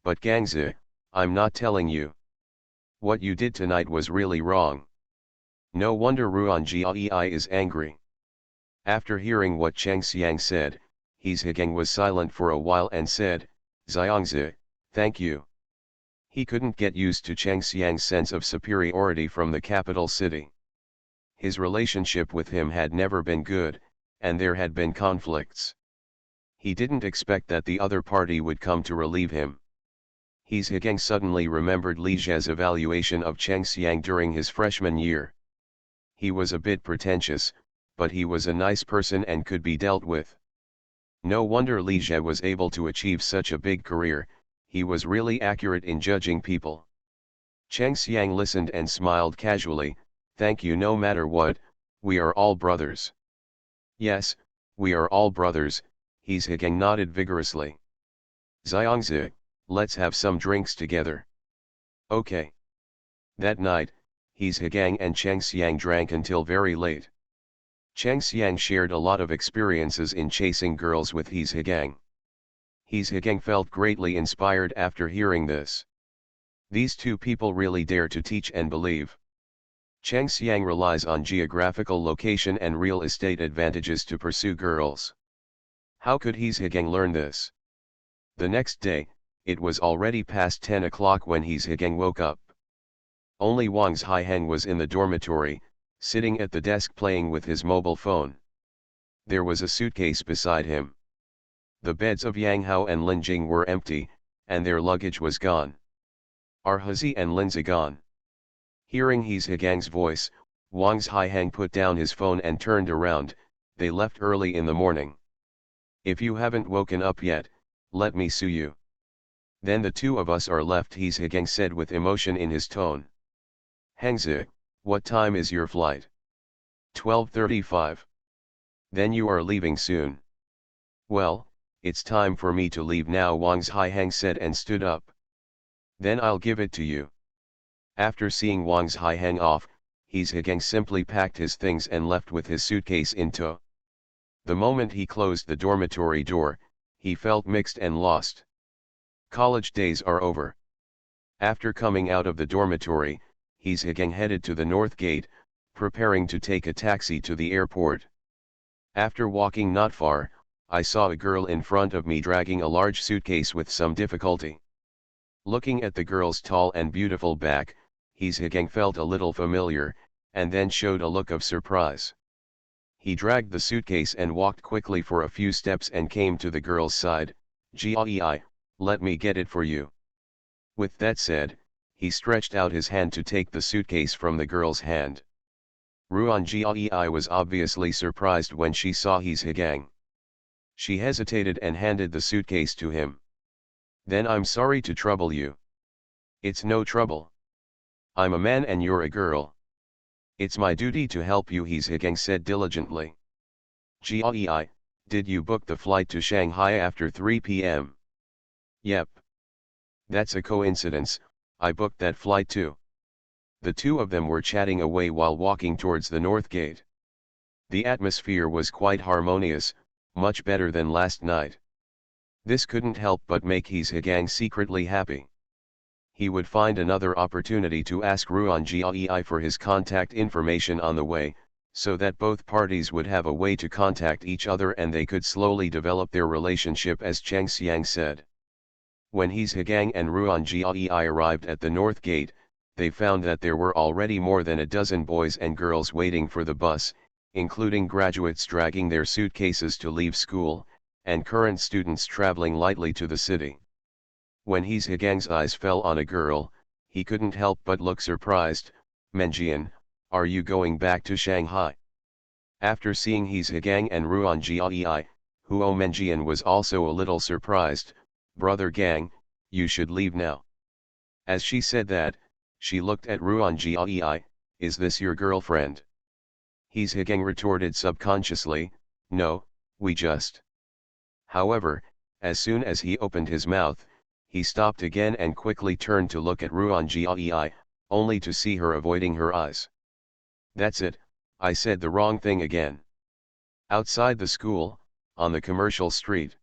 But Gangzi, I'm not telling you. What you did tonight was really wrong." No wonder Ruan Jiai is angry. After hearing what Cheng Xiang said, He Zhigang was silent for a while and said, "Xiangzi, thank you." He couldn't get used to Cheng Xiang's sense of superiority from the capital city. His relationship with him had never been good, and there had been conflicts. He didn't expect that the other party would come to relieve him. He Zhigang suddenly remembered Li Zhe's evaluation of Cheng Xiang during his freshman year. He was a bit pretentious, but he was a nice person and could be dealt with. No wonder Li Zhe was able to achieve such a big career, he was really accurate in judging people. Cheng Xiang listened and smiled casually, "Thank you, no matter what, we are all brothers." "Yes, we are all brothers," He Zhigang nodded vigorously. "Xiangzi, let's have some drinks together." "Okay." That night, He Zhigang and Cheng Xiang drank until very late. Cheng Xiang shared a lot of experiences in chasing girls with He Zhigang. He Zhigang felt greatly inspired after hearing this. These two people really dare to teach and believe. Cheng Xiang relies on geographical location and real estate advantages to pursue girls. How could He Zhigang learn this? The next day, it was already past 10 o'clock when He Zhigang woke up. Only Wang Zhaiheng was in the dormitory, sitting at the desk playing with his mobile phone. There was a suitcase beside him. The beds of Yang Hao and Lin Jing were empty, and their luggage was gone. "Are Hazi and Linzi gone?" Hearing He Zhigang's voice, Wang Zhaiheng put down his phone and turned around. "They left early in the morning. If you haven't woken up yet, let me sue you." "Then the two of us are left," He Zhigang said with emotion in his tone. "Hengzi, what time is your flight?" 12:35. "Then you are leaving soon." "Well, it's time for me to leave now," Wang Zhaiheng said and stood up. "Then I'll give it to you." After seeing Wang Zhaiheng off, He Zhigang simply packed his things and left with his suitcase in tow. The moment he closed the dormitory door, he felt mixed and lost. College days are over. After coming out of the dormitory, He Zhigang headed to the north gate, preparing to take a taxi to the airport. After walking not far, I saw a girl in front of me dragging a large suitcase with some difficulty. Looking at the girl's tall and beautiful back, He Zhigang felt a little familiar, and then showed a look of surprise. He dragged the suitcase and walked quickly for a few steps and came to the girl's side. "Jiai, let me get it for you." With that said, he stretched out his hand to take the suitcase from the girl's hand. Ruan Jiai was obviously surprised when she saw He Zhigang. She hesitated and handed the suitcase to him. "Then I'm sorry to trouble you." "It's no trouble. I'm a man and you're a girl. It's my duty to help you," He Zhigang said diligently. "Jiai, did you book the flight to Shanghai after 3 p.m.? "Yep. That's a coincidence, I booked that flight too." The two of them were chatting away while walking towards the north gate. The atmosphere was quite harmonious, much better than last night. This couldn't help but make He Zhigang secretly happy. He would find another opportunity to ask Ruan Jiai for his contact information on the way, so that both parties would have a way to contact each other and they could slowly develop their relationship, as Cheng Xiang said. When He Zhigang and Ruan Jiai arrived at the north gate, they found that there were already more than a dozen boys and girls waiting for the bus, including graduates dragging their suitcases to leave school, and current students traveling lightly to the city. When He Zhigang's eyes fell on a girl, he couldn't help but look surprised. "Menjian, are you going back to Shanghai?" After seeing He Zhigang and Ruan Jiai, Huo Menjian was also a little surprised. "Brother Gang, you should leave now." As she said that, she looked at Ruan Jiai. "Is this your girlfriend?" He Zhigang retorted subconsciously, "No, we just." However, as soon as he opened his mouth, he stopped again and quickly turned to look at Ruan Jiai, only to see her avoiding her eyes. "That's it, I said the wrong thing again." Outside the school, on the commercial street,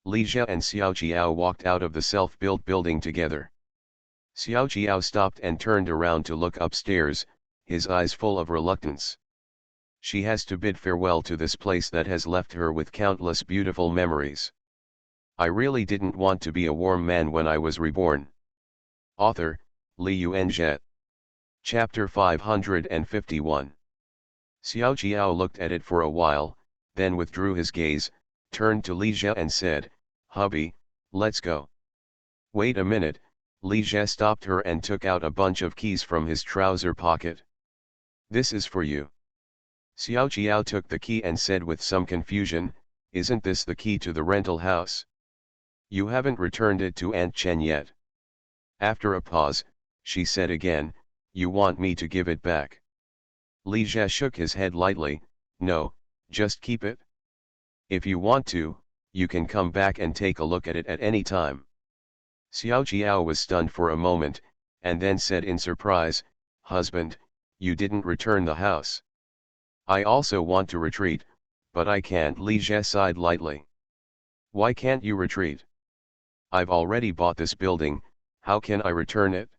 Li Jia and Xiao Qiao walked out of the self-built building together. Xiao Qiao stopped and turned around to look upstairs, his eyes full of reluctance. She has to bid farewell to this place that has left her with countless beautiful memories. I really didn't want to be a warm man when I was reborn. Author, Li Yuanzhe. Chapter 551. Xiao Qiao looked at it for a while, then withdrew his gaze, turned to Li Jia and said, "Hubby, let's go." Wait a minute, Li Jie stopped her and took out a bunch of keys from his trouser pocket. This is for you. Xiao Jiao took the key and said with some confusion, isn't this the key to the rental house? You haven't returned it to Aunt Chen yet. After a pause, she said again, you want me to give it back? Li Jie shook his head lightly, no, just keep it. If you want to, you can come back and take a look at it at any time. Xiao Jiao was stunned for a moment, and then said in surprise, husband, you didn't return the house. I also want to retreat, but I can't. Li Jie sighed lightly. Why can't you retreat? I've already bought this building, how can I return it?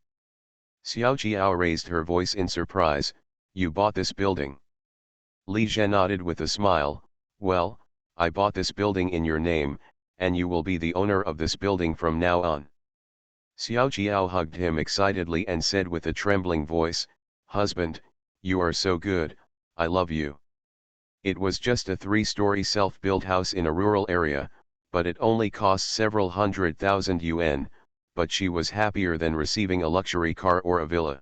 Xiao Jiao raised her voice in surprise, you bought this building? Li Jie nodded with a smile, well, I bought this building in your name, and you will be the owner of this building from now on. Xiao Jiao hugged him excitedly and said with a trembling voice, husband, you are so good, I love you. It was just a 3-story self-built house in a rural area, but it only cost several 100,000 yuan, but she was happier than receiving a luxury car or a villa.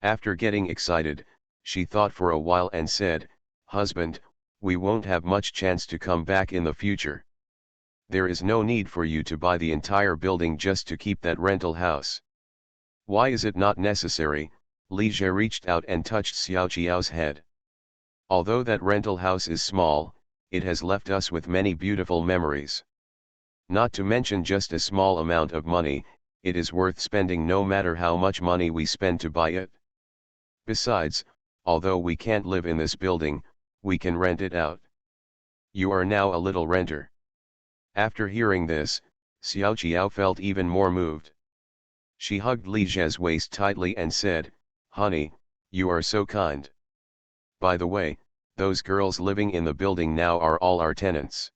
After getting excited, she thought for a while and said, husband, we won't have much chance to come back in the future. There is no need for you to buy the entire building just to keep that rental house. Why is it not necessary? Li Jie reached out and touched Xiao Jiao's head. Although that rental house is small, it has left us with many beautiful memories. Not to mention just a small amount of money, it is worth spending no matter how much money we spend to buy it. Besides, although we can't live in this building, we can rent it out. You are now a little renter. After hearing this, Xiao Jiao felt even more moved. She hugged Li Jie's waist tightly and said, honey, you are so kind. By the way, those girls living in the building now are all our tenants.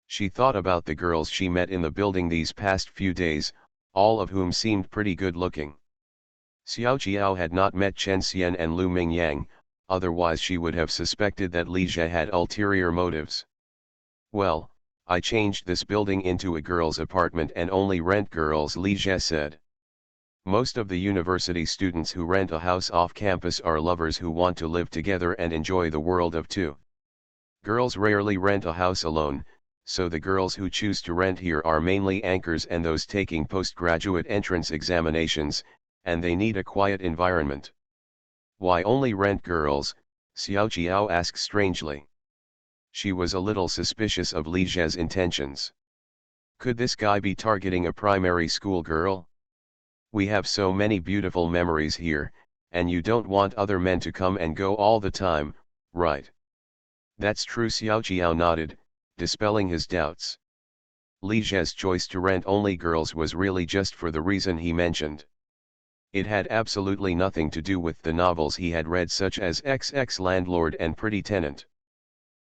She thought about the girls she met in the building these past few days, all of whom seemed pretty good looking. Xiao Jiao had not met Chen Xian and Lu Mingyang, otherwise she would have suspected that Li Jie had ulterior motives. Well, I changed this building into a girls' apartment and only rent girls, Li Jie said. Most of the university students who rent a house off campus are lovers who want to live together and enjoy the world of two. Girls rarely rent a house alone, so the girls who choose to rent here are mainly anchors and those taking postgraduate entrance examinations, and they need a quiet environment. Why only rent girls? Xiao Jiao asked strangely. She was a little suspicious of Li Jie's intentions. Could this guy be targeting a primary school girl? We have so many beautiful memories here, and you don't want other men to come and go all the time, right? That's true, Xiao Jiao nodded, dispelling his doubts. Li Jie's choice to rent only girls was really just for the reason he mentioned. It had absolutely nothing to do with the novels he had read, such as XX Landlord and Pretty Tenant.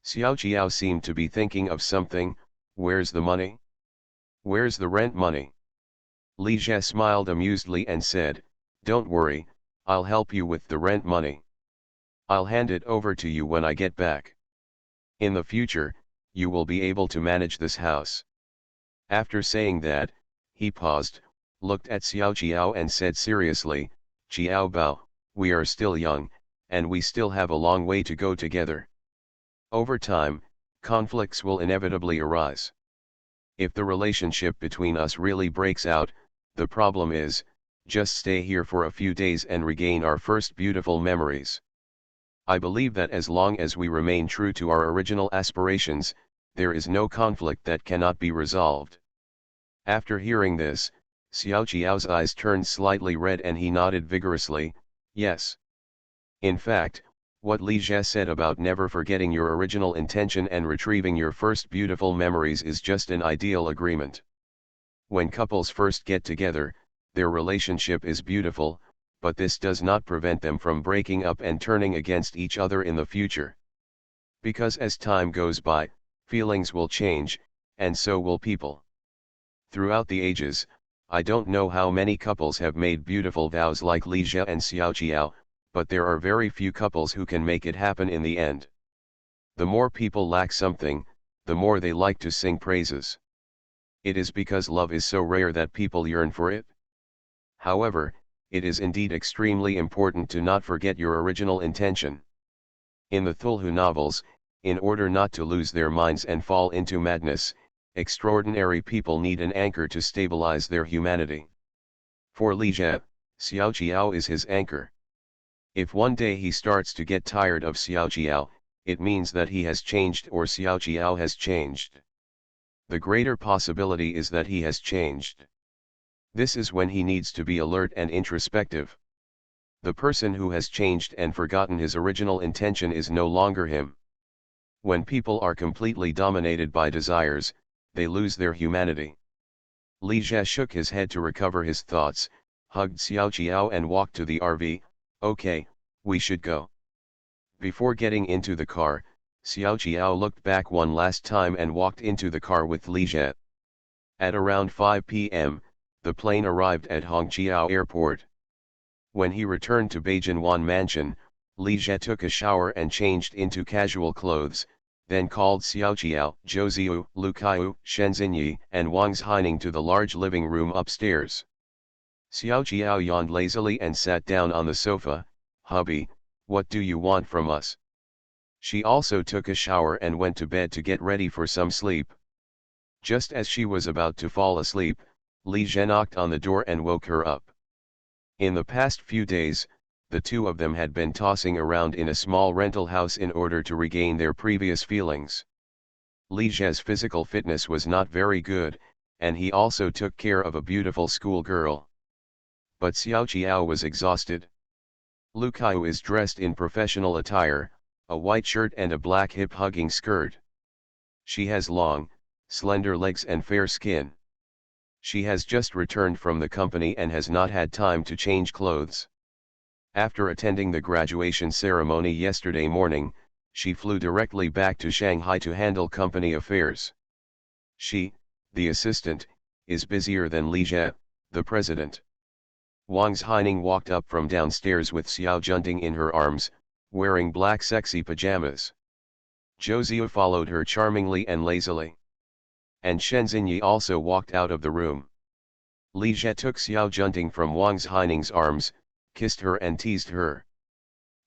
Xiao Jiao seemed to be thinking of something. Where's the money? Where's the rent money? Li Jie smiled amusedly and said, don't worry, I'll help you with the rent money. I'll hand it over to you when I get back. In the future, you will be able to manage this house. After saying that, he paused, looked at Xiao Jiao and said seriously, Jiao Bao, we are still young, and we still have a long way to go together. Over time, conflicts will inevitably arise. If the relationship between us really breaks out, the problem is, just stay here for a few days and regain our first beautiful memories. I believe that as long as we remain true to our original aspirations, there is no conflict that cannot be resolved. After hearing this, Xiao Jiao's eyes turned slightly red and he nodded vigorously, yes. In fact, what Li Jie said about never forgetting your original intention and retrieving your first beautiful memories is just an ideal agreement. When couples first get together, their relationship is beautiful, but this does not prevent them from breaking up and turning against each other in the future. Because as time goes by, feelings will change, and so will people. Throughout the ages, I don't know how many couples have made beautiful vows like Li Jie and Xiao Jiao, but there are very few couples who can make it happen in the end. The more people lack something, the more they like to sing praises. It is because love is so rare that people yearn for it. However, it is indeed extremely important to not forget your original intention. In the Thulhu novels, in order not to lose their minds and fall into madness, extraordinary people need an anchor to stabilize their humanity. For Li Jie, Xiao Jiao is his anchor. If one day he starts to get tired of Xiao Jiao, it means that he has changed or Xiao Jiao has changed. The greater possibility is that he has changed. This is when he needs to be alert and introspective. The person who has changed and forgotten his original intention is no longer him. When people are completely dominated by desires, they lose their humanity. Li Jie shook his head to recover his thoughts, hugged Xiao Jiao and walked to the RV. Okay, we should go. Before getting into the car, Xiao Jiao looked back one last time and walked into the car with Li Jie. At around 5 p.m., the plane arrived at Hongqiao Airport. When he returned to Beijinwan Mansion, Li Jie took a shower and changed into casual clothes, then called Xiao Jiao, Zhou Ziyu, Lu Kaiyu, Shen Xinyi, and Wang Zhaining to the large living room upstairs. Xiao Jiao yawned lazily and sat down on the sofa. Hubby, what do you want from us? She also took a shower and went to bed to get ready for some sleep. Just as she was about to fall asleep, Li Jie knocked on the door and woke her up. In the past few days, the two of them had been tossing around in a small rental house in order to regain their previous feelings. Li Jie's physical fitness was not very good, and he also took care of a beautiful schoolgirl. But Xiao Jiao was exhausted. Lu Kaiyu is dressed in professional attire, a white shirt and a black hip-hugging skirt. She has long, slender legs and fair skin. She has just returned from the company and has not had time to change clothes. After attending the graduation ceremony yesterday morning, she flew directly back to Shanghai to handle company affairs. She, the assistant, is busier than Li Jie, the president. Wang Zhaining walked up from downstairs with Xiao Junting in her arms, wearing black sexy pajamas. Zhou Ziyu followed her charmingly and lazily. And Shen Xinyi also walked out of the room. Li Jie took Xiao Junting from Wang Zhaining's arms, kissed her and teased her.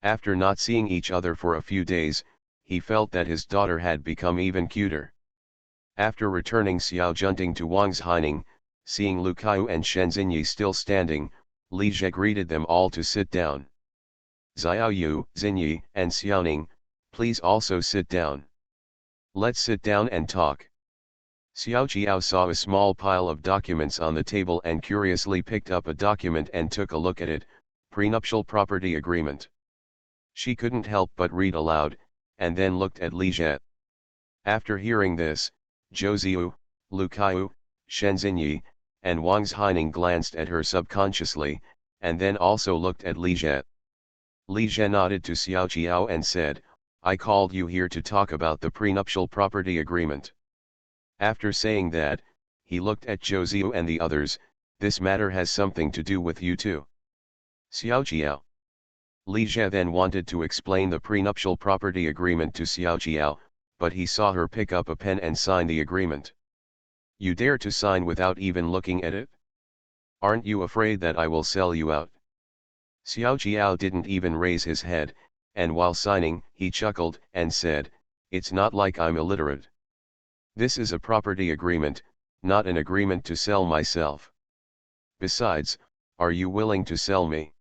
After not seeing each other for a few days, he felt that his daughter had become even cuter. After returning Xiao Junting to Wang Zhaining, seeing Lu Kaiyu and Shen Xinyi still standing, Li Jie greeted them all to sit down. Xiaoyu, Xinyi, and Xiaoning, please also sit down. Let's sit down and talk. Xiao Jiao saw a small pile of documents on the table and curiously picked up a document and took a look at it, prenuptial property agreement. She couldn't help but read aloud, and then looked at Li Jie. After hearing this, Zhou Ziyu, Lu Kaiyu, Shen Xinyi, and Wang Zhaining glanced at her subconsciously, and then also looked at Li Jie. Li Jie nodded to Xiao Jiao and said, I called you here to talk about the prenuptial property agreement. After saying that, he looked at Zhou Ziyu and the others, this matter has something to do with you too. Xiao Jiao. Li Jie then wanted to explain the prenuptial property agreement to Xiao Jiao, but he saw her pick up a pen and sign the agreement. You dare to sign without even looking at it? Aren't you afraid that I will sell you out? Xiao Jiao didn't even raise his head, and while signing, he chuckled and said, it's not like I'm illiterate. This is a property agreement, not an agreement to sell myself. Besides, are you willing to sell me?